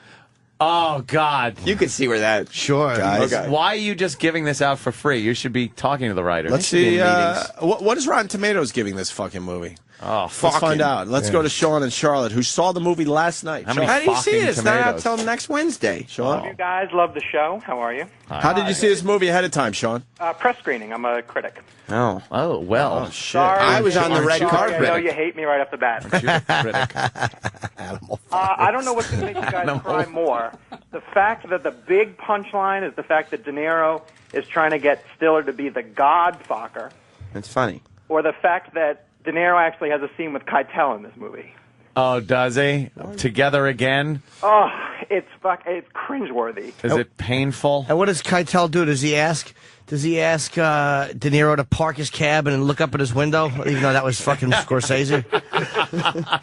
Oh, God. You could see where that... Sure. Guys. Okay. Why are you just giving this out for free? You should be talking to the writer. Let's see. What is Rotten Tomatoes giving this fucking movie? Oh, let's find out. Let's go to Sean and Charlotte, who saw the movie last night. How do you see it? It's not out till next Wednesday. Sean? You guys love the show. How are you? How did you see this movie ahead of time, Sean? Press screening. I'm a critic. Oh, well. Oh, shit. Sorry, I was on the red carpet. I know you hate me right off the bat. I don't know what's going to make you guys cry more. The fact that the big punchline is the fact that De Niro is trying to get Stiller to be the godfucker. It's funny. Or the fact that De Niro actually has a scene with Keitel in this movie. Oh, does he? Together again? Oh, it's cringeworthy. Is it painful? And what does Keitel do? Does he ask De Niro to park his cab and look up at his window, even though that was fucking Scorsese?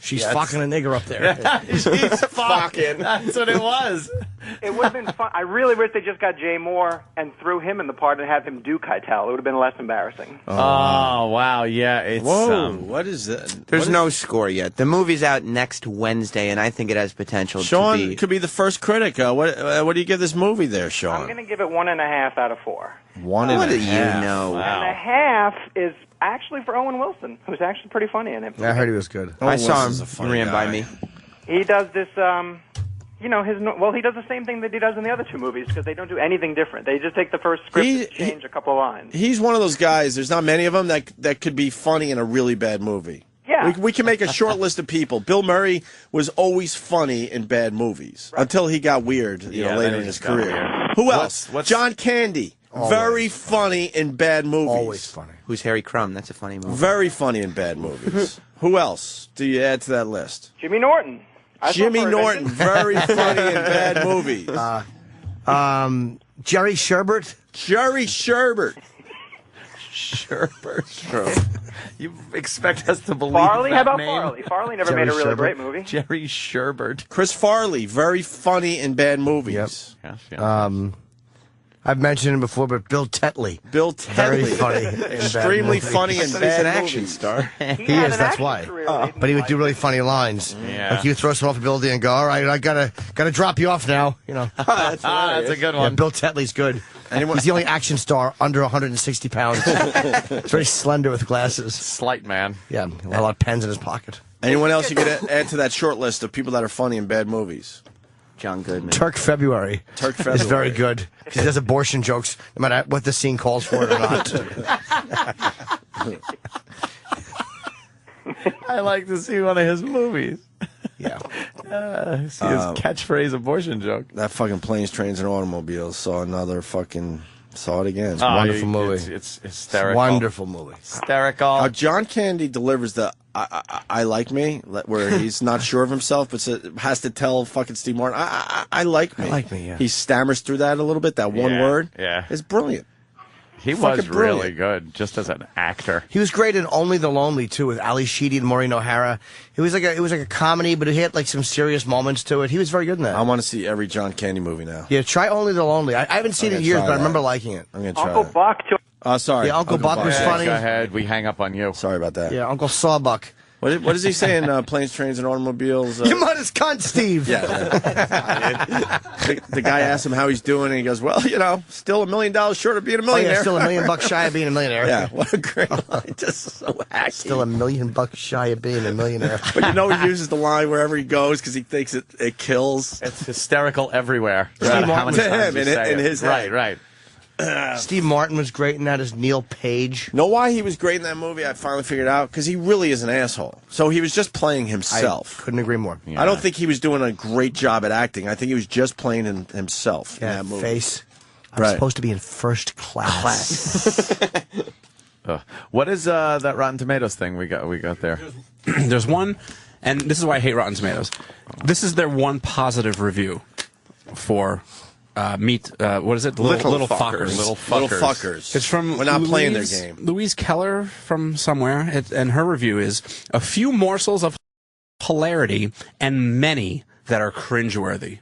She's fucking a nigger up there. She's fucking. That's what it was. It would have been fun. I really wish they just got Jay Moore and threw him in the part and have him do Keitel. It would have been less embarrassing. Oh, wow. Yeah. It's, Whoa. What is that? There's no score yet. The movie's out next Wednesday, and I think it has potential Sean to be... could be the first critic. What do you give this movie there, Sean? I'm going to give it 1.5 out of 4. 1.5. What do you know? Wow. 1.5 is actually for Owen Wilson, who's actually pretty funny in it. I heard he was good. I saw him. He ran by me. He does this, he does the same thing that he does in the other two movies because they don't do anything different. They just take the first script and change a couple of lines. He's one of those guys. There's not many of them that could be funny in a really bad movie. Yeah, Yeah. We can make a short list of people. Bill Murray was always funny in bad movies until he got weird, later in his career. Who else? John Candy. Always. Very funny in bad movies. Always funny. Who's Harry Crumb? That's a funny movie. Very funny in bad movies. Who else do you add to that list? Jimmy Norton. Jimmy Norton. Very funny in bad movies. Jerry Sherbert. Jerry Sherbert. Sherbert. You expect us to believe Farley? that How about name? Farley? Farley never Jerry made a really Sherbert. great movie. Jerry Sherbert. Chris Farley. Very funny in bad movies. Yes, I've mentioned him before, but Bill Tetley. Bill Tetley. Very funny. in bad Extremely movies. funny in bad action movies. star. He is, that's why. But he would do really funny lines. Yeah. Like you throw someone off a building and go, all right, I gotta drop you off now. That's a good one. Yeah, Bill Tetley's good. He's the only action star under 160 pounds. He's very slender with glasses. Slight man. Yeah, a lot of pens in his pocket. Anyone else you could add to that short list of people that are funny in bad movies? John Goodman. Turk February. Turk is February. very good. He does abortion jokes, no matter what the scene calls for it or not. I like to see one of his movies. Yeah. See his catchphrase abortion joke. That fucking Planes, Trains, and Automobiles saw it again. It's a Oh, wonderful movie. It's hysterical. Wonderful movie. Hysterical. How John Candy delivers the I like me, where he's not sure of himself, but has to tell fucking Steve Martin, I like me. I like me, yeah. He stammers through that a little bit, that one word. Yeah. It's brilliant. He Fucking was brilliant. really good, just as an actor. He was great in Only the Lonely too, with Ali Sheedy and Maureen O'Hara. It was like a comedy, but it had like some serious moments to it. He was very good in that. I want to see every John Candy movie now. Yeah, try Only the Lonely. I haven't seen it in years, try but I that. remember liking it. I'm gonna try Uncle that. Buck. Sorry. Yeah, Uncle Buck was funny. Go ahead. We hang up on you. Sorry about that. Yeah, Uncle Sawbuck. What does he say in Planes, Trains, and Automobiles? You modest cunt, Steve. Yeah. the guy asks him how he's doing, and he goes, well, still $1 million short of being a Oh, millionaire. yeah, still $1 million shy of being a millionaire. Yeah, what a great line. Just so hacky. Still $1 million shy of being a millionaire. But he uses the line wherever he goes because he thinks it kills. It's hysterical everywhere. Steve How many to times him, you say in it. his head. Right. Steve Martin was great in that as Neil Page. Know why he was great in that movie? I finally figured out because he really is an asshole. So he was just playing himself. I couldn't agree more. I don't think he was doing a great job at acting. I think he was just playing himself in that movie. Face. I'm Right. supposed to be in first class. What is that Rotten Tomatoes thing we got there? There's one, and this is why I hate Rotten Tomatoes. This is their one positive review for what is it? Little Fockers. Little Fuckers. It's from We're not playing their game. Louise Keller from somewhere, and her review is a few morsels of hilarity and many that are cringeworthy.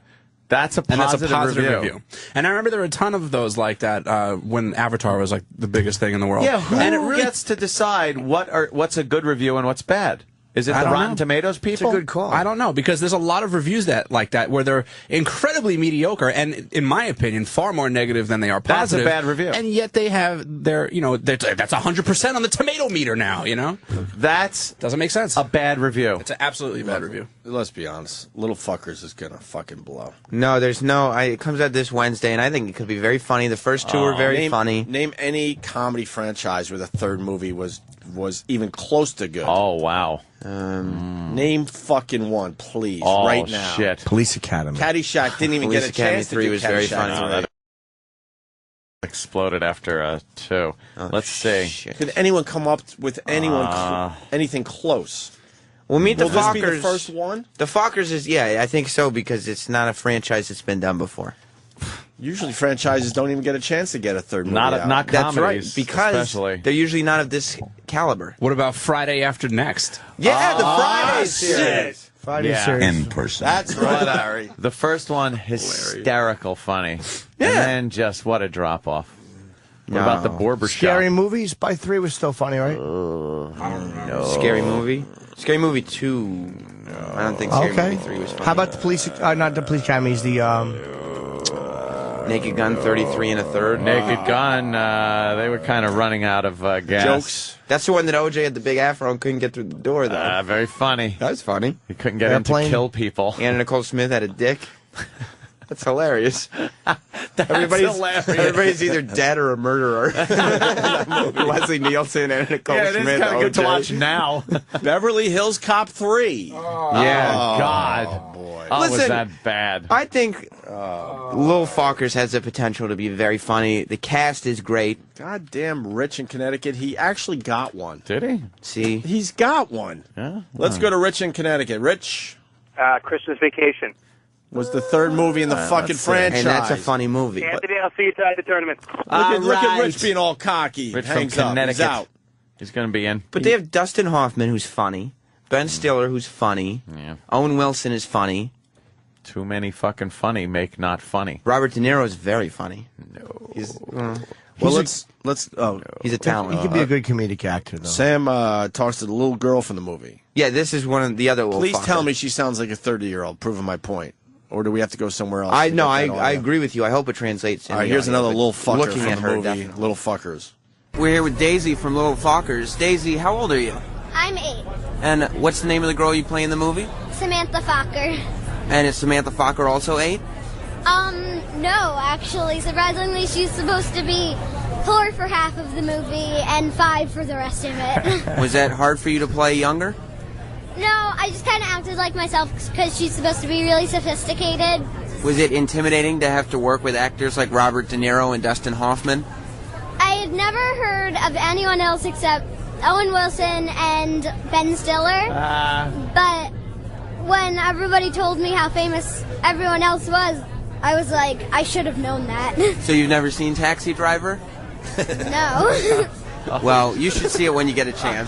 That's a positive review. And I remember there were a ton of those like that when Avatar was like the biggest thing in the world. Yeah, and it really gets to decide what's a good review and what's bad. Is it I the don't Rotten know. Tomatoes people? It's a good call. I don't know, because there's a lot of reviews like that where they're incredibly mediocre and, in my opinion, far more negative than they are That's a positive. bad review. And yet they have that's 100% on the tomato meter now, That's Doesn't make sense. a bad review. It's an absolutely bad review. Let's be honest. Little Fuckers is going to fucking blow. No, there's no. It comes out this Wednesday, and I think it could be very funny. The first two were very funny. Name any comedy franchise where the third movie was even close to good. Oh, wow. Name fucking one, please, Oh, right now. shit. Police Academy. Caddyshack didn't even Police get a Academy chance to 3 do was very Caddyshack funny. three. That exploded after 2. Let's see. Shit. Could anyone come up with anything close? Well, Meet the Will this Fockers. be the first one? The Fockers is, I think so, because it's not a franchise that's been done before. Usually franchises don't even get a chance to get a third movie Not out. That's right, comedies, because especially. they're usually not of this caliber. What about Friday After Next? Yeah, the Friday series. Friday Yeah. series. In person. That's right, Larry. The first one, hysterical funny. And then just what a drop-off. What about the barbershop? Scary Movies by 3 was still funny, right? Scary Movie. Scary Movie 2. I don't think Scary Movie 3 was funny. How about the Police? Not the Police Academies. The Naked Gun 33 and a third. Naked Gun, they were kind of running out of gas. Jokes. That's the one that OJ had the big afro and couldn't get through the door, though. Very funny. That was funny. He couldn't get Airplane. in to kill people. Anna Nicole Smith had a dick. That's hilarious. Everybody's either dead or a murderer. Leslie Nielsen and Nicole Yeah, it Schmidt. is kind of good to OJ. watch now. Beverly Hills Cop 3. Yeah, God. Boy. Oh, was Listen, that bad? I think Little Fockers has the potential to be very funny. The cast is great. Goddamn Rich in Connecticut. He actually got one. Did he? See? He's got one. Yeah. Let's go to Rich in Connecticut. Rich Christmas Vacation. was the third movie in the fucking franchise. And that's a funny movie. Anthony, I'll see you at the tournament. Look at Rich being all cocky. Rich from Hangs up. Connecticut. He's out. He's going to be in. But they have Dustin Hoffman, who's funny. Ben Stiller, who's funny. Yeah. Owen Wilson is funny. Too many fucking funny make not funny. Robert De Niro is very funny. No. Well, let's. Oh, he's a talent. He could be a good comedic actor, though. Sam talks to the little girl from the movie. Yeah, this is one of the other little Please fuckers. tell me she sounds like a 30-year-old, proving my point. Or do we have to go somewhere else? I to know. get that I audio? agree with you. I hope it translates. All right, here's another little fucker looking from at the her, movie, definitely. Little Fuckers. We're here with Daisy from Little Fockers. Daisy, how old are you? I'm 8. And what's the name of the girl you play in the movie? Samantha Focker. And is Samantha Focker also 8? No, actually. Surprisingly, she's supposed to be 4 for half of the movie and 5 for the rest of it. Was that hard for you to play younger? No, I just kind of acted like myself because she's supposed to be really sophisticated. Was it intimidating to have to work with actors like Robert De Niro and Dustin Hoffman? I had never heard of anyone else except Owen Wilson and Ben Stiller. But when everybody told me how famous everyone else was, I was like, I should have known that. So you've never seen Taxi Driver? No. Well, you should see it when you get a chance.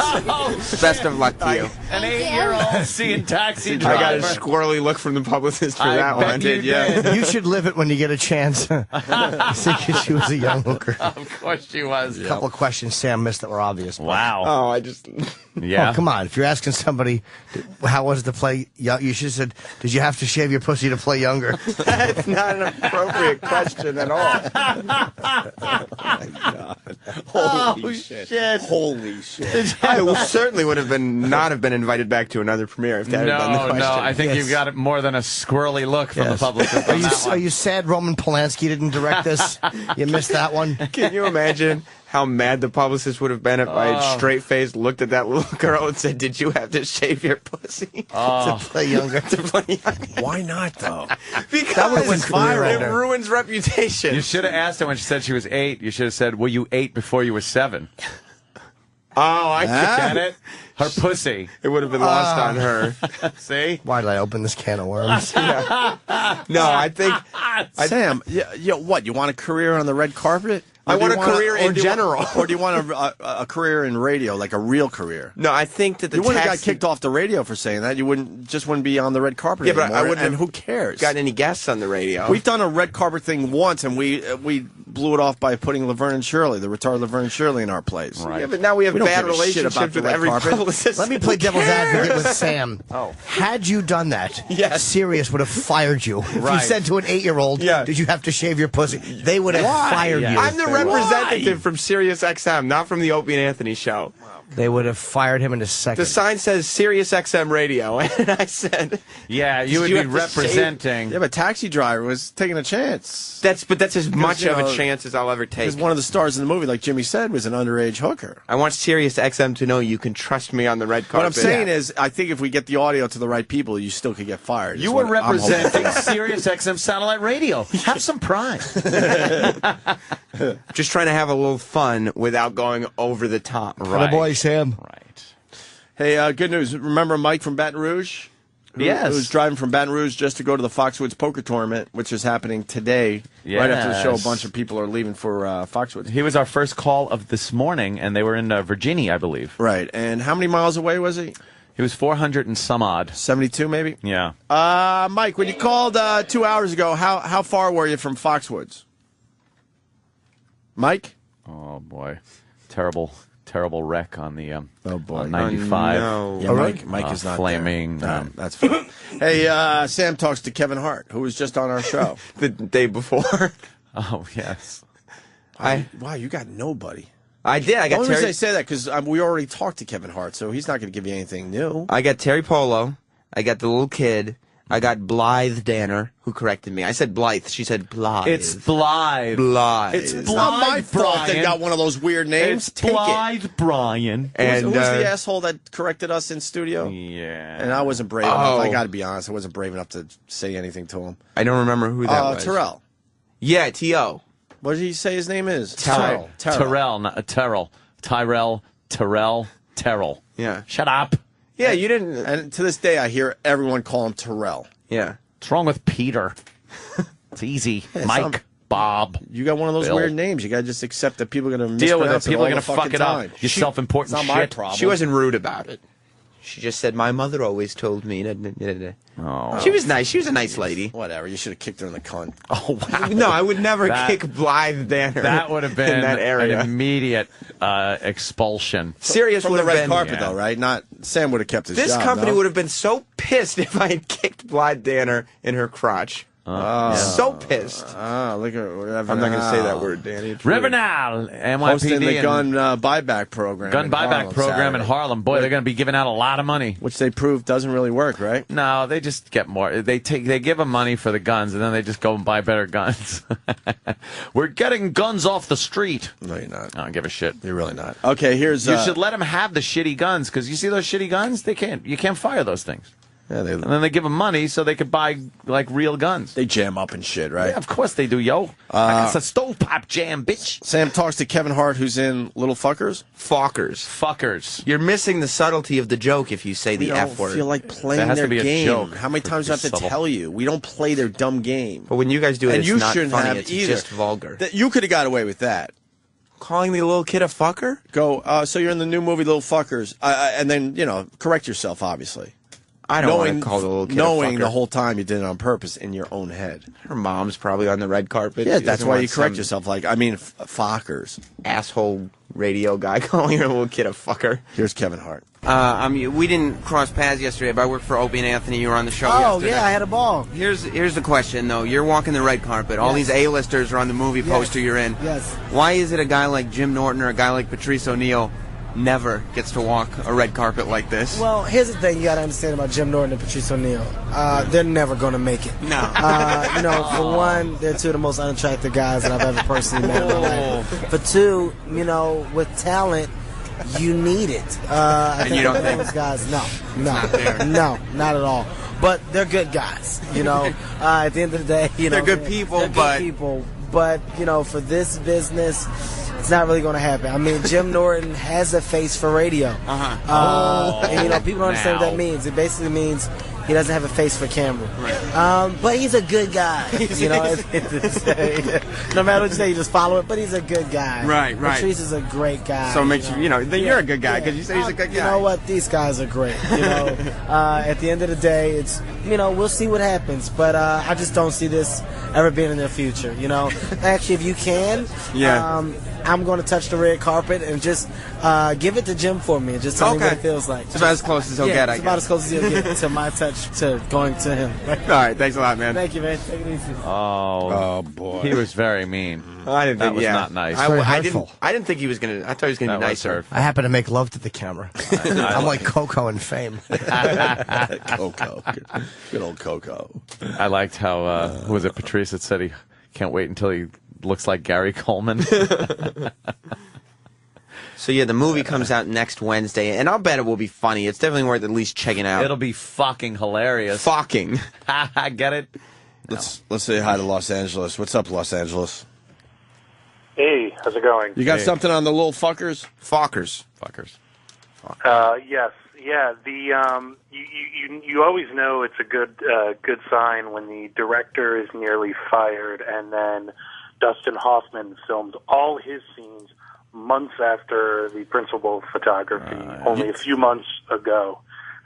Best of luck to you. An 8-year-old seeing Taxi Driver. I got a squirrely look from the publicist for that bet one. you did. You should live it when you get a chance. I think she was a young hooker. Of course she was. A couple of questions Sam missed that were obvious. Wow. Oh, I just... Yeah. Oh, come on. If you're asking somebody, how was it to play young, you should have said, did you have to shave your pussy to play younger? That's not an appropriate question at all. Holy shit. Holy shit. I certainly would have not have been invited back to another premiere if that had been the question. No, I think you've got it more than a squirrely look from the publicist. on that Are one. you sad Roman Polanski didn't direct this? You missed that one? Can you imagine how mad the publicist would have been if I had straight faced looked at that little girl and said, "Did you have to shave your pussy To play younger. to play younger?" Why not, though? Because That would've been viral. it ruins reputation. You should have asked her when she said she was 8. You should have said, "Were you 8 before you were 7?" Oh, I Get it? Her pussy. It would have been lost on her. See? Why did I open this can of worms? No, I think Sam, what? You want a career on the red carpet? I Or do want you a career in general. Or do you want a career in radio, like a real career? No, I think that the You wouldn't have got taxi- kicked off the radio for saying that. You wouldn't be on the red carpet Yeah, but anymore. I wouldn't and have who cares? got any guests on the radio. We've done a red carpet thing once, and we blew it off by putting Laverne and Shirley, the retarded Laverne and Shirley, in our place. Yeah, but now we have We don't bad give a shit about relationships the with red every carpet. publicist. Let me play devil's advocate with Sam. Oh. Had you done that, Yes. Sirius would have fired you. If you Right. said to an 8-year-old, Yeah. did you have to shave your pussy? They would have fired Yeah. you. I'm the representative from SiriusXM, not from the Opie and Anthony show. They would have fired him in a second. The sign says SiriusXM Radio, and I said, Yeah, you would you be have to shave- representing. Yeah, but Taxi Driver was taking a chance. that's as much you of know, a chance as I'll ever take. Because one of the stars in the movie, like Jimmy said, was an underage hooker. I want SiriusXM to know you can trust me on the red carpet. What I'm saying is, I think if we get the audio to the right people, you still could get fired. You is were what I'm hoping. representing SiriusXM Satellite Radio. Have some pride. just trying to have a little fun without going over the top. The boy, Sam. Right. Hey, good news. Remember Mike from Baton Rouge? Yes. Who was driving from Baton Rouge just to go to the Foxwoods Poker Tournament, which is happening today. Right after the show, a Yes. bunch of people are leaving for Foxwoods. He was our first call of this morning, and they were in Virginia, I believe. Right. And how many miles away was he? He was 400 and some odd. 72, maybe? Yeah. Mike, when you called 2 hours ago, how far were you from Foxwoods? Mike? Oh, boy. Terrible wreck on the on 95. Oh, no. Yeah, Mike is not flaming. there. That's fine. Hey, Sam talks to Kevin Hart, who was just on our show. The day before. Oh, yes. Wow, you got nobody. I did. I got The only reason Terry. I say that because we already talked to Kevin Hart, so he's not going to give you anything new. I got Terry Polo. I got the little kid. I got Blythe Danner, who corrected me. I said Blythe. She said Blythe. It's Blythe. Blythe. It's not my fault they got one of those weird names. It's Blythe Brian. And who's the asshole that corrected us in studio? Yeah. And I wasn't brave enough. I got to be honest. I wasn't brave enough to say anything to him. I don't remember who that was. Terrell. Yeah, T.O. What did he say his name is? Terrell. Terrell. Yeah. Shut up. Yeah, you didn't. And to this day, I hear everyone call him Terrell. Yeah. What's wrong with Peter? It's easy. Yeah, Mike, Bob. You got one of those Bill. weird names. You got to just accept that people are going to Deal with it. mispronounce People are all going the to fuck fucking it time. up. You self-important It's shit. not my problem. She wasn't rude about it. She just said, my mother always told me. Oh. She was nice. She was a nice lady. Whatever. You should have kicked her in the cunt. Oh, wow. No, I would never kick Blythe Danner. That would have been in that area. an immediate expulsion. Sirius From would the have red been. carpet, though, right? Not Sam would have kept his This job. company no? would have been so pissed if I had kicked Blythe Danner in her crotch. So pissed. Look at whatever. I'm not going to say that word, Danny. It's River rude. now, Hosting NYPD the gun buyback program. gun in buyback Harlem program in Saturday. Harlem. Boy, they're going to be giving out a lot of money. Which they proved doesn't really work, right? No, they just get more. They give them money for the guns, and then they just go and buy better guns. We're getting guns off the street. No, you're not. I don't give a shit. You're really not. Okay, here's. You should let them have the shitty guns, because you see those shitty guns? You can't fire those things. Yeah, And then they give them money so they could buy, like, real guns. They jam up and shit, right? Yeah, of course they do, yo. It's a stovetop jam, bitch. Sam talks to Kevin Hart, who's in Little Fuckers. Fuckers. You're missing the subtlety of the joke if you say the F word. I feel like playing their game. How many times do I have to tell you? We don't play their dumb game. But when you guys do it, And it's you not shouldn't funny. have It's either. just vulgar. You could have got away with that. Calling the little kid a fucker? Go, so you're in the new movie Little Fuckers. And then, correct yourself, obviously. I don't want to call the little kid a knowing fucker. the whole time you did it on purpose in your own head. Her mom's probably on the red carpet. Yeah, She that's doesn't why want you correct some yourself. Like, I mean, Fockers. asshole radio guy calling her little kid a fucker. Here's Kevin Hart. We didn't cross paths yesterday, but I worked for Opie and Anthony. You were on the show Oh, yesterday. yeah, I had a ball. Here's the question, though. You're walking the red carpet. All these A-listers are on the movie poster you're in. Yes. Why is it a guy like Jim Norton or a guy like Patrice O'Neal never gets to walk a red carpet like this? Well, here's the thing you got to understand about Jim Norton and Patrice O'Neal. They're never going to make it. No. For one, they're two of the most unattractive guys that I've ever personally met in my life. For two, with talent, you need it. I think you don't think those guys? No, not there. no, not at all. But they're good guys. At the end of the day, They're good people, they're good but- people. But for this business, it's not really going to happen. I mean, Jim Norton has a face for radio. And people don't understand what that means. It basically means he doesn't have a face for camera. Right. But he's a good guy. No matter what you say, you just follow it. But he's a good guy. Right. Patrice is a great guy. So it makes then you're a good guy because you say he's a good guy. You know what? These guys are great. At the end of the day, it's we'll see what happens. But I just don't see this ever being in their future. Actually, if you can, I'm going to touch the red carpet and just give it to Jim for me and just tell me what it feels like. It's about as close as he'll get, I It's about guess. as close as he'll get to my touch to going to him. All right, thanks a lot, man. Thank you, man. Take it easy. Oh, boy. He was very mean. I didn't think that was not nice. I didn't think he was gonna. I thought he was gonna be nicer. I happen to make love to the camera. I'm like Coco in Fame. Coco. Good old Coco. I liked how, who was it, Patrice that said he can't wait until he looks like Gary Coleman. So the movie comes out next Wednesday, and I'll bet it will be funny. It's definitely worth at least checking out. It'll be fucking hilarious. Fucking. Get it? Let's say hi to Los Angeles. What's up, Los Angeles? Hey, how's it going? You got something on the Little Fuckers? Fuckers. Yes, yeah. The you always know it's a good sign when the director is nearly fired, and then Dustin Hoffman filmed all his scenes months after the principal photography, only a few months ago.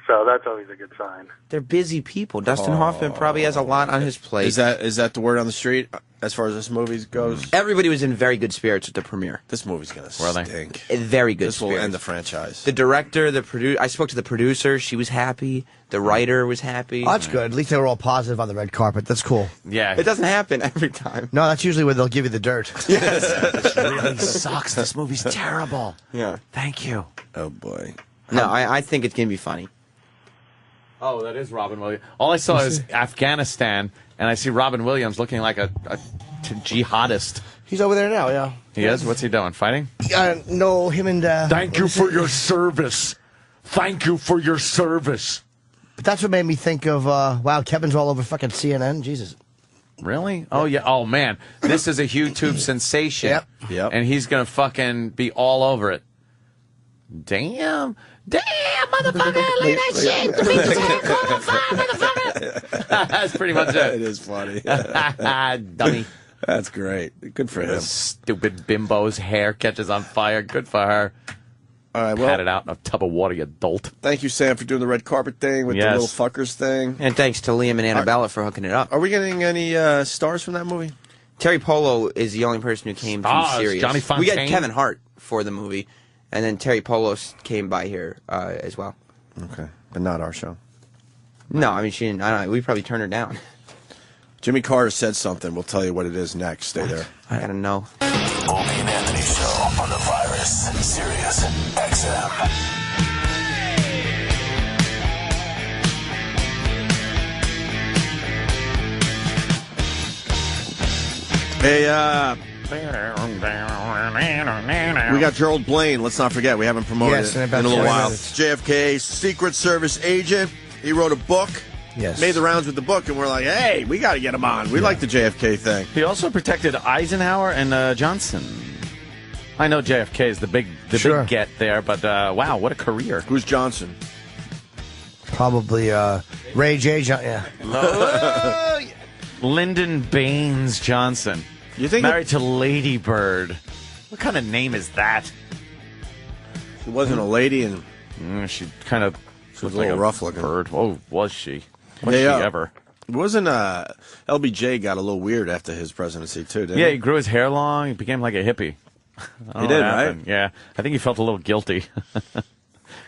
So that's always a good sign. They're busy people. Dustin Hoffman probably has a lot on his plate. Is that the word on the street as far as this movie goes? Everybody was in very good spirits at the premiere. This movie's gonna stink. Very good. This will end the franchise. The director, the producer. I spoke to the producer. She was happy. The writer was happy. Oh, that's good. At least they were all positive on the red carpet. That's cool. Yeah. It doesn't happen every time. No, that's usually where they'll give you the dirt. This really sucks. This movie's terrible. Yeah. Thank you. Oh, boy. No, I think it's going to be funny. Oh, that is Robin Williams. All I saw is Afghanistan, and I see Robin Williams looking like a jihadist. He's over there now, yeah. He is? What's he doing? Fighting? No, him and... Thank you for your service. Thank you for your service. But that's what made me think of, wow, Kevin's all over fucking CNN. Jesus. Really? Oh, yeah. Oh, man. This is a YouTube sensation. Yep. And he's going to fucking be all over it. Damn, motherfucker, look at that shit. The beach is here, corner five, motherfucker. That's pretty much it. It is funny. Dummy. That's great. Good for him. Stupid bimbo's hair catches on fire. Good for her. All right, well, pat it out in a tub of water, you adult. Thank you, Sam, for doing the red carpet thing with the Little Fuckers thing. And thanks to Liam and Annabella for hooking it up. Are we getting any stars from that movie? Terry Polo is the only person who came to Sirius. Johnny We got Fontaine? Kevin Hart for the movie, and then Terry Polo came by here as well. Okay, but not our show. No, I mean, she didn't. I don't know, we probably turned her down. Jimmy Carter said something. We'll tell you what it is next. Stay there. I gotta know. Opie and Anthony Show on the Virus, SiriusXM. Hey, we got Gerald Blaine. Let's not forget, we haven't promoted it in a little while. JFK Secret Service agent. He wrote a book. Yes. Made the rounds with the book, and we're like, hey, we got to get him on. We like the JFK thing. He also protected Eisenhower and Johnson. I know JFK is the big get there, but wow, what a career. Who's Johnson? Probably Ray J. Yeah. Lyndon Baines Johnson. You think married to Lady Bird? What kind of name is that? She wasn't a lady, and she kind of was a little rough looking. Bird. Oh, was she? Was she ever? Wasn't LBJ got a little weird after his presidency too? Didn't Yeah, he grew his hair long. He became like a hippie. He did, right? Yeah, I think he felt a little guilty.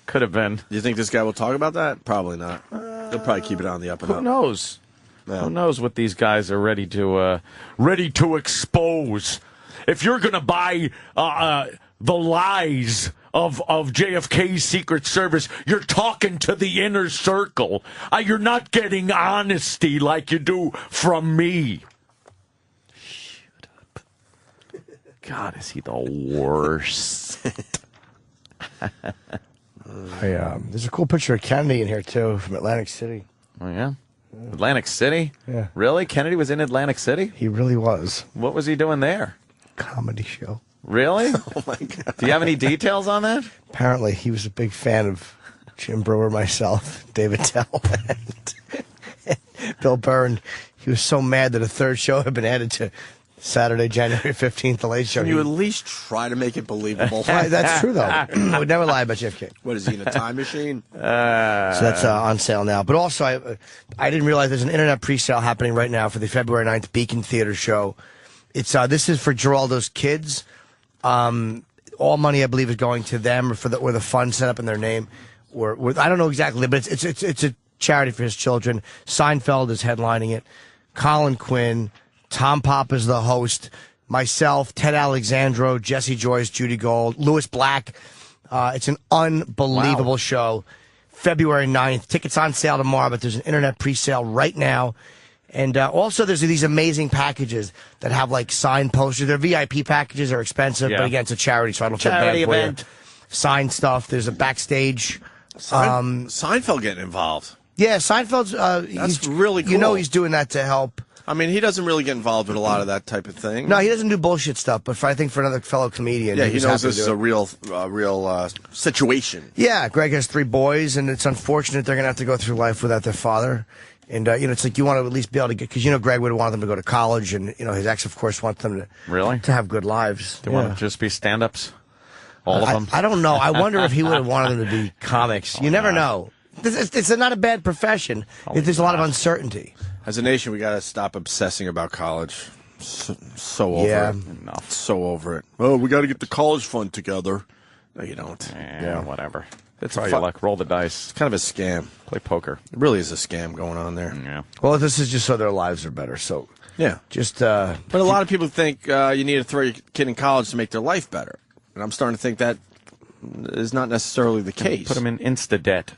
Could have been. Do you think this guy will talk about that? Probably not. He'll probably keep it on the up and up. Who knows? Yeah. Who knows what these guys are ready to expose? If you're going to buy the lies of JFK's Secret Service, you're talking to the inner circle. You're not getting honesty like you do from me. Shut up. God, is he the worst? There's a cool picture of Kennedy in here, too, from Atlantic City. Oh, yeah? Atlantic City? Yeah. Really? Kennedy was in Atlantic City? He really was. What was he doing there? Comedy show. Really? Oh, my God. Do you have any details on that? Apparently, he was a big fan of Jim Brewer, myself, David Tell, and Bill Burr. He was so mad that a third show had been added to Saturday, January 15th, the Late Show. Can you at least try to make it believable? Right, that's true, though. I would never lie about JFK. What, is he in a time machine? So that's on sale now. But also, I didn't realize there's an internet pre-sale happening right now for the February 9th Beacon Theater show. It's this is for Geraldo's kids. All money, I believe, is going to them or the fund set up in their name. Or I don't know exactly, but it's a charity for his children. Seinfeld is headlining it. Colin Quinn. Tom Pop is the host. Myself, Ted Alexandro, Jesse Joyce, Judy Gold, Louis Black. It's an unbelievable show. February 9th. Tickets on sale tomorrow, but there's an internet pre-sale right now. And also there's these amazing packages that have like signed posters. Their VIP packages are expensive, but again, it's a charity, so I don't feel bad for event. you. Signed stuff. There's a backstage. Seinfeld getting involved. Yeah, Seinfeld's... That's really cool. You know he's doing that to help. I mean, he doesn't really get involved with a lot of that type of thing. No, he doesn't do bullshit stuff, but I think for another fellow comedian... Yeah, he knows this is a real situation. Yeah, Greg has 3 boys, and it's unfortunate they're going to have to go through life without their father. And, it's like you want to at least be able to get... Because, Greg would want them to go to college, and, his ex, of course, wants them to have good lives. They want to just be stand-ups? All of them? I don't know. I wonder if he would have wanted them to be comics. You never know. It's not a bad profession. There's a lot of uncertainty. As a nation, we got to stop obsessing about college. So over it. Enough. So over it. Oh, we got to get the college fund together. No, you don't. Yeah, whatever. Try your luck. Roll the dice. It's kind of a scam. Play poker. It really is a scam going on there. Yeah. Well, this is just so their lives are better. So yeah, just. But a lot of people think you need to throw your kid in college to make their life better, and I'm starting to think that is not necessarily the case. Put them in insta debt.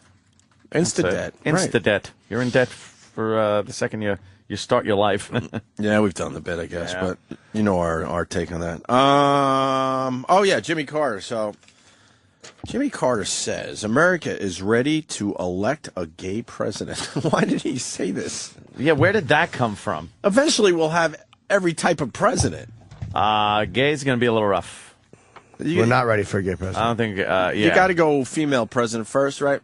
Insta-debt. Insta-debt. You're in debt for the second you start your life. Yeah, we've done the bit, I guess, but you know our take on that. Jimmy Carter. So Jimmy Carter says America is ready to elect a gay president. Why did he say this? Yeah, where did that come from? Eventually, we'll have every type of president. Gay's going to be a little rough. We're not ready for a gay president. I don't think. You got to go female president first, right?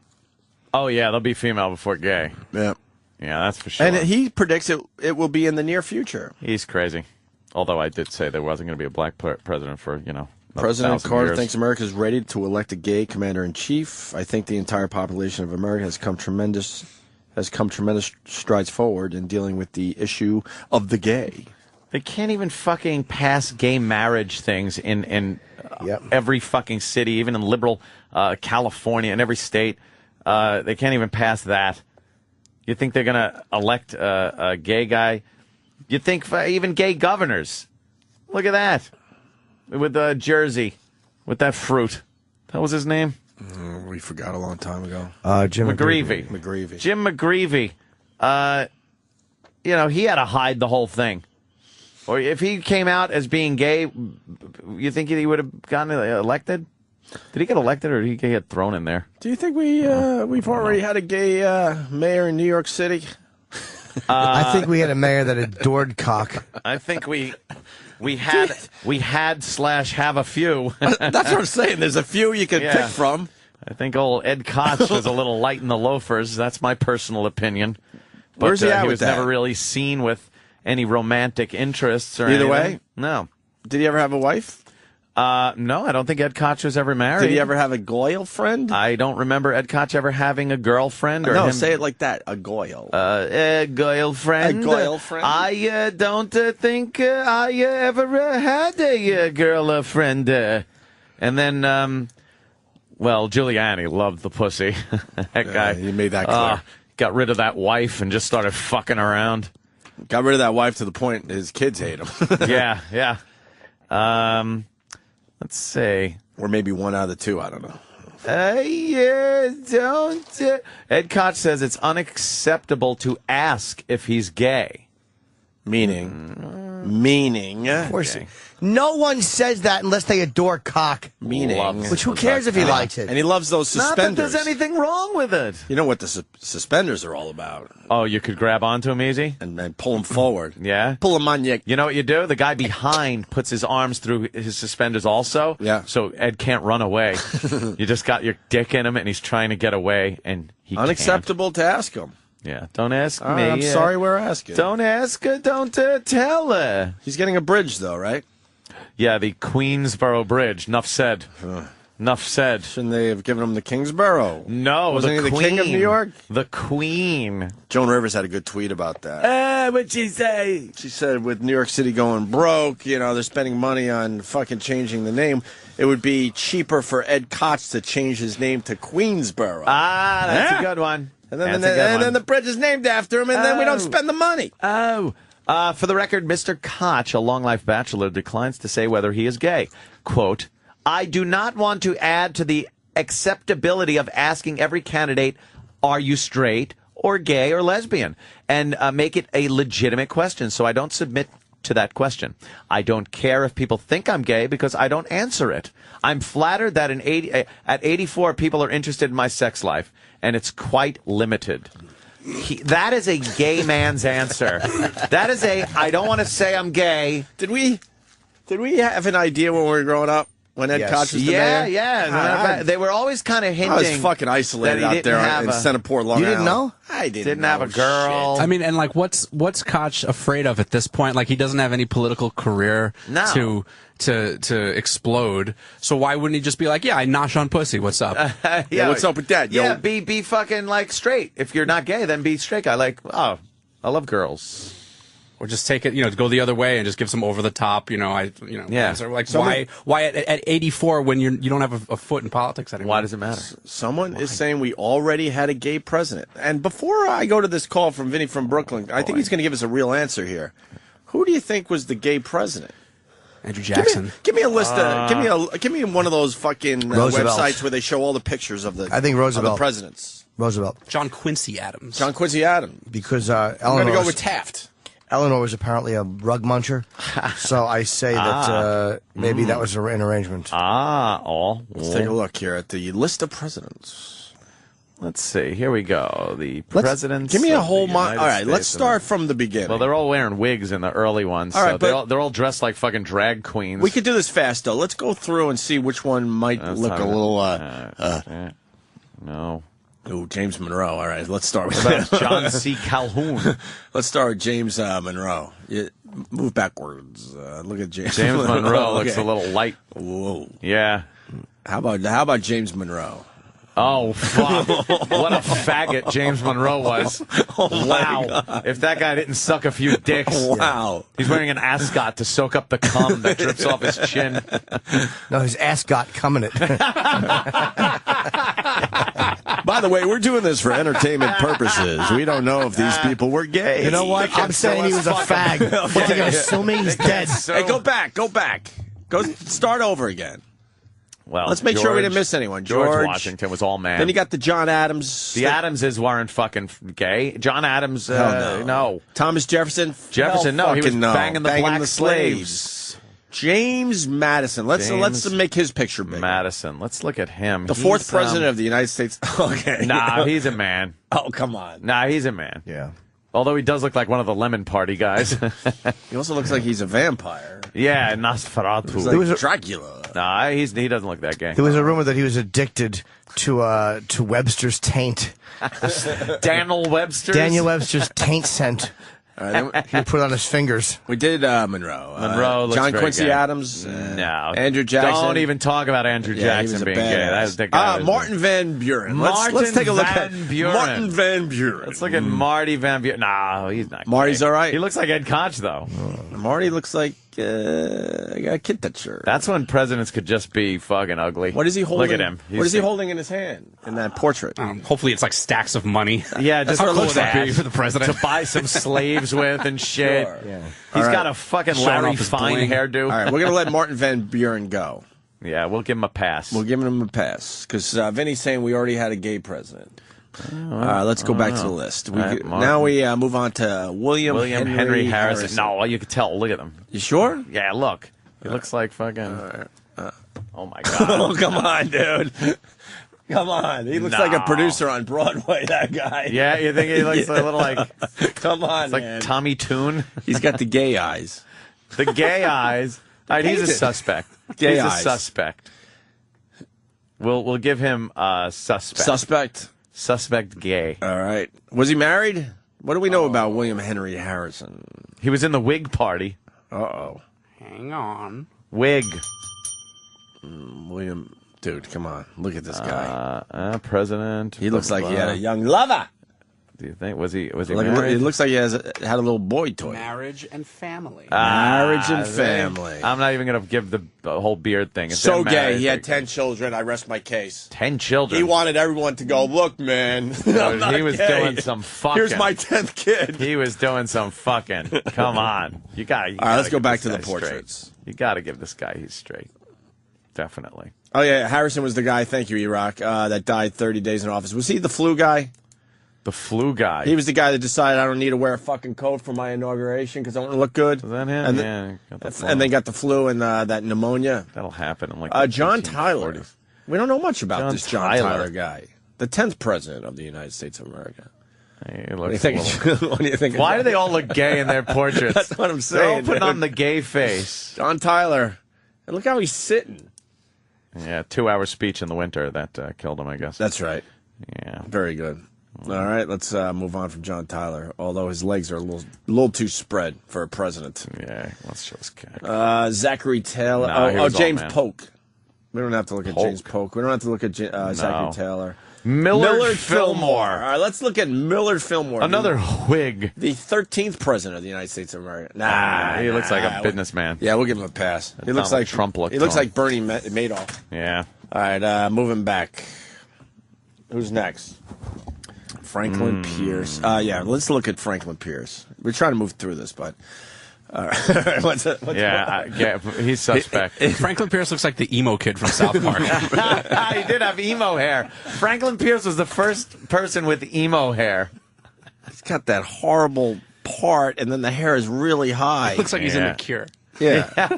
Oh yeah, there'll be female before gay. Yeah, that's for sure. And he predicts it will be in the near future. He's crazy. Although I did say there wasn't going to be a black president for President Carter years. thinks America is ready to elect a gay commander-in-chief. I think the entire population of America has come tremendous strides forward in dealing with the issue of the gay. They can't even fucking pass gay marriage things in every fucking city, even in liberal California, in every state. They can't even pass that. You think they're going to elect a gay guy? You think even gay governors? Look at that. With Jersey, with that fruit. That was his name? We forgot a long time ago. Jim McGreevey. Jim McGreevey. He had to hide the whole thing. Or if he came out as being gay, you think he would have gotten elected? Did he get elected, or did he get thrown in there? Do you think we've already had a gay mayor in New York City? I think we had a mayor that adored cock. I think we had have a few. That's what I'm saying. There's a few you could pick from. I think old Ed Koch was a little light in the loafers. That's my personal opinion. But, Where's he at he with was that? never really seen with any romantic interests or Either anything. way? No. Did he ever have a wife? No, I don't think Ed Koch was ever married. Did he ever have a Goyle friend? I don't remember Ed Koch ever having a girlfriend. No, say it like that. A Goyle. A Goyle friend. A Goyle friend? I don't think I ever had a girlfriend. And then, Giuliani loved the pussy. That guy. He made that clear. Got rid of that wife and just started fucking around. Got rid of that wife to the point his kids hate him. Yeah. Let's see. Or maybe one out of the two. I don't know. Ed Koch says it's unacceptable to ask if he's gay. Meaning. Of course. Okay. No one says that unless they adore cock. Which who cares if he likes it? And he loves those suspenders. Not that there's anything wrong with it. You know what the suspenders are all about. Oh, you could grab onto him easy? And pull him forward. Yeah? Pull him on you. You know what you do? The guy behind puts his arms through his suspenders also. Yeah. So Ed can't run away. You just got your dick in him and he's trying to get away and he Unacceptable to ask him. Yeah, don't ask me. I'm sorry we're asking. Don't ask her, don't tell her. He's getting a bridge, though, right? Yeah, the Queensboro Bridge. Enough said. Enough said. Shouldn't they have given him the Kingsborough? No, Wasn't he the king of New York? The Queen. Joan Rivers had a good tweet about that. What'd she say? She said with New York City going broke, they're spending money on fucking changing the name. It would be cheaper for Ed Koch to change his name to Queensboro. That's a good one. And then the bridge is named after him, and then we don't spend the money. For the record, Mr. Koch, a long-life bachelor, declines to say whether he is gay. Quote, I do not want to add to the acceptability of asking every candidate, are you straight or gay or lesbian? And make it a legitimate question, so I don't submit to that question. I don't care if people think I'm gay because I don't answer it. I'm flattered that at 84 people are interested in my sex life, and it's quite limited. That is a gay man's answer. That is I don't want to say I'm gay. Did we have an idea when we were growing up? When Ed Koch was the mayor? Yeah. They were always kind of hinting. I was fucking isolated out there in Centerport, Long Island. You didn't know? I didn't know have a girl. Shit. I mean, and what's Koch afraid of at this point? He doesn't have any political career to explode. So why wouldn't he just be like, yeah, I nosh on pussy. What's up? What's up with that? Yeah, be fucking straight. If you're not gay, then be straight guy. I love girls. Or just take it, go the other way and just give some over the top, answer. Why at 84 when you don't have a foot in politics anymore? Why does it matter? Someone is saying we already had a gay president. And before I go to this call from Vinny from Brooklyn, I think he's going to give us a real answer here. Who do you think was the gay president? Andrew Jackson. Give me a list. Give me one of those fucking websites where they show all the pictures of the. I think Roosevelt. Of the presidents. Roosevelt. John Quincy Adams. John Quincy Adams. Because I'm going to go with Taft. Eleanor was apparently a rug muncher, so I say that maybe that was an arrangement. Let's take a look here at the list of presidents. Let's see. Here we go. The presidents. Give me a whole All right, let's start from the beginning. Well, they're all wearing wigs in the early ones. All right, so they're all dressed like fucking drag queens. We could do this fast, though. Let's go through and see which one might look a little. No. Ooh, James Monroe. All right, let's start with that. John C. Calhoun. Let's start with James Monroe. Move backwards. Look at James. James Monroe looks a little light. Whoa. Yeah. How about James Monroe? Oh, fuck. What a faggot James Monroe was. Wow. If that guy didn't suck a few dicks. Wow. He's wearing an ascot to soak up the cum that drips off his chin. No, his ascot cum in it. By the way, we're doing this for entertainment purposes. We don't know if these people were gay. You know what? I'm saying he was a fag. What, they're going to sue me? He's dead. Hey, go back. Go start over again. Well, let's make sure we didn't miss anyone. George Washington was all man. Then you got the John Adams. The Adamses weren't fucking gay. John Adams, no. Thomas Jefferson. No, he was banging the black slaves. James Madison. Let's make his picture bigger. Madison. Let's look at him. The fourth president of the United States. Okay. Nah, he's a man. Oh, come on. Nah, he's a man. Yeah. Although he does look like one of the Lemon Party guys. He also looks like he's a vampire. Yeah, Nosferatu. Like Dracula. Nah, he doesn't look that gay. There was a rumor that he was addicted to Webster's taint. Daniel Webster's? Daniel Webster's taint scent. He would put it on his fingers. We did Monroe. Monroe looks John very Quincy gay. Adams. No. Andrew Jackson. Don't even talk about Andrew Jackson being gay. That's the guy. Martin Van Buren. Let's take a look at Martin Van Buren. Let's look at Marty Van Buren. No, he's not Marty's gay. all right. He looks like Ed Koch, though. Marty looks like a kid toucher. That's when presidents could just be fucking ugly. What is he holding? Look at him. What is he holding in his hand in that portrait? Hopefully it's like stacks of money. Yeah, just how cool would that that be for the president? To buy some slaves with and shit. Sure. Yeah. He's got a fucking Showing Larry off his Fine bling. hairdo. All right, we're going to let Martin Van Buren go. Yeah, we'll give him a pass. We're giving him a pass because Vinny's saying we already had a gay president. All right, let's go back to the list. Now we move on to William Henry Harrison. No, you could tell. Look at him. You sure? Yeah, look. He looks like fucking... oh, my God. Oh, come on, dude. Come on. He looks like a producer on Broadway, that guy. Yeah, you think he looks a little like... Come on, it's like man. Tommy Toon? He's got the gay eyes. The gay eyes. All right, he's a suspect. Gay he's eyes. A suspect. We'll give him a suspect. Suspect gay. All right. Was he married? What do we know about William Henry Harrison? He was in the Whig Party. Uh-oh. Hang on. Whig. William, dude, come on. Look at this guy. President. He looks like he had a young lover. Do you think? Was he married? It looks like he had a little boy toy. Marriage and family. Marriage and family. I'm not even going to give the whole beard thing. If So they're married, gay. He had 10 children. I rest my case. 10 children. He wanted everyone to go, look, man. I'm not he was gay. doing some fucking. Here's my 10th kid. He was doing some fucking. Come on. You got. All right, let's go back to the portraits. You got to give this guy he's straight. Definitely. Oh, yeah. Harrison was the guy, thank you, Iraq, that died 30 days in office. Was he the flu guy? The flu guy. He was the guy that decided I don't need to wear a fucking coat for my inauguration because I want to look good. Was that him? And and then got the flu and that pneumonia. That'll happen in like John Tyler. 40s. We don't know much about this John Tyler. Tyler guy. The 10th president of the United States of America. He What do you think? Why do they all look gay in their portraits? That's what I'm saying. They're all putting dude. on the gay face. John Tyler. And look how he's sitting. Yeah, 2-hour speech in the winter that killed him, I guess. That's right. Yeah. Very good. All right, let's move on from John Tyler, although his legs are a little too spread for a president. Yeah, let's just kick. Zachary Taylor. James Polk. We don't have to look at James Polk. We don't have to look at Zachary Taylor. Millard Fillmore. All right, let's look at Millard Fillmore. Another Whig. The 13th president of the United States of America. He looks like a businessman. Yeah, we'll give him a pass. He looks like Trump. He looks like Bernie Madoff. Yeah. All right, moving back. Who's next? Franklin Pierce. Yeah, let's look at Franklin Pierce. We're trying to move through this, but All right. What's he's suspect. Franklin Pierce looks like the emo kid from South Park. He did have emo hair. Franklin Pierce was the first person with emo hair. He's got that horrible part, and then the hair is really high. Looks like he's in The Cure. Yeah.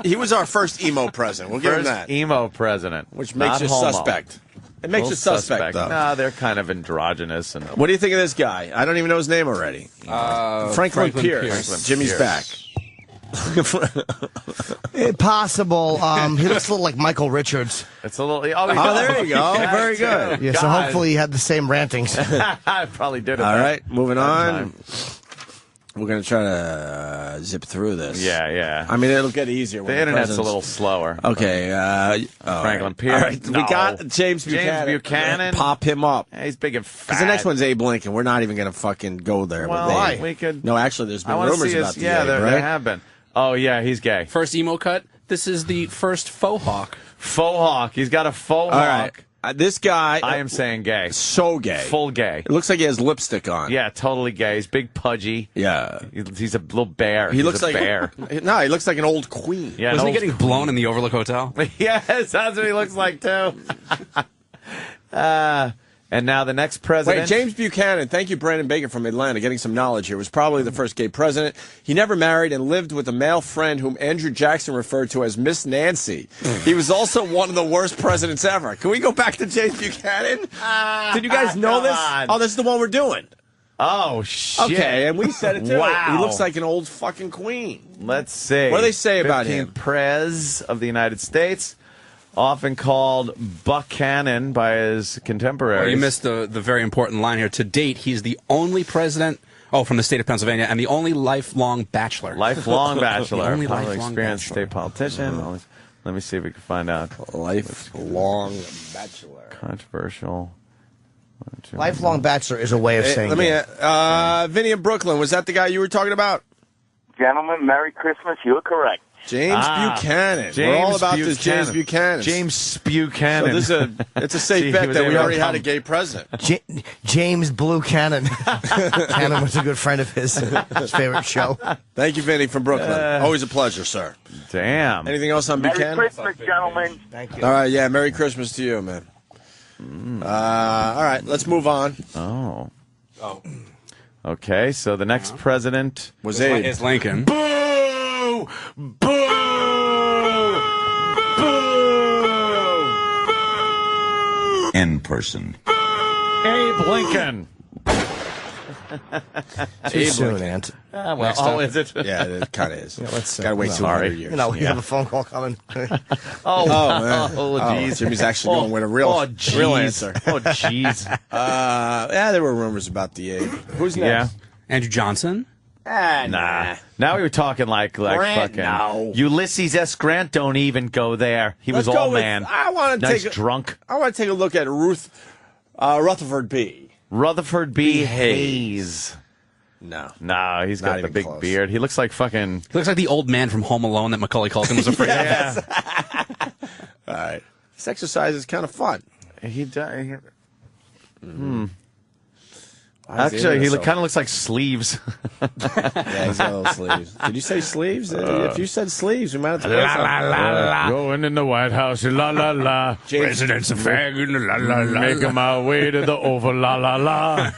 He was our first emo president. We'll give him that. Emo president. Which makes you suspect. It makes you suspect, though. No, they're kind of androgynous. And what do you think of this guy? I don't even know his name already. Franklin Pierce. Jimmy's back. Possible. He looks a little like Michael Richards. It's a little. There you go. Very good. Yeah. So hopefully he had the same rantings. I probably did. All right. Moving on. We're going to try to zip through this. Yeah. I mean, it'll get easier. The internet's a little slower. Okay. Franklin Pierce. All right. We got James Buchanan. Pop him up. Yeah, he's big and fat. Because the next one's Abe Lincoln. We're not even going to fucking go there. Well, why? We could. No, actually, there's been rumors about the Abe, there right? have been. Oh, yeah, he's gay. First emo cut. This is the first faux hawk. Faux hawk. He's got a faux hawk. All right. This guy... I am saying gay. So gay. Full gay. It looks like he has lipstick on. Yeah, totally gay. He's big, pudgy. Yeah. He's a little bear. He looks like a bear. No, he looks like an old queen. Yeah, Wasn't he getting blown in the Overlook Hotel? Yes, that's what he looks like, too. And now the next president. Wait, James Buchanan, thank you, Brandon Bacon from Atlanta, getting some knowledge here, was probably the first gay president. He never married and lived with a male friend whom Andrew Jackson referred to as Miss Nancy. He was also one of the worst presidents ever. Can we go back to James Buchanan? Did you guys know this? Oh, this is the one we're doing. Oh, shit. Okay, and we said it, too. Wow. He looks like an old fucking queen. Let's see. What do they say about him? 15th Prez of the United States. Often called Buchanan by his contemporaries. Well, you missed the very important line here. To date, he's the only president, from the state of Pennsylvania, and the only lifelong bachelor. Lifelong bachelor. The only Probably lifelong experienced bachelor. state politician. Let me see if we can find out. Lifelong bachelor. Controversial. Lifelong bachelor is a way of saying Vinny in Brooklyn, was that the guy you were talking about? Gentlemen, Merry Christmas. You are correct. James Buchanan. We're all about this James Buchanan. James Buchanan. So it's a safe bet that we already had a gay president. James Blue Cannon. Cannon was a good friend of his favorite show. Thank you, Vinny from Brooklyn. Always a pleasure, sir. Damn. Anything else on Buchanan? Merry Christmas, gentlemen. Thank you. All right, yeah, Merry Christmas to you, man. All right, let's move on. Oh. Okay, so the next president was Abe. Is Lincoln. Boo! Boo! In person. Abe Lincoln. Too soon, Ant. Is it? Yeah, it kind of is. Yeah, let's gotta wait 200 years. You have a phone call coming. Jeez. Jimmy's actually going with a real answer. Oh, jeez. Yeah, there were rumors about the Abe. Who's next? Yeah. Andrew Johnson. Nah. Now we were talking like Grant, fucking no. Ulysses S. Grant. Don't even go there. He was all man. I want to nice drunk. I want to take a look at Rutherford B. Rutherford B. Hayes. No, he's got the big beard. He looks like fucking. He looks like the old man from Home Alone that Macaulay Culkin was afraid of. All right. This exercise is kind of fun. He does. Actually, he kind of looks like Sleeves. Yeah, he's got little sleeves. Did you say sleeves? If you said sleeves, we might have to la la la la. Going in the White House, la la la. President's a fag, la la la. Making my way to the Oval, la la la.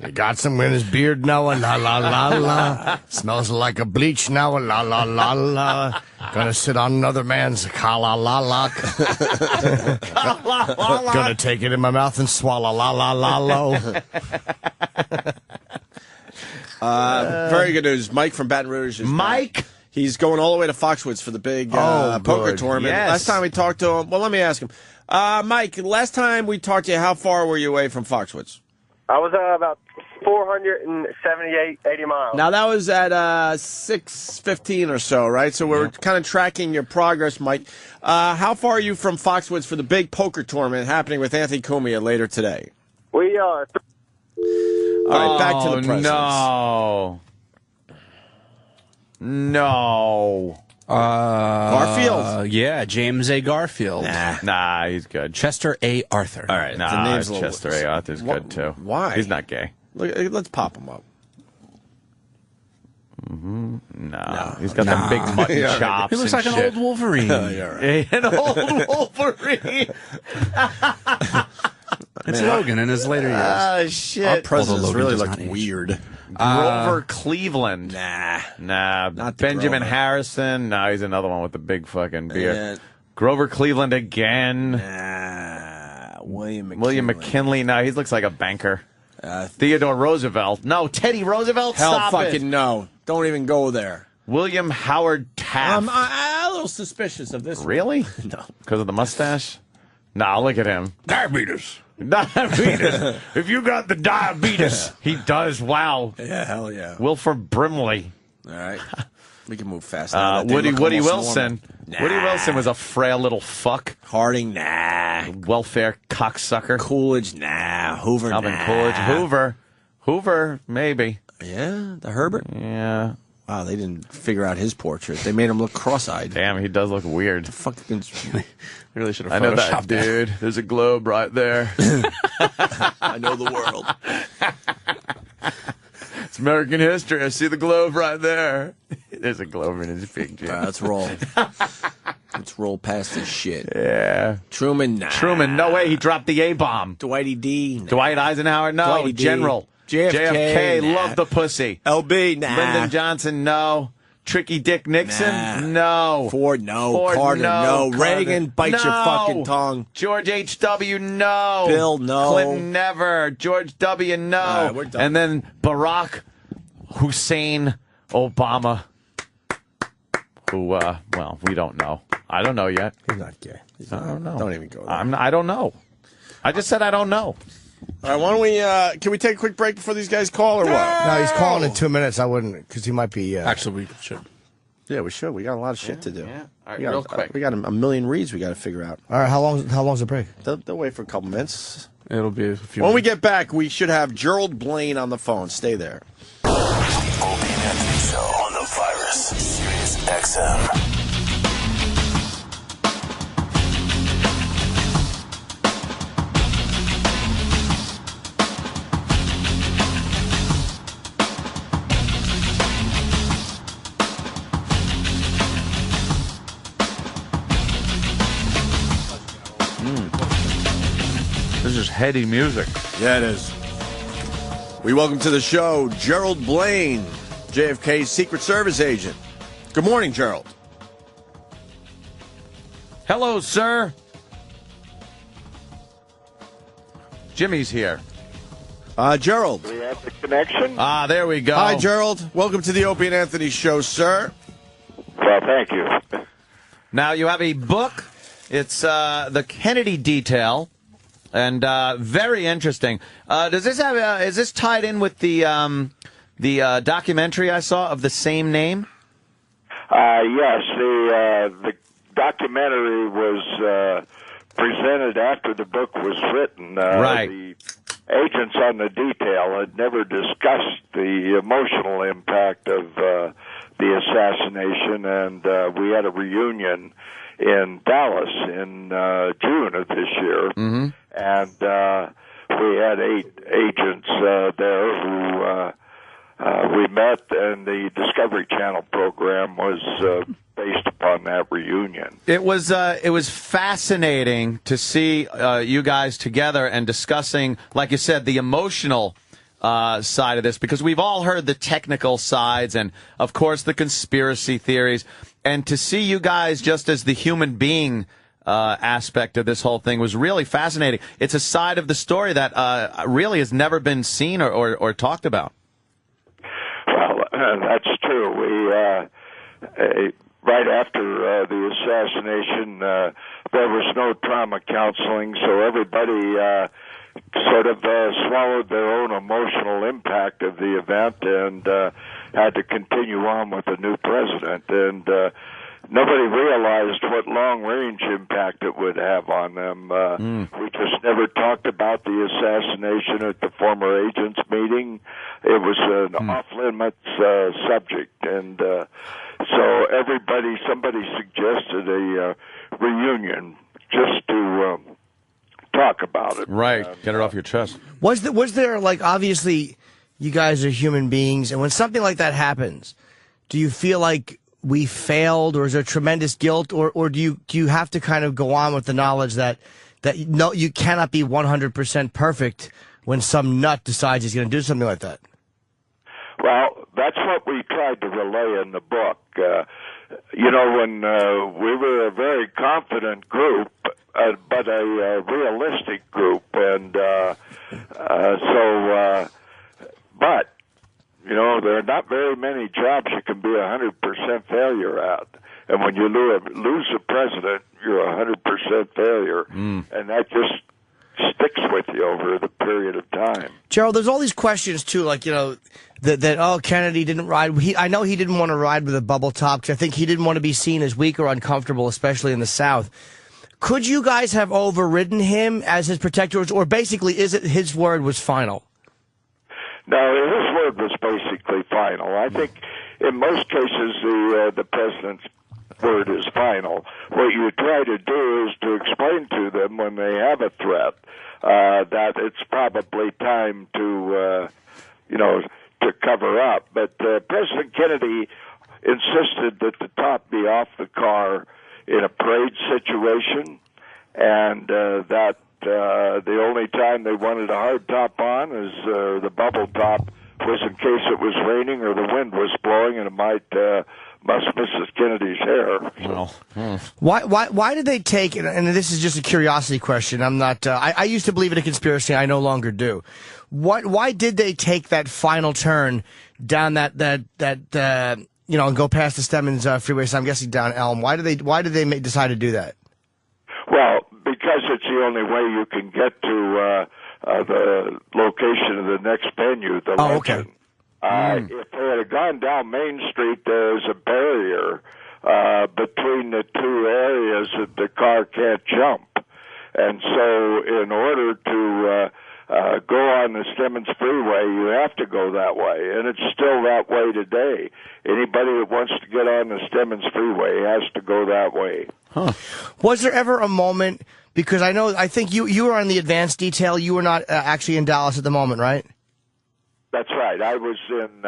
He got some in his beard now, la la la la. Smells like a bleach now, la la la la. Gonna sit on another man's la la la. Gonna take it in my mouth and swallow la la la lo. Very good news. Mike from Baton Rouge is Mike? Back. He's going all the way to Foxwoods for the big poker tournament. Yes. Last time we talked to him, well, let me ask him. Mike, last time we talked to you, how far were you away from Foxwoods? I was about 478, 80 miles. Now, that was at 6:15 or so, right? So we're kind of tracking your progress, Mike. How far are you from Foxwoods for the big poker tournament happening with Anthony Cumia later today? We are. All right, back to the presidents. No. Garfield? Yeah, James A. Garfield. Nah, he's good. Chester A. Arthur. All right, Nah, the name's Chester A. Arthur's good, too. Why? He's not gay. Look, let's pop him up. No, he's got them big mutton chops. He looks and like an shit. old Wolverine. An old Wolverine. It's Logan in his later years. Ah, shit. Our presidents really look weird. Grover Cleveland. Nah. Not Benjamin Grover. Harrison. No, he's another one with the big fucking beard. Yeah. Grover Cleveland again. William McKinley. No, he looks like a banker. Theodore Roosevelt. No, Teddy Roosevelt. Hell Stop fucking it. no. Don't even go there. William Howard Taft. I'm a little suspicious of this. Really? No. Because of the mustache? No, look at him. Diabetes. If you got the diabetes, he does. Wow. Yeah, hell yeah. Wilford Brimley. All right. We can move fast now. Woody Wilson. Woody Wilson was a frail little fuck. Harding, nah. Welfare cocksucker. Coolidge, nah. Hoover, Alvin nah. Coolidge. Hoover, maybe. Yeah, the Herbert? Yeah. Wow, they didn't figure out his portrait. They made him look cross-eyed. Damn, he does look weird. The fucking... really should have I know that, photoshopped that. dude. There's a globe right there. I know the world. It's American history. I see the globe right there. There's a globe in his picture. Let's roll. Let's roll past this shit. Yeah. Truman, nah. Truman, no way. He dropped the A-bomb. Dwighty D, nah. Dwight Eisenhower, no. Dwighty D. General. JFK, nah. Love the pussy. LB, nah. Lyndon Johnson, no. Tricky Dick Nixon, Nah. no. Ford, no. Ford, Carter, no. Carter. Reagan, bite your No. fucking tongue. George H.W., no. Bill, no. Clinton, never. George W., no. All right, we're done. And then Barack Hussein Obama, who, well, we don't know. I don't know yet. He's not gay. I don't know. Don't even go there. I don't know. I just said I don't know. All right, why don't we, can we take a quick break before these guys call or what? No, he's calling in 2 minutes. I wouldn't, because he might be... Actually, we should. Yeah, we should. We got a lot of shit to do. Yeah. All right, We got, real quick. we got a million reads we got to figure out. All right, how long's the break? They'll wait for a couple minutes. It'll be a few When we minutes. get back, we should have Gerald Blaine on the phone. Stay there. Opie and Anthony Show on the Virus, SiriusXM. This is heady music. Yeah, it is. We welcome to the show Gerald Blaine, JFK Secret Service agent. Good morning, Gerald. Hello, sir. Jimmy's here. Gerald. We have the connection. Ah, there we go. Hi, Gerald. Welcome to the Opie and Anthony Show, sir. Well, thank you. Now you have a book. It's the Kennedy Detail, and very interesting. Does this have? Is this tied in with the documentary I saw of the same name? Yes, the documentary was presented after the book was written. Right. The agents on the detail had never discussed the emotional impact of the assassination, and we had a reunion in Dallas in June of this year, and we had 8 agents there who we met, and the Discovery Channel program was based upon that reunion. It was fascinating to see you guys together and discussing, like you said, the emotional side of this, because we've all heard the technical sides and, of course, the conspiracy theories. And to see you guys just as the human being aspect of this whole thing was really fascinating. It's a side of the story that really has never been seen or talked about. Well, that's true. We right after the assassination, there was no trauma counseling, so everybody sort of swallowed their own emotional impact of the event and had to continue on with the new president. And nobody realized what long-range impact it would have on them. We just never talked about the assassination at the former agents meeting. It was an off-limits subject, and so somebody suggested a reunion just to talk about it. Right, get it off your chest. Was there, like, obviously, you guys are human beings, and when something like that happens, do you feel like we failed, or is there tremendous guilt, or do you have to kind of go on with the knowledge that no, you cannot be 100% perfect when some nut decides he's going to do something like that? Well, that's what we tried to relay in the book. When we were a very confident group, but a realistic group, and but there are not very many jobs you can be 100% failure at, and when you lose a president, you're 100% failure, and that just sticks with you over the period of time. Gerald, there's all these questions too, like that Kennedy didn't ride. I know he didn't want to ride with a bubble top because I think he didn't want to be seen as weak or uncomfortable, especially in the South. Could you guys have overridden him as his protectors, or basically is it his word was final? No, his word was basically final. I think in most cases the president's word is final. What you try to do is to explain to them when they have a threat that it's probably time to cover up. But President Kennedy insisted that the top be off the car in a parade situation, and that the only time they wanted a hard top on is the bubble top was in case it was raining or the wind was blowing and it might must Mrs. Kennedy's hair. Why did they take, and this is just a curiosity question, I'm not, I used to believe in a conspiracy, I no longer do. Why did they take that final turn down that and go past the Stemmons freeway, so I'm guessing down Elm? Why did they decide to do that? Well, because it's the only way you can get to the location of the next venue, the Legend. Okay. If they had gone down Main Street, there's a barrier between the two areas that the car can't jump. And so in order to go on the Stemmons Freeway, you have to go that way. And it's still that way today. Anybody that wants to get on the Stemmons Freeway has to go that way. Huh. Was there ever a moment, because I think you were on the advanced detail, you were not actually in Dallas at the moment, right? That's right. I was in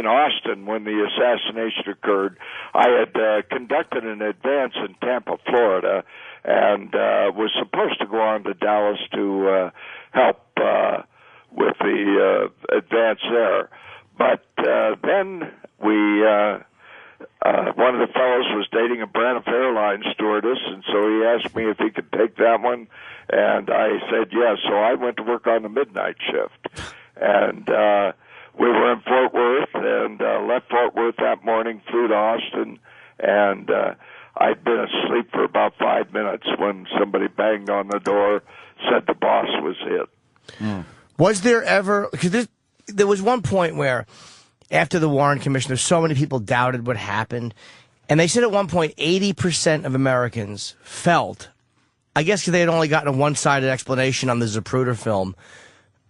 Austin when the assassination occurred. I had conducted an advance in Tampa, Florida, and was supposed to go on to Dallas to help with the advance there. But then one of the fellows was dating a Braniff Airlines stewardess, and so he asked me if he could take that one, and I said yes. So I went to work on the midnight shift. And we were in Fort Worth and left Fort Worth that morning, flew to Austin, and I'd been asleep for about 5 minutes when somebody banged on the door, said the boss was hit. Was there ever, because there was one point where after the Warren Commission, so many people doubted what happened, and they said at one point 80% of Americans felt, I guess because they had only gotten a one-sided explanation on the Zapruder film,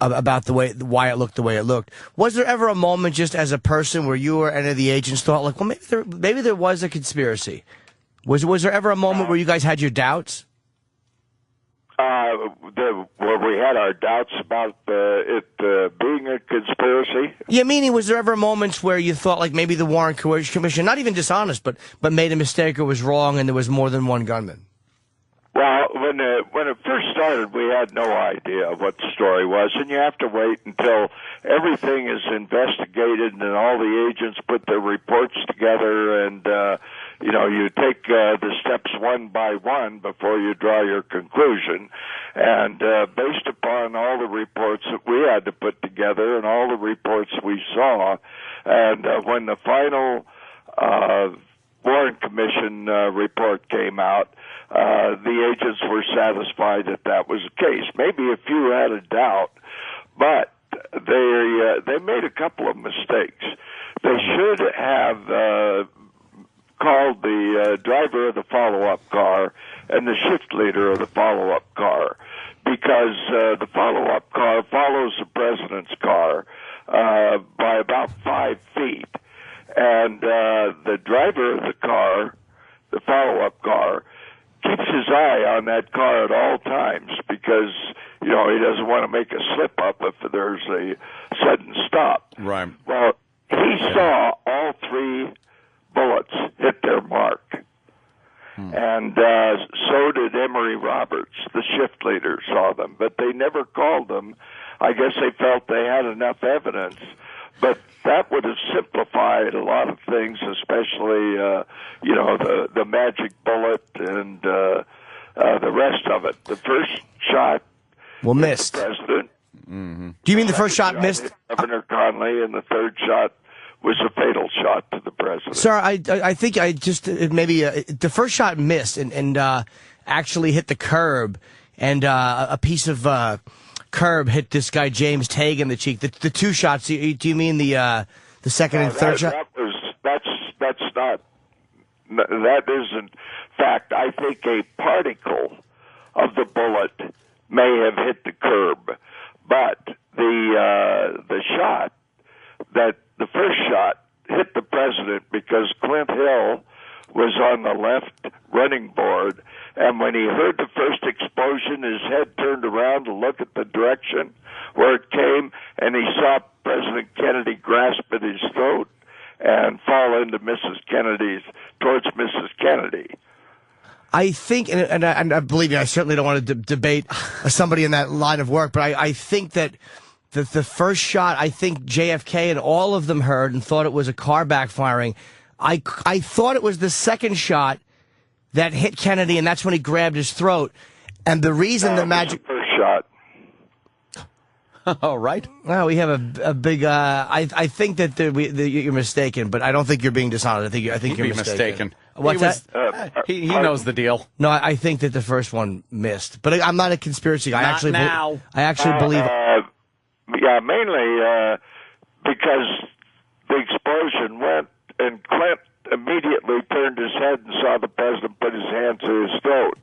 about why it looked the way it looked. Was there ever a moment, just as a person, where you or any of the agents thought, like, well, maybe there was a conspiracy? Was there ever a moment where you guys had your doubts? Where we had our doubts about it being a conspiracy? Yeah, meaning, was there ever moments where you thought, like, maybe the Warren Commission, not even dishonest, but made a mistake or was wrong and there was more than one gunman? Well, when it first started, we had no idea what the story was, and you have to wait until everything is investigated and all the agents put their reports together, and you take the steps one by one before you draw your conclusion. And based upon all the reports that we had to put together and all the reports we saw, and when the final Warren Commission report came out, the agents were satisfied that was the case. Maybe a few had a doubt, but they made a couple of mistakes. They should have called the driver of the follow-up car and the shift leader of the follow-up car, because the follow-up car follows the president's car by about 5 feet. And the driver of the car, the follow-up car, keeps his eye on that car at all times because, he doesn't want to make a slip-up if there's a sudden stop. Right. Well, he saw all 3 bullets hit their mark. And so did Emory Roberts, the shift leader, saw them. But they never called them. I guess they felt they had enough evidence. But that would have simplified a lot of things, especially, the magic bullet and the rest of it. The first shot missed. The president. Mm-hmm. Do you mean the first shot missed? Governor Conley, and the third shot was a fatal shot to the president. Sir, I think I just maybe the first shot missed and actually hit the curb, and a piece of curb hit this guy James Tague in the cheek. The 2 shots. Do you mean the second and third shot? That isn't fact. I think a particle of the bullet may have hit the curb, but the shot that. The first shot hit the president because Clint Hill was on the left running board, and when he heard the first explosion, his head turned around to look at the direction where it came, and he saw President Kennedy grasp at his throat and fall into towards Mrs. Kennedy. I think, and I believe me, I certainly don't want to debate somebody in that line of work, but I think that the first shot, I think JFK and all of them heard and thought it was a car backfiring. I thought it was the second shot that hit Kennedy, and that's when he grabbed his throat. And the reason the magic first shot. All right. Well, we have a big. I think that you're mistaken, but I don't think you're being dishonest. I think you're mistaken. What's that? He knows the deal. No, I think that the first one missed, but I'm not a conspiracy guy. I actually believe. Yeah, mainly because the explosion went, and Clint immediately turned his head and saw the president put his hand to his throat.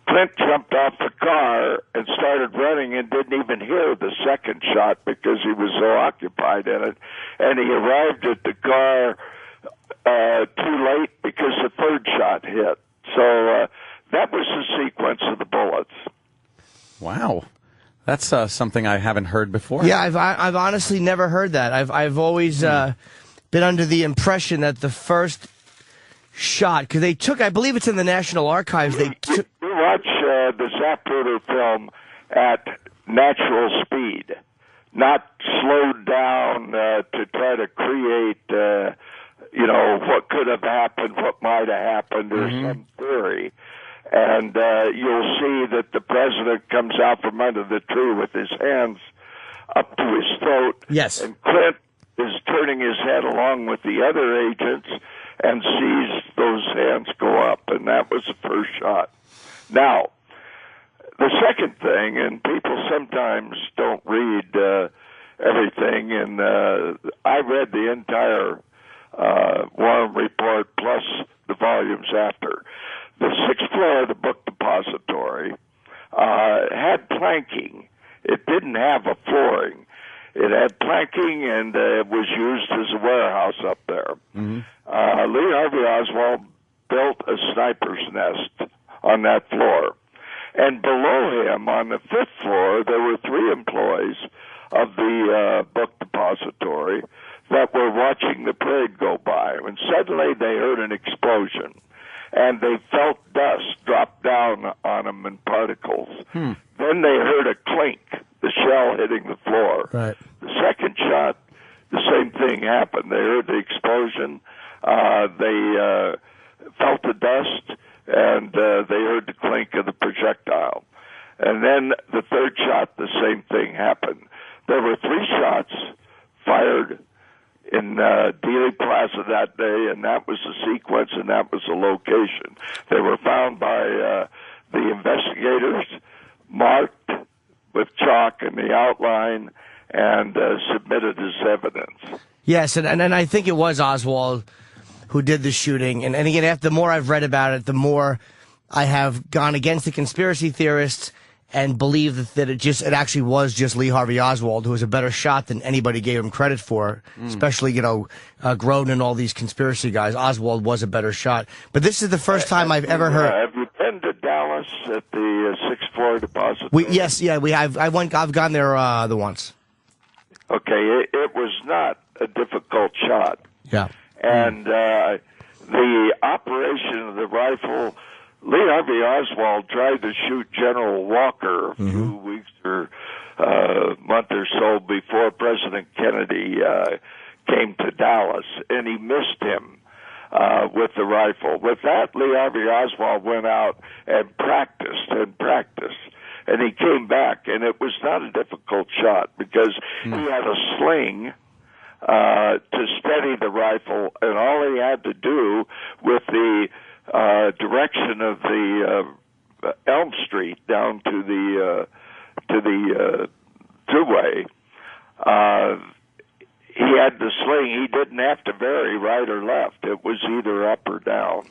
Clint jumped off the car and started running and didn't even hear the second shot because he was so occupied in it. And he arrived at the car too late because the third shot hit. So that was the sequence of the bullets. Wow. That's something I haven't heard before. Yeah, I've honestly never heard that. I've always been under the impression that the first shot, because they took, I believe it's in the National Archives. They took. You watch the Zapruder film at natural speed, not slowed down to try to create, what could have happened, what might have happened, or some theory. And you'll see that the president comes out from under the tree with his hands up to his throat. Yes. And Clint is turning his head along with the other agents and sees those hands go up, and that was the first shot. Now, the second thing, and people sometimes don't read everything, and I read the entire Warren Report plus the volumes after. The sixth floor of the book depository had planking. It didn't have a flooring. It had planking, and it was used as a warehouse up there. Mm-hmm. Lee Harvey Oswald built a sniper's nest on that floor. And below him, on the fifth floor, there were 3 employees of the book depository that were watching the parade go by. And suddenly they heard an explosion, and they felt dust drop down on them in particles. Then they heard a clink, the shell hitting the floor. Right. The second shot, the same thing happened. They heard the explosion, they felt the dust, and they heard the clink of the projectile. And then the third shot, the same thing happened. There were 3 shots fired in Dealey Plaza that day, and that was the sequence, and that was the location. They were found by the investigators, marked with chalk in the outline, and submitted as evidence. Yes, and I think it was Oswald who did the shooting. And again, the more I've read about it, the more I have gone against the conspiracy theorists and believe that it actually was just Lee Harvey Oswald, who was a better shot than anybody gave him credit for, especially, Groden and all these conspiracy guys. Oswald was a better shot. But this is the first time I've ever heard. Have you been to Dallas at the 6th floor depository? Yes, I've gone there the once. Okay, it was not a difficult shot. Yeah. And the operation of the rifle, Lee Harvey Oswald tried to shoot General Walker a few weeks or month or so before President Kennedy came to Dallas, and he missed him with the rifle. With that, Lee Harvey Oswald went out and practiced, and he came back, and it was not a difficult shot because he had a sling to steady the rifle, and all he had to do with the direction of the Elm Street down to the thruway, he had the sling. He didn't have to vary right or left. It was either up or down.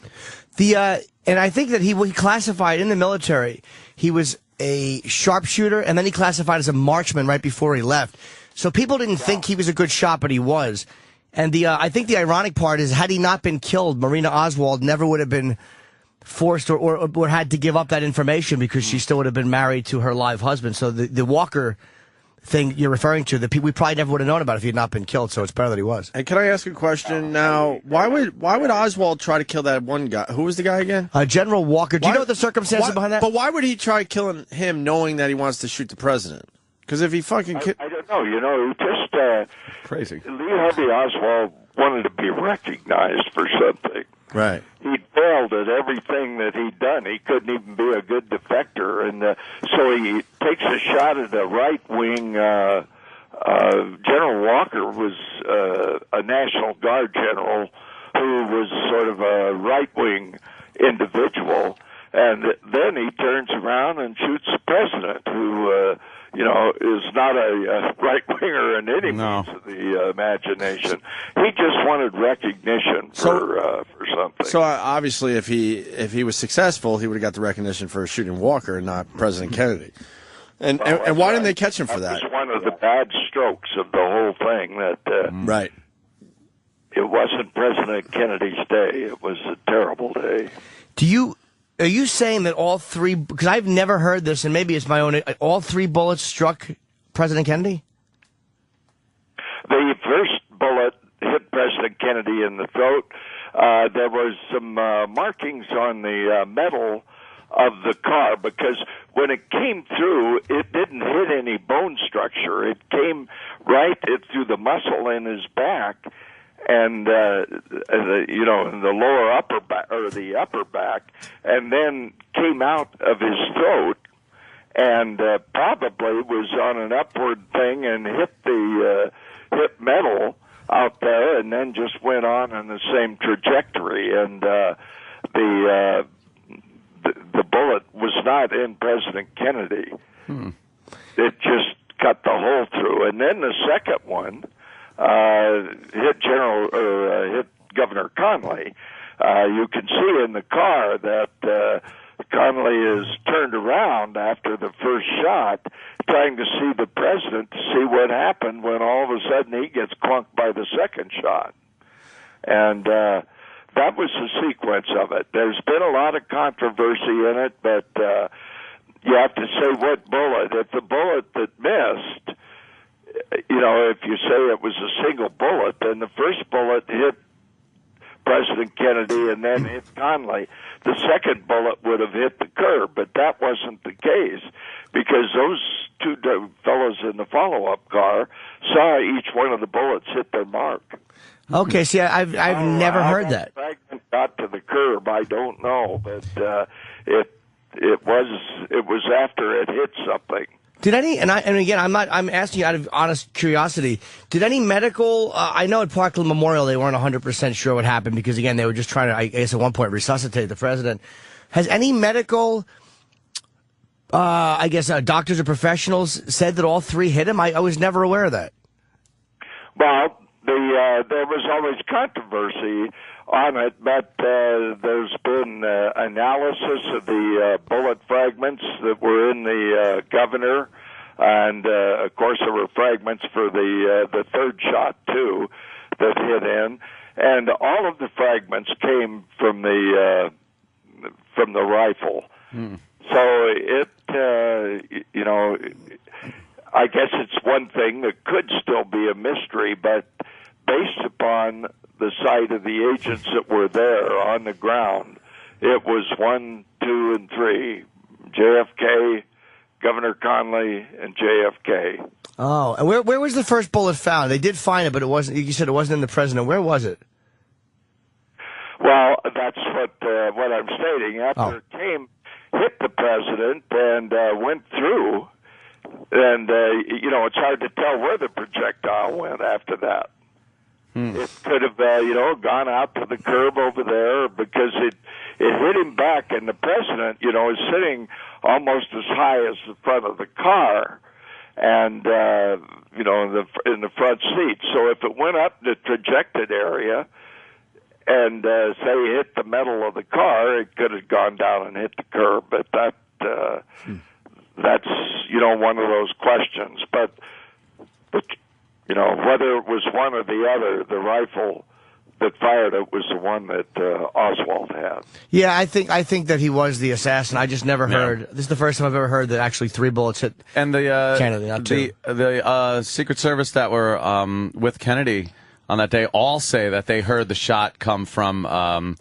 And I think that he classified in the military, he was a sharpshooter, and then he classified as a marksman right before he left. So people didn't think he was a good shot, but he was. And I think the ironic part is, had he not been killed, Marina Oswald never would have been forced or had to give up that information because she still would have been married to her live husband. So the Walker thing you're referring to, we probably never would have known about if he had not been killed. So it's better that he was. And can I ask a question now? Why would Oswald try to kill that one guy? Who was the guy again? General Walker. Do you know the circumstances behind that? But why would he try killing him knowing that he wants to shoot the president? Because if he fucking... I don't know. You know, he just... Crazy. Lee Harvey Oswald wanted to be recognized for something. Right. He failed at everything that he'd done. He couldn't even be a good defector. And so he takes a shot at the right wing. General Walker was a National Guard general who was sort of a right-wing individual. And then he turns around and shoots the president, who... is not a right-winger in any means of the imagination. He just wanted recognition for something. So obviously, if he was successful, he would have got the recognition for shooting Walker and not President Kennedy. And why didn't they catch him for that? That was one of the bad strokes of the whole thing. That right. It wasn't President Kennedy's day. It was a terrible day. Are you saying that all three, because I've never heard this, and maybe it's my own, all three bullets struck President Kennedy? The first bullet hit President Kennedy in the throat. There was some markings on the metal of the car, because when it came through, it didn't hit any bone structure. It came right through the muscle in his back, and in the lower upper back, or the upper back, and then came out of his throat, and probably was on an upward thing and hit metal out there, and then just went on in the same trajectory. And the bullet was not in President Kennedy. It just cut the hole through, and then the second one hit Governor Connally. You can see in the car that Connally is turned around after the first shot, trying to see the president to see what happened when all of a sudden he gets clunked by the second shot. And that was the sequence of it. There's been a lot of controversy in it, but you have to say what bullet. If the bullet that missed, if you say it was a single bullet, then the first bullet hit President Kennedy and then hit Connally. The second bullet would have hit the curb, but that wasn't the case, because those two fellows in the follow-up car saw each one of the bullets hit their mark. Okay, see, I've never heard that. How the fragment got to the curb, I don't know, but it was after it hit something. Did any, and again, I'm asking you out of honest curiosity, did any medical, I know at Parkland Memorial they weren't 100% sure what happened, because again, they were just trying to, I guess at one point, resuscitate the president. Has any medical, doctors or professionals said that all three hit him? I was never aware of that. Well, there was always controversy on it, but there's been analysis of the bullet fragments that were in the governor, and of course there were fragments for the third shot too that hit in, and all of the fragments came from the rifle. So it, I guess it's one thing that could still be a mystery, but based upon the site of the agents that were there on the ground. It was 1, 2, and 3. JFK, Governor Conley, and JFK. Oh, and where was the first bullet found? They did find it, but it wasn't. You said it wasn't in the president. Where was it? Well, that's what I'm stating. After it hit the president and went through, and it's hard to tell where the projectile went after that. It could have, gone out to the curb over there because it hit him back, and the president, is sitting almost as high as the front of the car, and in the front seat. So if it went up the trajected area and say hit the metal of the car, it could have gone down and hit the curb. But that's one of those questions. But whether it was one or the other, the rifle that fired it was the one that Oswald had. Yeah, I think that he was the assassin. I just never heard. This is the first time I've ever heard that actually 3 bullets hit. And the Kennedy, not 2. The Secret Service that were with Kennedy on that day all say that they heard the shot come from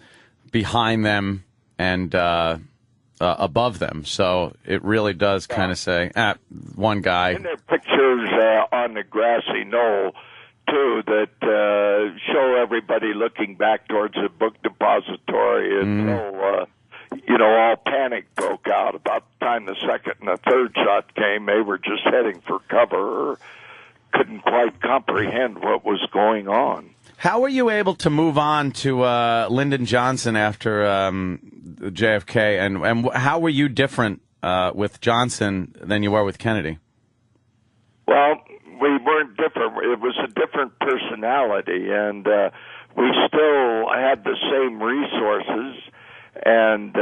behind them and above them. So it really does kind of say one guy. And there are pictures on the grassy knoll too that show everybody looking back towards the book depository until all panic broke out. About the time the second and the third shot came, they were just heading for cover or couldn't quite comprehend what was going on. How were you able to move on to Lyndon Johnson after JFK, and how were you different with Johnson than you were with Kennedy? Well, we weren't different. It was a different personality, and we still had the same resources, and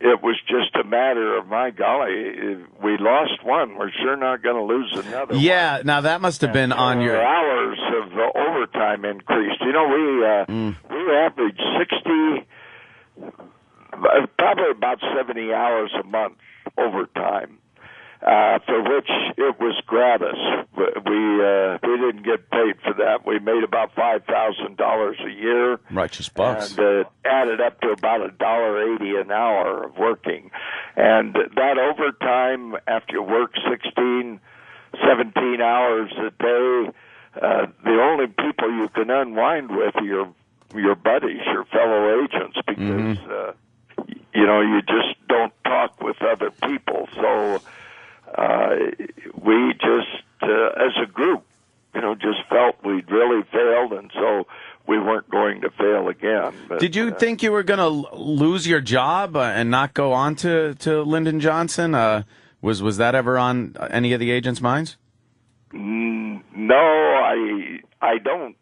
it was just a matter of, my golly, we lost one, we're sure not going to lose another one. Now that must have been on your... hours of overtime increased. We averaged 60, probably about 70 hours a month overtime. For which it was gratis. We didn't get paid for that. We made about $5,000 a year. Righteous bucks. And added up to about $1.80 an hour of working. And that overtime, after you work 16, 17 hours a day, the only people you can unwind with are your buddies, your fellow agents, because you just don't talk with other people. So we just, as a group, just felt we'd really failed, and so we weren't going to fail again. But, did you think you were going to lose your job and not go on to Lyndon Johnson? Was that ever on any of the agents' minds? No, I don't.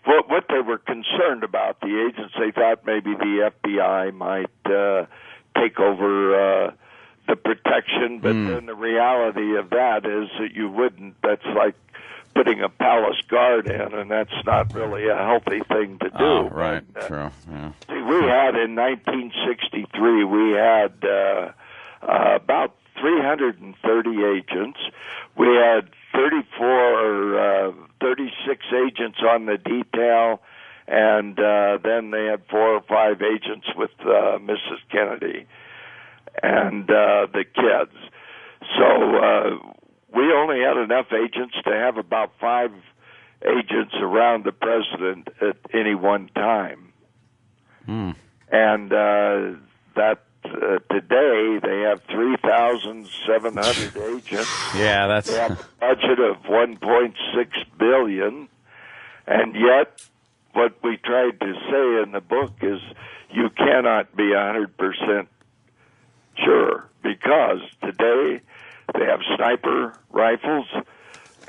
What they were concerned about, the agents, they thought maybe the FBI might take over the protection, but then the reality of that is that you wouldn't. That's like putting a palace guard in, and that's not really a healthy thing to do. Oh, right, true. Yeah. See, we had in 1963, we had about 330 agents. We had 36 agents on the detail, and then they had 4 or 5 agents with Mrs. Kennedy and the kids. So we only had enough agents to have about 5 agents around the president at any one time. And that today they have 3,700 agents. Yeah, that's... They have a budget of $1.6 billion, and yet what we tried to say in the book is you cannot be 100% sure, because today they have sniper rifles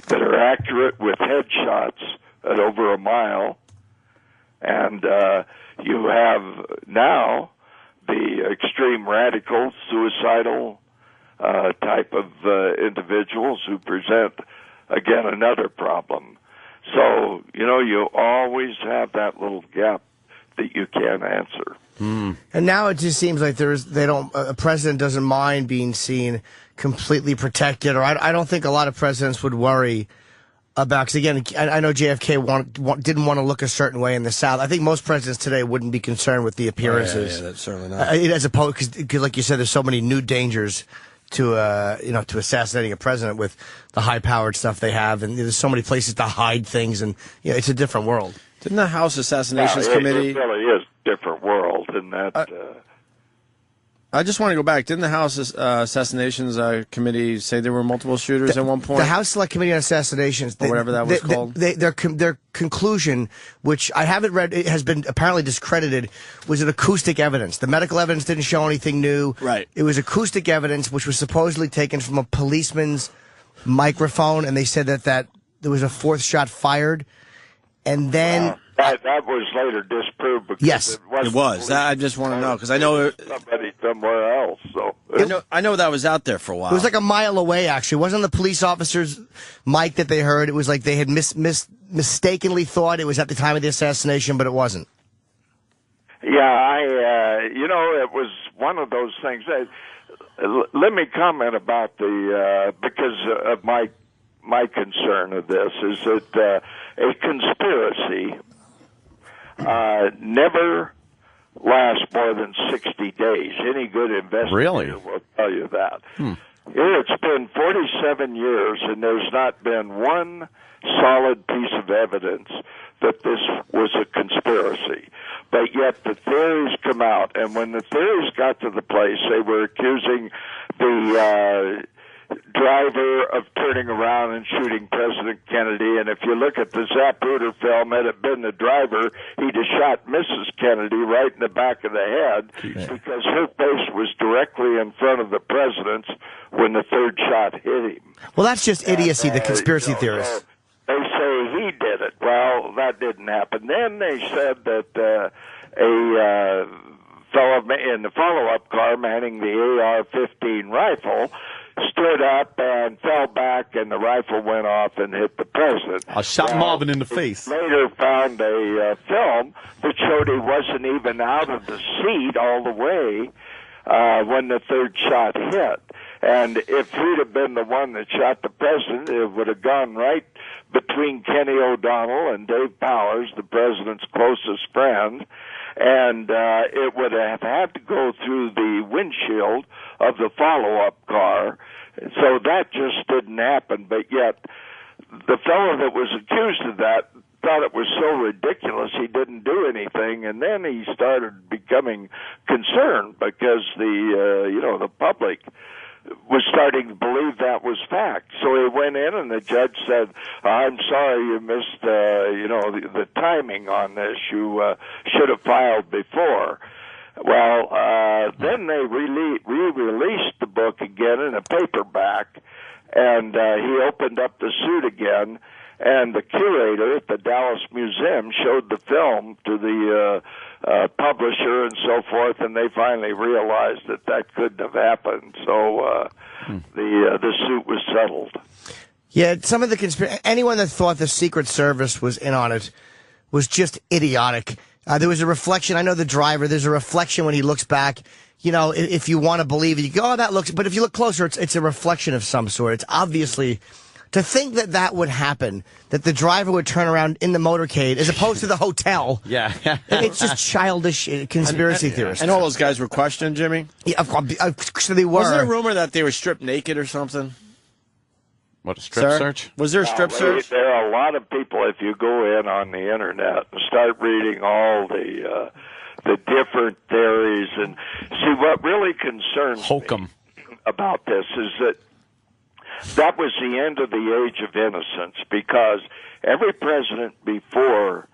that are accurate with headshots at over a mile, and you have now the extreme radical, suicidal type of individuals who present, again, another problem. So, you always have that little gap that you can't answer. And now it just seems like a president doesn't mind being seen completely protected, or I don't think a lot of presidents would worry About, because again, I know JFK didn't want to look a certain way in the South. I think most presidents today wouldn't be concerned with the appearances. Yeah, that's certainly not. As opposed, because like you said, there's so many new dangers to to assassinating a president with the high-powered stuff they have, and there's so many places to hide things, and it's a different world. Didn't the House Assassinations Committee? It really is a different world in that. I just want to go back. Didn't the House Assassinations Committee say there were multiple shooters at one point? The House Select Committee on Assassinations, or whatever that was called. Their conclusion, which I haven't read, it has been apparently discredited, was an acoustic evidence. The medical evidence didn't show anything new. Right. It was acoustic evidence, which was supposedly taken from a policeman's microphone, and they said that there was a fourth shot fired, and then. That was later disproved because yes, it was. I just want to know because I know somebody somewhere else. So I know that was out there for a while. It was like a mile away. Actually, it wasn't the police officer's mic that they heard. It was like they had mistakenly thought it was at the time of the assassination, but it wasn't. Yeah, it was one of those things. Let me comment about because of my concern of this is that a conspiracy never lasts more than 60 days. Any good investigator will tell you that. Here it's been 47 years, and there's not been one solid piece of evidence that this was a conspiracy. But yet the theories come out, and when the theories got to the place, they were accusing the driver of turning around and shooting President Kennedy, and if you look at the Zapruder film, had it been the driver, he'd have shot Mrs. Kennedy right in the back of the head because her face was directly in front of the president's when the third shot hit him. Well, that's just idiocy, the conspiracy theorists. They say he did it. Well, that didn't happen. Then they said that a fellow in the follow-up car manning the AR-15 rifle stood up and fell back, and the rifle went off and hit the president. I shot Marvin in the face. Later found a film that showed he wasn't even out of the seat all the way when the third shot hit. And if he'd have been the one that shot the president, it would have gone right between Kenny O'Donnell and Dave Powers, the president's closest friend, and it would have had to go through the windshield of the follow-up car. So that just didn't happen. But yet, the fellow that was accused of that thought it was so ridiculous he didn't do anything, and then he started becoming concerned because the public was starting to believe that was fact. So he went in, and the judge said, "I'm sorry you missed, the timing on this. You should have filed before." Well, then they re-released the book again in a paperback, and he opened up the suit again, and the curator at the Dallas Museum showed the film to the publisher and so forth, and they finally realized that couldn't have happened. So the suit was settled. Yeah, some of the anyone that thought the Secret Service was in on it was just idiotic. There was a reflection. I know the driver. There's a reflection when he looks back. If you want to believe it, you go, "Oh, that looks." But if you look closer, it's a reflection of some sort. It's obviously. To think that would happen, that the driver would turn around in the motorcade as opposed to the hotel. Yeah. It's just childish conspiracy theorists. And all those guys were questioned, Jimmy? Yeah, of course they were. Wasn't there a rumor that they were stripped naked or something? What, a strip search? Was there a strip search? There are a lot of people, if you go in on the Internet and start reading all the different theories, and see what really concerns me about this is that was the end of the age of innocence, because every president before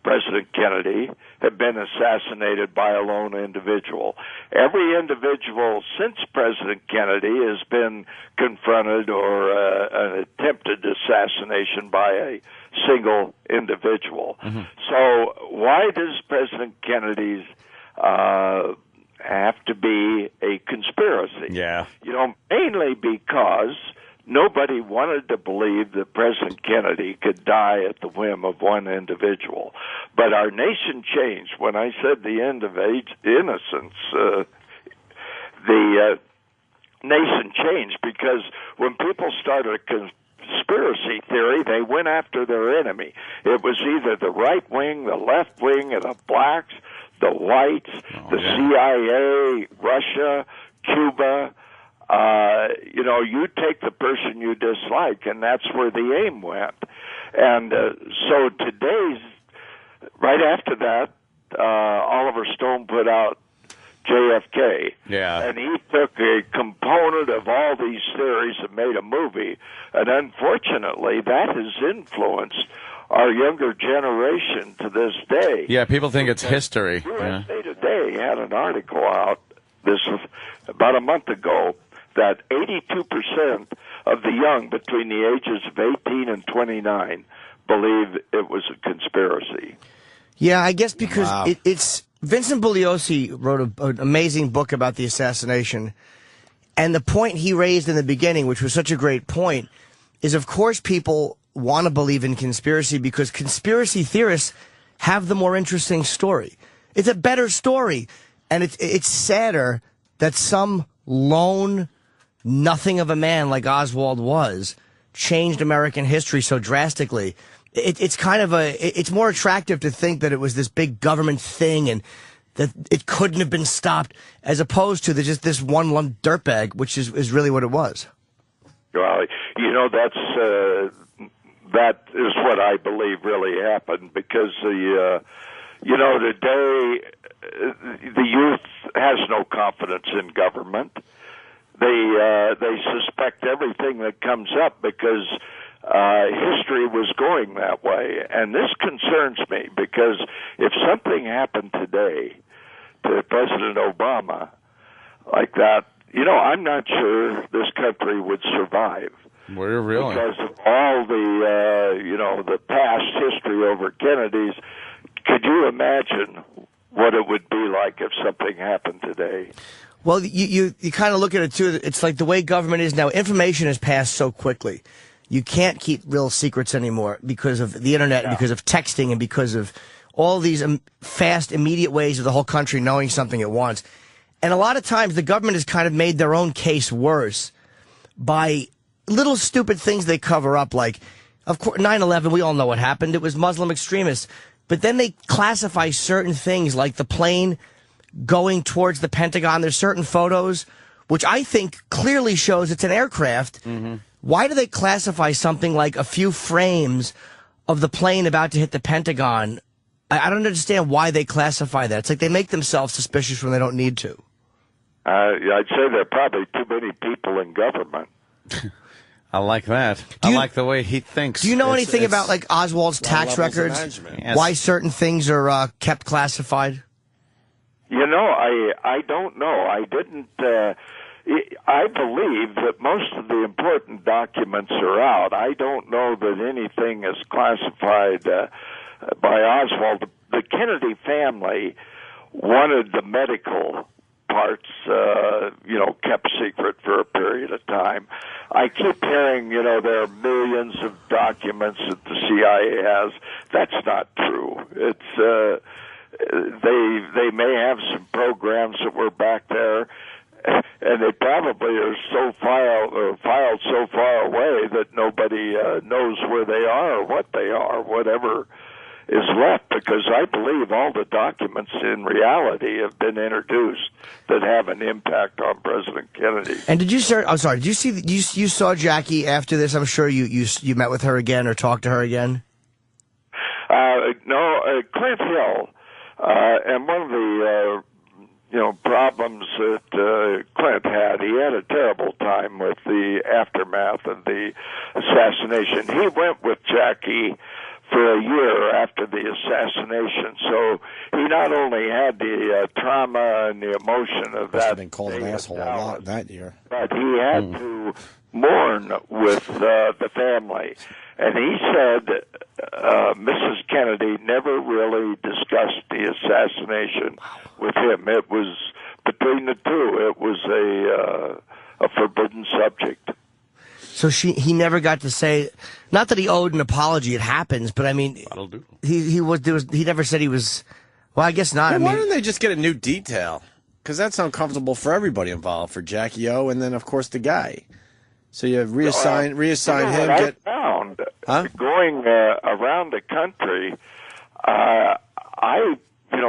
President Kennedy had been assassinated by a lone individual. Every individual since President Kennedy has been confronted or an attempted assassination by a single individual. Mm-hmm. So why does President Kennedy's have to be a conspiracy? Yeah. Mainly because nobody wanted to believe that President Kennedy could die at the whim of one individual. But our nation changed. When I said the end of innocence, the nation changed because when people started conspiracy theory, they went after their enemy. It was either the right wing, the left wing, or the blacks, the whites, the CIA, Russia, Cuba. You take the person you dislike, and that's where the aim went. And so today's, right after that, Oliver Stone put out JFK. Yeah. And he took a component of all these theories and made a movie. And unfortunately, that has influenced our younger generation to this day. Yeah, people think it's history. USA Today had an article out, this was about a month ago, that 82% of the young between the ages of 18 and 29 believe it was a conspiracy. Yeah, I guess because it's Vincent Bugliosi wrote an amazing book about the assassination, and the point he raised in the beginning, which was such a great point, is of course people want to believe in conspiracy because conspiracy theorists have the more interesting story. It's a better story, and it's sadder that some lone nothing of a man like Oswald was changed American history so drastically. It's kind of it's more attractive to think that it was this big government thing and that it couldn't have been stopped, as opposed to just this one dirtbag, which is really what it was. Well, that is what I believe really happened, because today the youth has no confidence in government. They suspect everything that comes up because history was going that way. And this concerns me, because if something happened today to President Obama like that, I'm not sure this country would survive. We're really, because of all the past history over Kennedy's. Could you imagine what it would be like if something happened today? Well, you kind of look at it, too. It's like the way government is now. Information has passed so quickly. You can't keep real secrets anymore because of the Internet, and because of texting, and because of all these fast, immediate ways of the whole country knowing something at once. And a lot of times the government has kind of made their own case worse by little stupid things they cover up, like, of course, 9/11, we all know what happened. It was Muslim extremists. But then they classify certain things, like the plane going towards the Pentagon. There's certain photos, which I think clearly shows it's an aircraft. Mm-hmm. Why do they classify something like a few frames of the plane about to hit the Pentagon? I don't understand why they classify that. It's like they make themselves suspicious when they don't need to. I'd say there are probably too many people in government. I like that. I like the way he thinks. Do you know anything about, like, Oswald's tax records? Yes. Why certain things are kept classified? I don't know. I didn't. I believe that most of the important documents are out. I don't know that anything is classified by Oswald. The Kennedy family wanted the medical parts, kept secret for a period of time. I keep hearing, there are millions of documents that the CIA has. That's not true. It's they may have some programs that were back there, and they probably are so filed so far away that nobody knows where they are or what they are, whatever is left, because I believe all the documents in reality have been introduced that have an impact on President Kennedy. And did you, sir? I'm sorry. Did you see? You saw Jackie after this? I'm sure you met with her again or talked to her again. No, Clint Hill, and one of the problems that Clint had, he had a terrible time with the aftermath of the assassination. He went with Jackie for a year after the assassination, so he not only had the trauma and the emotion of that. Been called an asshole a lot that year, but he had to mourn with the family, and he said Mrs. Kennedy never really discussed the assassination with him. It was between the two. It was a forbidden subject. So he never got to say, not that he owed an apology. It happens, but I mean, he never said he was. Well, I guess not. Well, why didn't they just get a new detail? Because that's uncomfortable for everybody involved, for Jackie O, and then of course the guy. So you reassign him. I found going around the country.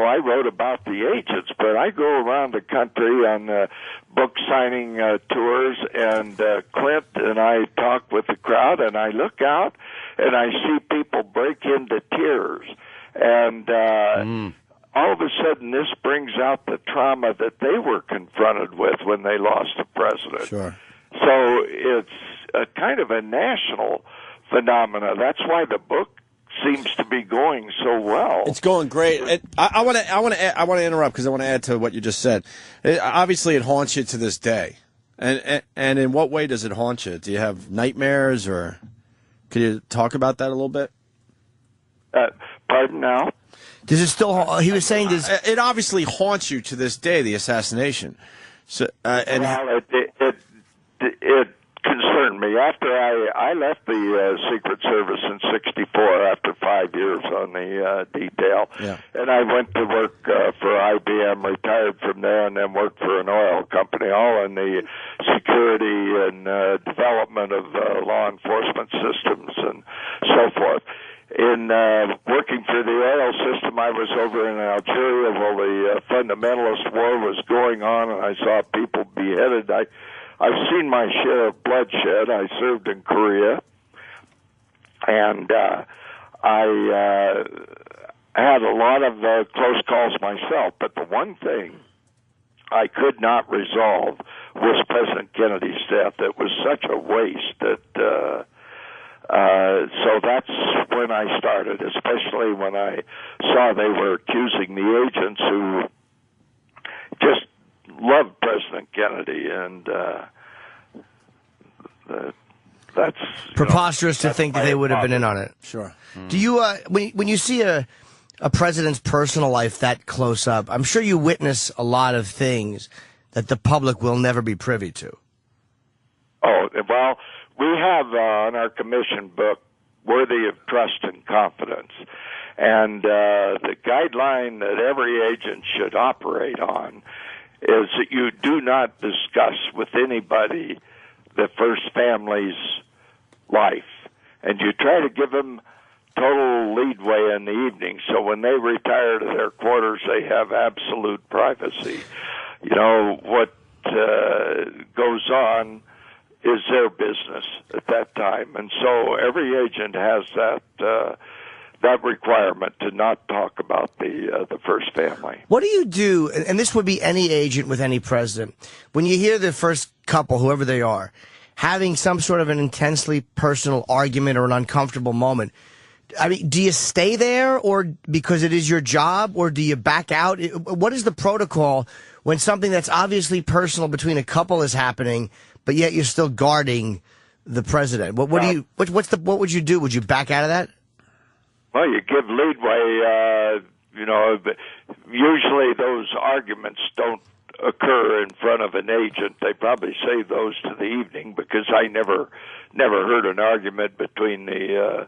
I wrote about the agents, but I go around the country on book signing tours, and Clint and I talk with the crowd, and I look out and I see people break into tears, and all of a sudden this brings out the trauma that they were confronted with when they lost a president. Sure. So it's a kind of a national phenomena. That's why the book seems to be going so well. It's going great. I want to interrupt because I want to add to what you just said. Obviously, it haunts you to this day. And in what way does it haunt you? Do you have nightmares, or could you talk about that a little bit? Pardon now? Does it still? He was saying this. It obviously haunts you to this day. The assassination. So well, it concerned me. After I left the Secret Service in '64 after 5 years on the detail, and I went to work for IBM, retired from there, and then worked for an oil company, all in the security and development of law enforcement systems and so forth. In working for the oil system, I was over in Algeria while the fundamentalist war was going on, and I saw people beheaded. I've seen my share of bloodshed. I served in Korea, and I had a lot of close calls myself. But the one thing I could not resolve was President Kennedy's death. It was such a waste that. So that's when I started, especially when I saw they were accusing the agents who just loved President Kennedy, and that's preposterous to think that they would have been in on it. Sure. Do you, when you see a president's personal life that close up, I'm sure you witness a lot of things that the public will never be privy to. Oh, well, we have on our commission book, Worthy of Trust and Confidence. And the guideline that every agent should operate on is that you do not discuss with anybody the first family's life. And you try to give them total leadway in the evening, so when they retire to their quarters, they have absolute privacy. You know, what goes on is their business at that time. And so every agent has that requirement to not talk about the first family. What do you do, and this would be any agent with any president, when you hear the first couple, whoever they are, having some sort of an intensely personal argument or an uncomfortable moment? I mean, do you stay there, or because it is your job, or do you back out? What is the protocol when something that's obviously personal between a couple is happening, but yet you're still guarding the president? What would you do? Would you back out of that? Well, you give leadway. Usually those arguments don't occur in front of an agent. They probably save those to the evening, because I never heard an argument between the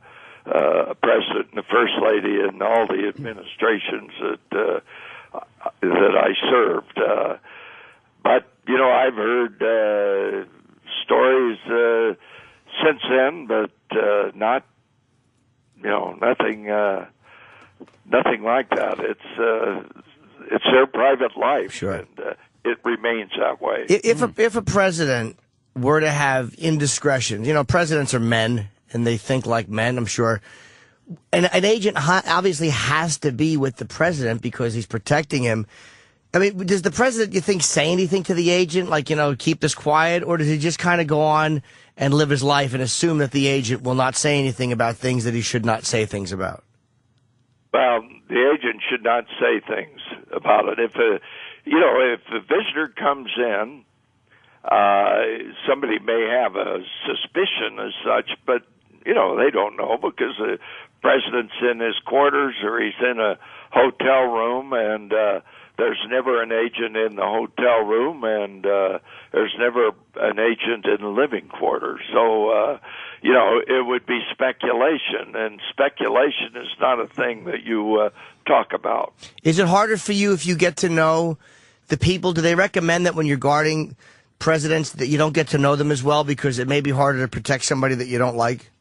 president and the first lady and all the administrations that I served. But I've heard stories since then, but not nothing like that. It's their private life, sure. And it remains that way. If a president were to have indiscretions, presidents are men and they think like men, I'm sure. And an agent obviously has to be with the president because he's protecting him. I mean, does the president, you think, say anything to the agent, like, keep this quiet, or does he just kind of go on and live his life and assume that the agent will not say anything about things that he should not say things about? Well, the agent should not say things about it. If a visitor comes in, somebody may have a suspicion as such, but they don't know, because the president's in his quarters or he's in a hotel room, and there's never an agent in the hotel room, and there's never an agent in the living quarters. So, it would be speculation, and speculation is not a thing that you talk about. Is it harder for you if you get to know the people? Do they recommend that when you're guarding presidents that you don't get to know them as well because it may be harder to protect somebody that you don't like?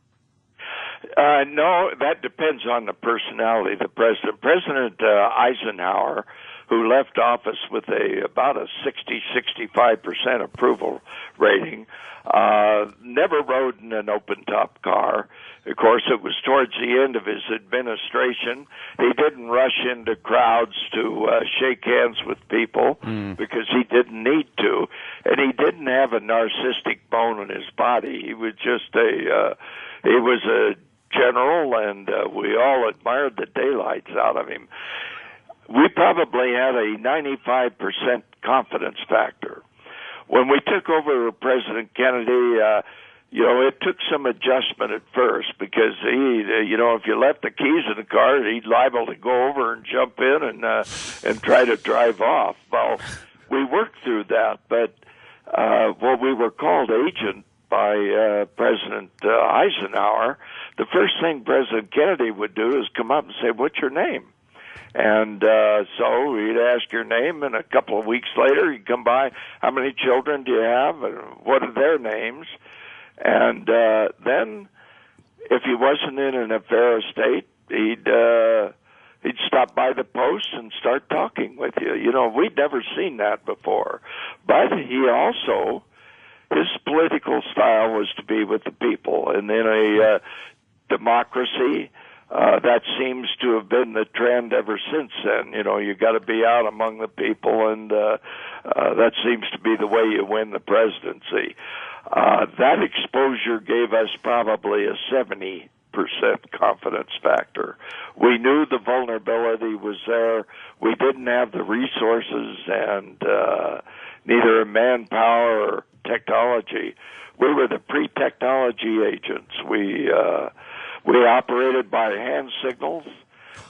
No, that depends on the personality of the president. President Eisenhower, who left office with about a 60-65% approval rating, never rode in an open-top car. Of course, it was towards the end of his administration. He didn't rush into crowds to shake hands with people because he didn't need to. And he didn't have a narcissistic bone in his body. He was just he was a general, and we all admired the daylights out of him. We probably had a 95% confidence factor. When we took over President Kennedy, it took some adjustment at first because he, if you left the keys in the car, he'd liable to go over and jump in and try to drive off. Well, we worked through that, but we were called agent by President Eisenhower. The first thing President Kennedy would do is come up and say, "What's your name?" And so he'd ask your name, and a couple of weeks later he'd come by, "How many children do you have, and what are their names?" And then, if he wasn't in an affair state, he'd stop by the post and start talking with you. We'd never seen that before. But he also, his political style was to be with the people, and in a democracy, that seems to have been the trend ever since then. You got to be out among the people, and that seems to be the way you win the presidency. That exposure gave us probably a 70% confidence factor. We knew the vulnerability was there. We didn't have the resources and neither manpower or technology. We were the pre-technology agents. We operated by hand signals.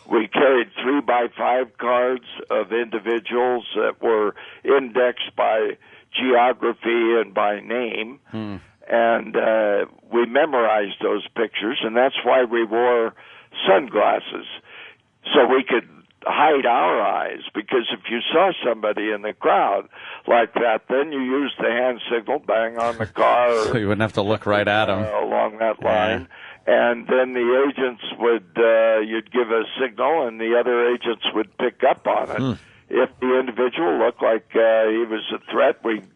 We carried 3x5 cards of individuals that were indexed by geography and by name, and we memorized those pictures, and that's why we wore sunglasses, so we could hide our eyes, because if you saw somebody in the crowd like that, then you used the hand signal, bang on the car. So you wouldn't have to look right at them. Along that line. And then the agents would, you'd give a signal, and the other agents would pick up on it. If the individual looked like he was a threat, we'd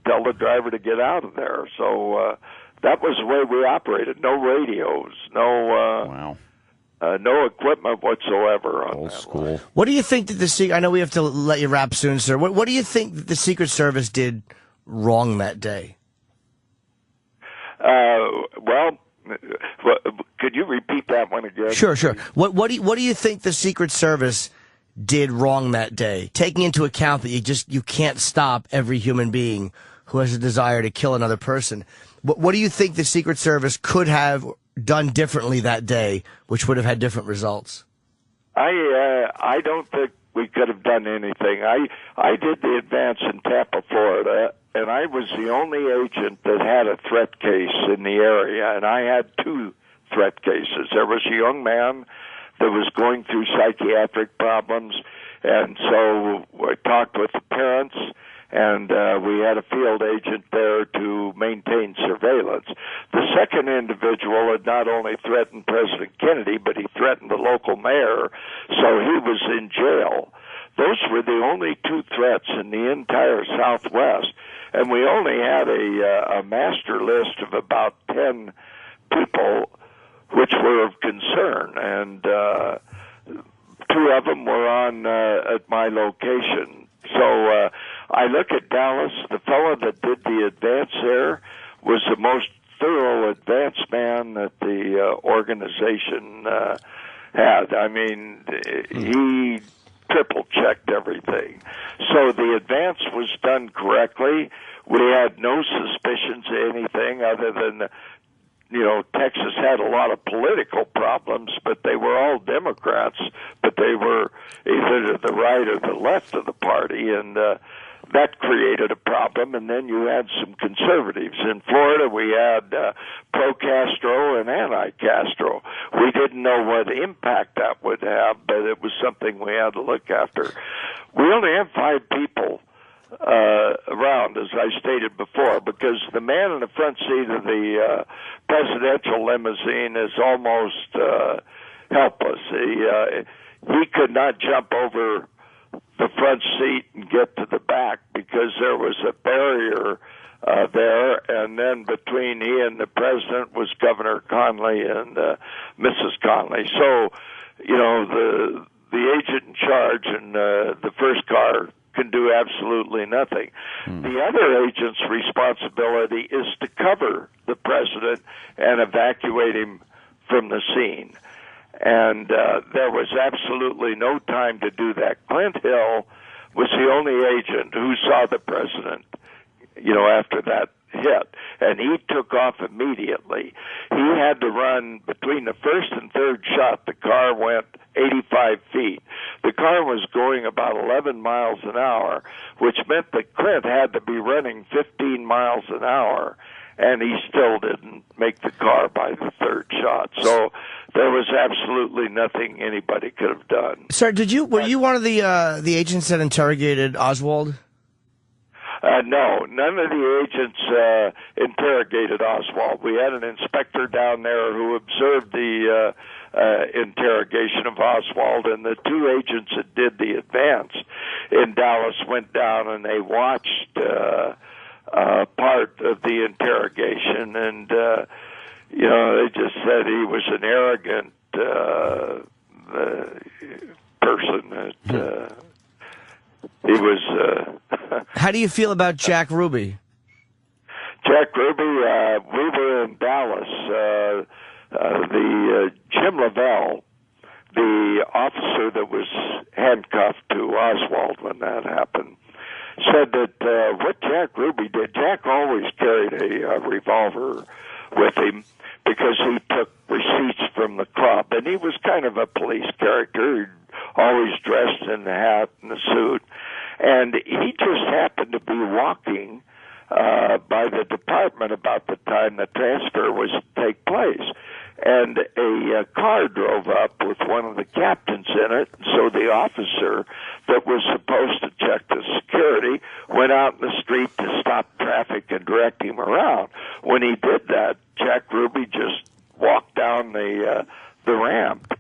tell the driver to get out of there. So that was the way we operated. No radios, no equipment whatsoever on Old school. What do you think that I know we have to let you wrap soon, sir. What do you think that the Secret Service did wrong that day? Could you repeat that one again? Sure. What do you think the Secret Service did wrong that day, taking into account that you can't stop every human being who has a desire to kill another person? What do you think the Secret Service could have done differently that day, which would have had different results? I don't think we could have done anything. I did the advance in Tampa, Florida, and I was the only agent that had a threat case in the area, and I had 2 threat cases. There was a young man that was going through psychiatric problems, and so I talked with the parents, and we had a field agent there to maintain surveillance. The second individual had not only threatened President Kennedy, but he threatened the local mayor, so he was in jail. Those were the only 2 threats in the entire Southwest, and we only had a master list of about 10 people which were of concern, and 2 of them were on at my location. So I look at Dallas. The fellow that did the advance there was the most thorough advance man that the organization had. I mean, he triple-checked everything. So the advance was done correctly. We had no suspicions of anything other than, Texas had a lot of political problems, but they were all Democrats, but they were either to the right or the left of the party, and that created a problem. And then you had some conservatives. In Florida, we had pro-Castro and anti-Castro. We didn't know what impact that would have, but it was something we had to look after. We only had 5 people around, as I stated before, because the man in the front seat of the presidential limousine is almost helpless. He could not jump over the front seat and get to the back because there was a barrier there, and then between he and the president was Governor Conley and Mrs. Conley. So, the agent in charge in the first car can do absolutely nothing. The other agent's responsibility is to cover the president and evacuate him from the scene. And there was absolutely no time to do that. Clint Hill was the only agent who saw the president, after that hit, and he took off immediately. He had to run between the first and third shot. The car went 85 feet. The car was going about 11 miles an hour, which meant that Clint had to be running 15 miles an hour, and he still didn't make the car by the third shot. So there was absolutely nothing anybody could have done. Sir, were you one of the agents that interrogated Oswald? No, none of the agents interrogated Oswald. We had an inspector down there who observed the interrogation of Oswald, and the two agents that did the advance in Dallas went down and they watched part of the interrogation, and they just said he was an arrogant person. That he was. How do you feel about Jack Ruby? Jack Ruby, we were in Dallas. The Jim Lavelle, the officer that was handcuffed to Oswald when that happened, said that what Jack Ruby did, Jack always carried a revolver with him because he took receipts from the club, and he was kind of a police character, always dressed in the hat and the suit, and he just happened to be walking by the department about the time the transfer was to take place. And a car drove up with one of the captains in it, so the officer that was supposed to check the security went out in the street to stop traffic and direct him around. When he did that, Jack Ruby just walked down the ramp,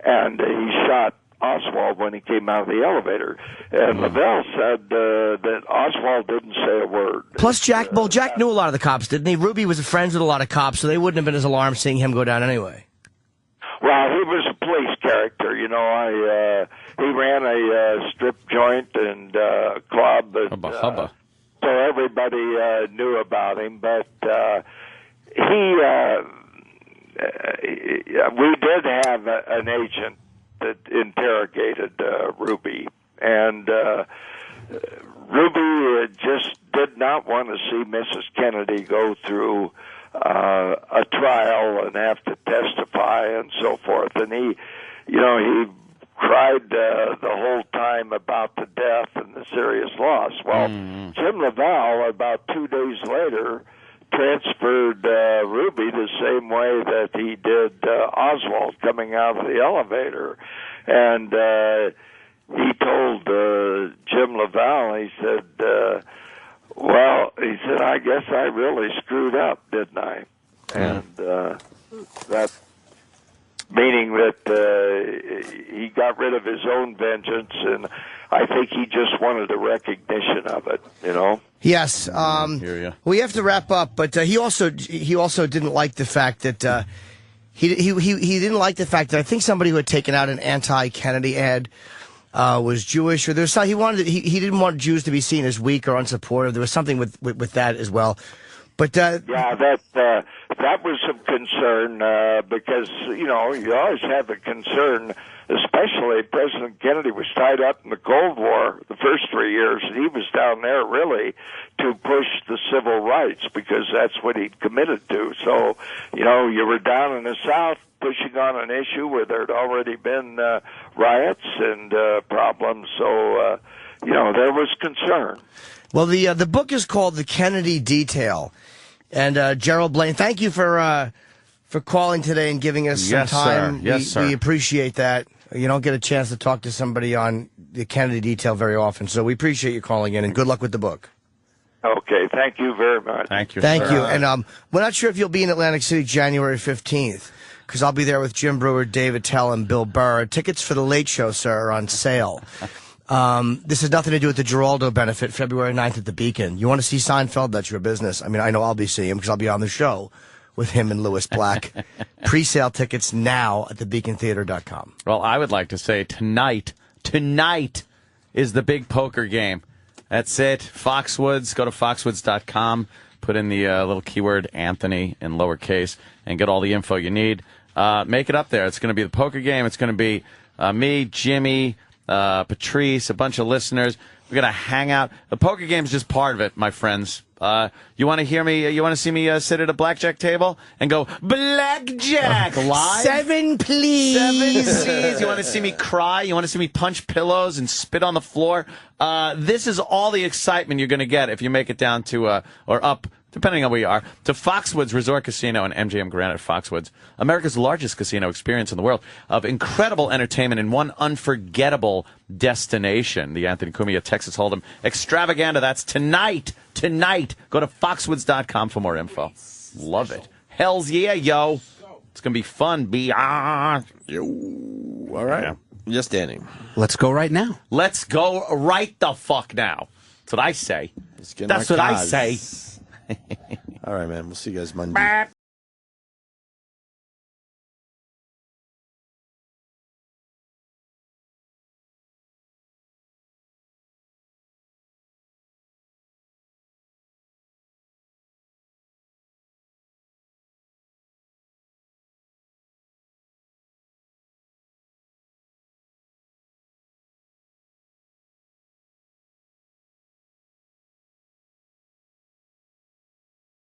and he shot Oswald when he came out of the elevator. And Lavelle said that Oswald didn't say a word. Plus, Jack knew a lot of the cops, didn't he? Ruby was friends with a lot of cops, so they wouldn't have been as alarmed seeing him go down anyway. Well, he was a police character, he ran a strip joint and club. And, hubba, hubba. So everybody knew about him, but we did have an agent that interrogated Ruby, and Ruby just did not want to see Mrs. Kennedy go through a trial and have to testify and so forth. And he cried the whole time about the death and the serious loss. Well, Jim Lavelle, about 2 days later, transferred Ruby the same way that he did Oswald coming out of the elevator. And he told Jim Lavelle, he said, I guess I really screwed up, didn't I? And that meaning that he got rid of his own vengeance, and I think he just wanted a recognition of it, Yes. We have to wrap up, but he also didn't like the fact that he didn't like the fact that I think somebody who had taken out an anti-Kennedy ad was Jewish, or there's he didn't want Jews to be seen as weak or unsupportive. There was something with that as well. But that was some concern because you always have a concern. Especially President Kennedy was tied up in the Cold War the first 3 years, and he was down there really to push the civil rights because that's what he'd committed to. So, you were down in the South pushing on an issue where there had already been riots and problems. So, there was concern. Well, the book is called The Kennedy Detail. And Gerald Blaine, thank you for calling today and giving us some time. Sir. Yes, sir. We appreciate that. You don't get a chance to talk to somebody on the Kennedy detail very often, so we appreciate you calling in, and good luck with the book. Okay, thank you very much. Thank you. Thank you. And we're not sure if you'll be in Atlantic City January 15th, because I'll be there with Jim Brewer, David Tell, and Bill Burr. Tickets for the Late Show, sir, are on sale. This has nothing to do with the Geraldo benefit, February 9th at the Beacon. You want to see Seinfeld? That's your business. I mean, I know I'll be seeing him because I'll be on the show with him and Louis Black. Pre-sale tickets now at thebeacontheater.com. Well, I would like to say tonight is the big poker game. That's it. Foxwoods. Go to foxwoods.com. Put in the little keyword Anthony in lowercase and get all the info you need. Make it up there. It's going to be the poker game. It's going to be me, Jimmy, Patrice, a bunch of listeners. We're going to hang out. The poker game is just part of it, my friends. You want to hear me? You want to see me sit at a blackjack table and go, blackjack, live? 7, please. 7, please. You want to see me cry? You want to see me punch pillows and spit on the floor? This is all the excitement you're going to get if you make it down to, or up, depending on where you are, to Foxwoods Resort Casino and MGM Grand at Foxwoods, America's largest casino experience in the world, of incredible entertainment in one unforgettable destination. The Anthony Cumia Texas Hold'em Extravaganza. That's tonight. Tonight. Go to foxwoods.com for more info. Love it. Hells yeah, yo. It's going to be fun. Yo. All right. Yeah. Just standing. Let's go right now. Let's go right the fuck now. That's what I say. That's what I say. All right, man. We'll see you guys Monday.